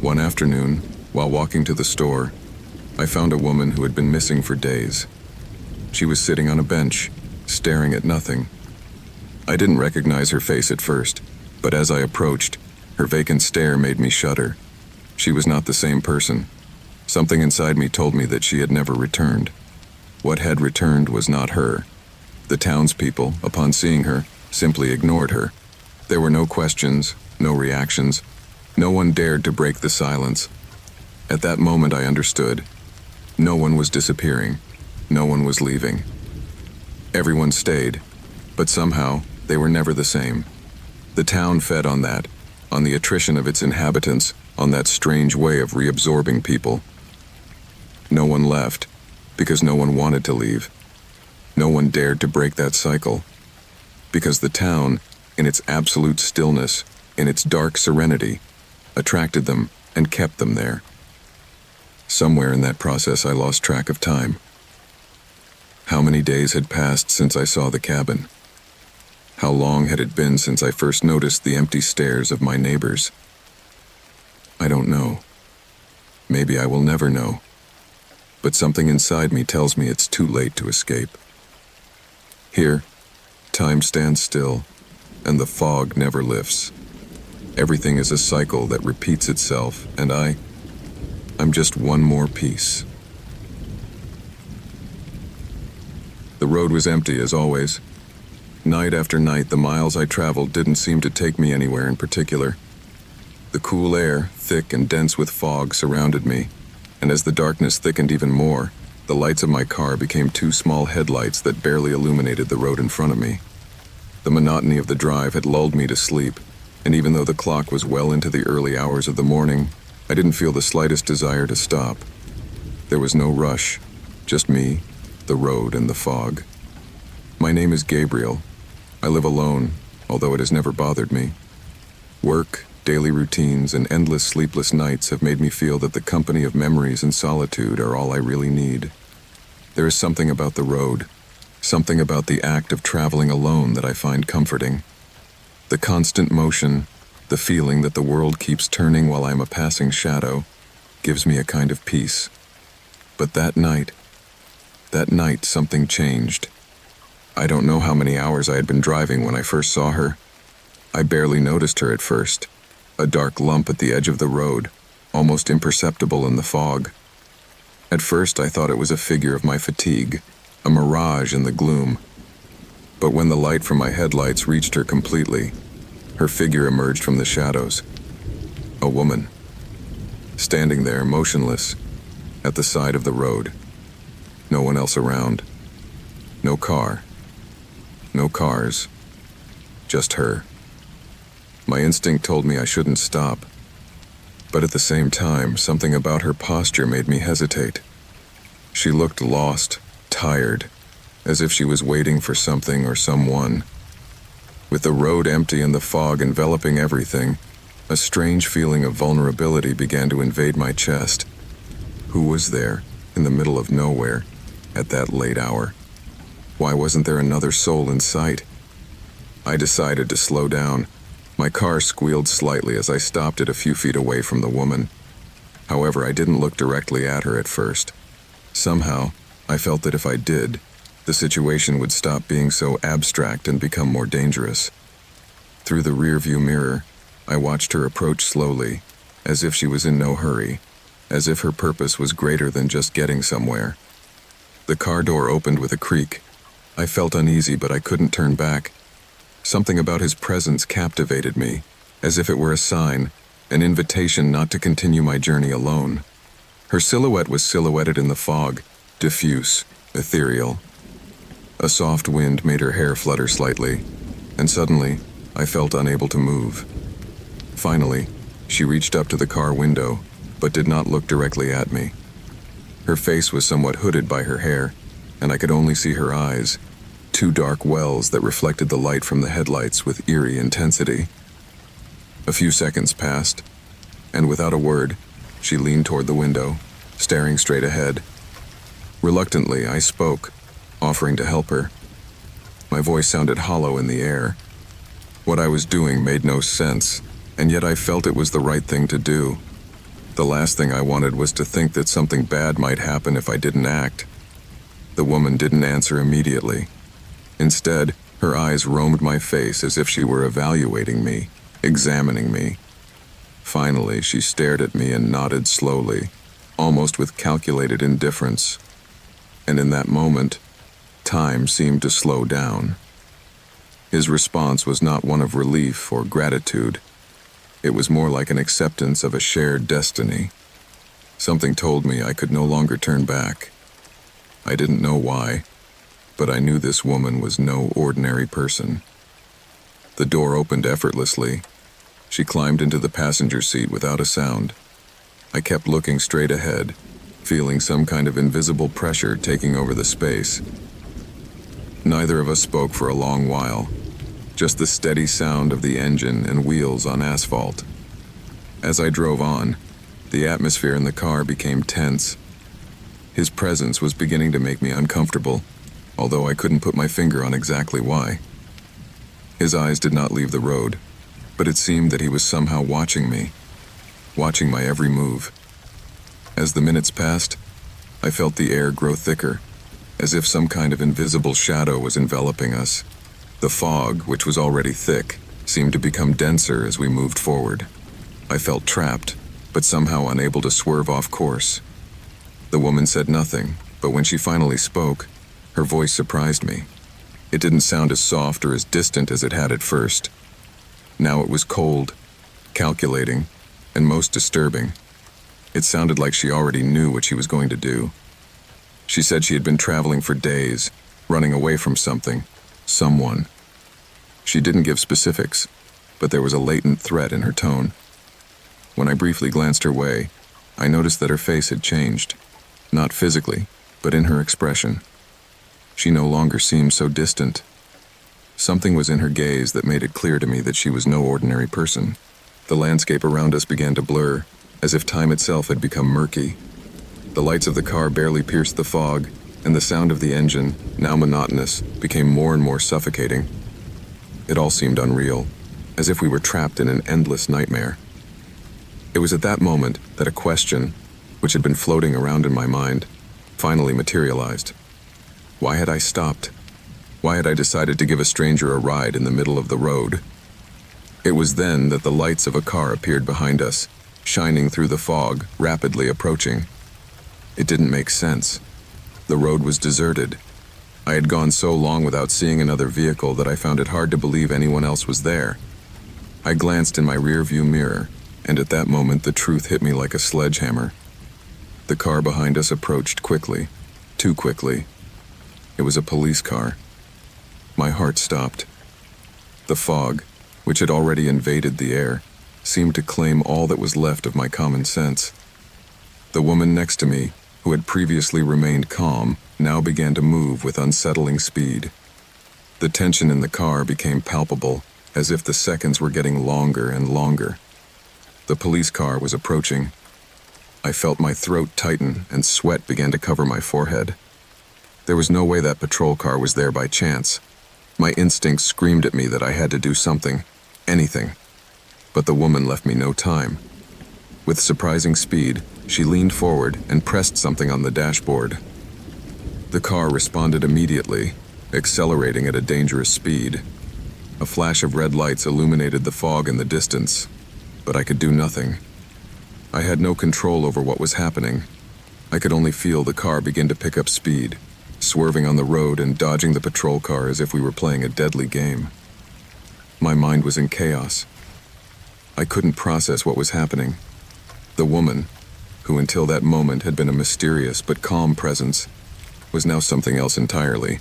One afternoon, while walking to the store, I found a woman who had been missing for days. She was sitting on a bench, staring at nothing. I didn't recognize her face at first, but as I approached, her vacant stare made me shudder. She was not the same person. Something inside me told me that she had never returned. What had returned was not her. The townspeople, upon seeing her, simply ignored her. There were no questions, no reactions. No one dared to break the silence. At that moment I understood. No one was disappearing. No one was leaving. Everyone stayed, but somehow they were never the same. The town fed on that, on the attrition of its inhabitants, on that strange way of reabsorbing people. No one left, because no one wanted to leave. No one dared to break that cycle, because the town, in its absolute stillness, in its dark serenity, attracted them and kept them there. Somewhere in that process I lost track of time. How many days had passed since I saw the cabin? How long had it been since I first noticed the empty stares of my neighbors? I don't know. Maybe I will never know. But something inside me tells me it's too late to escape. Here, time stands still, and the fog never lifts. Everything is a cycle that repeats itself, and I'm just one more piece. The road was empty as always. Night after night, the miles I traveled didn't seem to take me anywhere in particular. The cool air, thick and dense with fog, surrounded me, and as the darkness thickened even more, the lights of my car became two small headlights that barely illuminated the road in front of me. The monotony of the drive had lulled me to sleep, and even though the clock was well into the early hours of the morning, I didn't feel the slightest desire to stop. There was no rush, just me, the road, and the fog. My name is Gabriel. I live alone, although it has never bothered me. Work, daily routines, and endless sleepless nights have made me feel that the company of memories and solitude are all I really need. There is something about the road, something about the act of traveling alone that I find comforting. The constant motion, the feeling that the world keeps turning while I'm a passing shadow, gives me a kind of peace. But that night something changed. I don't know how many hours I had been driving when I first saw her. I barely noticed her at first. A dark lump at the edge of the road, almost imperceptible in the fog. At first I thought it was a figure of my fatigue, a mirage in the gloom. But when the light from my headlights reached her completely, her figure emerged from the shadows. A woman, standing there motionless, at the side of the road. No one else around. No car. No cars. Just her. My instinct told me I shouldn't stop. But at the same time, something about her posture made me hesitate. She looked lost, tired, as if she was waiting for something or someone. With the road empty and the fog enveloping everything, a strange feeling of vulnerability began to invade my chest. Who was there, in the middle of nowhere, at that late hour? Why wasn't there another soul in sight? I decided to slow down. My car squealed slightly as I stopped it a few feet away from the woman. However, I didn't look directly at her at first. Somehow, I felt that if I did, the situation would stop being so abstract and become more dangerous. Through the rearview mirror, I watched her approach slowly, as if she was in no hurry, as if her purpose was greater than just getting somewhere. The car door opened with a creak. I felt uneasy, but I couldn't turn back. Something about his presence captivated me, as if it were a sign, an invitation not to continue my journey alone. Her silhouette was silhouetted in the fog, diffuse, ethereal. A soft wind made her hair flutter slightly, and suddenly, I felt unable to move. Finally, she reached up to the car window, but did not look directly at me. Her face was somewhat hooded by her hair, and I could only see her eyes, two dark wells that reflected the light from the headlights with eerie intensity. A few seconds passed, and without a word, she leaned toward the window, staring straight ahead. Reluctantly, I spoke, offering to help her. My voice sounded hollow in the air. What I was doing made no sense, and yet I felt it was the right thing to do. The last thing I wanted was to think that something bad might happen if I didn't act. The woman didn't answer immediately. Instead, her eyes roamed my face as if she were evaluating me, examining me. Finally, she stared at me and nodded slowly, almost with calculated indifference. And in that moment, time seemed to slow down. His response was not one of relief or gratitude. It was more like an acceptance of a shared destiny. Something told me I could no longer turn back. I didn't know why, but I knew this woman was no ordinary person. The door opened effortlessly. She climbed into the passenger seat without a sound. I kept looking straight ahead, feeling some kind of invisible pressure taking over the space. Neither of us spoke for a long while, just the steady sound of the engine and wheels on asphalt. As I drove on, the atmosphere in the car became tense. His presence was beginning to make me uncomfortable, although I couldn't put my finger on exactly why. His eyes did not leave the road, but it seemed that he was somehow watching me, watching my every move. As the minutes passed, I felt the air grow thicker, as if some kind of invisible shadow was enveloping us. The fog, which was already thick, seemed to become denser as we moved forward. I felt trapped, but somehow unable to swerve off course. The woman said nothing, but when she finally spoke, her voice surprised me. It didn't sound as soft or as distant as it had at first. Now it was cold, calculating, and most disturbing. It sounded like she already knew what she was going to do. She said she had been traveling for days, running away from something, someone. She didn't give specifics, but there was a latent threat in her tone. When I briefly glanced her way, I noticed that her face had changed, not physically, but in her expression. She no longer seemed so distant. Something was in her gaze that made it clear to me that she was no ordinary person. The landscape around us began to blur, as if time itself had become murky. The lights of the car barely pierced the fog, and the sound of the engine, now monotonous, became more and more suffocating. It all seemed unreal, as if we were trapped in an endless nightmare. It was at that moment that a question, which had been floating around in my mind, finally materialized. Why had I stopped? Why had I decided to give a stranger a ride in the middle of the road? It was then that the lights of a car appeared behind us, shining through the fog, rapidly approaching. It didn't make sense. The road was deserted. I had gone so long without seeing another vehicle that I found it hard to believe anyone else was there. I glanced in my rearview mirror, and at that moment the truth hit me like a sledgehammer. The car behind us approached quickly, too quickly. It was a police car. My heart stopped. The fog, which had already invaded the air, seemed to claim all that was left of my common sense. The woman next to me, who had previously remained calm, now began to move with unsettling speed. The tension in the car became palpable, as if the seconds were getting longer and longer. The police car was approaching. I felt my throat tighten and sweat began to cover my forehead. There was no way that patrol car was there by chance. My instincts screamed at me that I had to do something, anything. But the woman left me no time. With surprising speed, she leaned forward and pressed something on the dashboard. The car responded immediately, accelerating at a dangerous speed. A flash of red lights illuminated the fog in the distance, but I could do nothing. I had no control over what was happening. I could only feel the car begin to pick up speed, swerving on the road and dodging the patrol car as if we were playing a deadly game. My mind was in chaos. I couldn't process what was happening. The woman, who until that moment had been a mysterious but calm presence, was now something else entirely.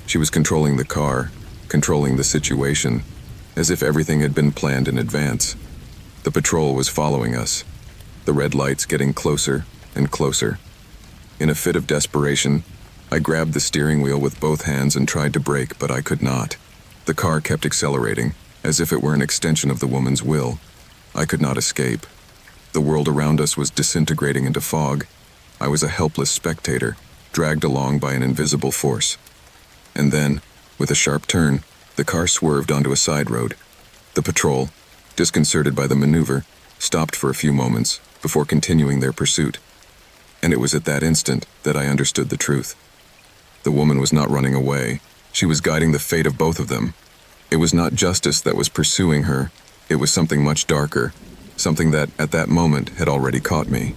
She was controlling the car, controlling the situation, as if everything had been planned in advance. The patrol was following us, the red lights getting closer and closer. In a fit of desperation, I grabbed the steering wheel with both hands and tried to brake, but I could not. The car kept accelerating, as if it were an extension of the woman's will. I could not escape. The world around us was disintegrating into fog. I was a helpless spectator, dragged along by an invisible force. And then, with a sharp turn, the car swerved onto a side road. The patrol, disconcerted by the maneuver, stopped for a few moments before continuing their pursuit. And it was at that instant that I understood the truth. The woman was not running away. She was guiding the fate of both of them. It was not justice that was pursuing her. It was something much darker, something that, at that moment, had already caught me.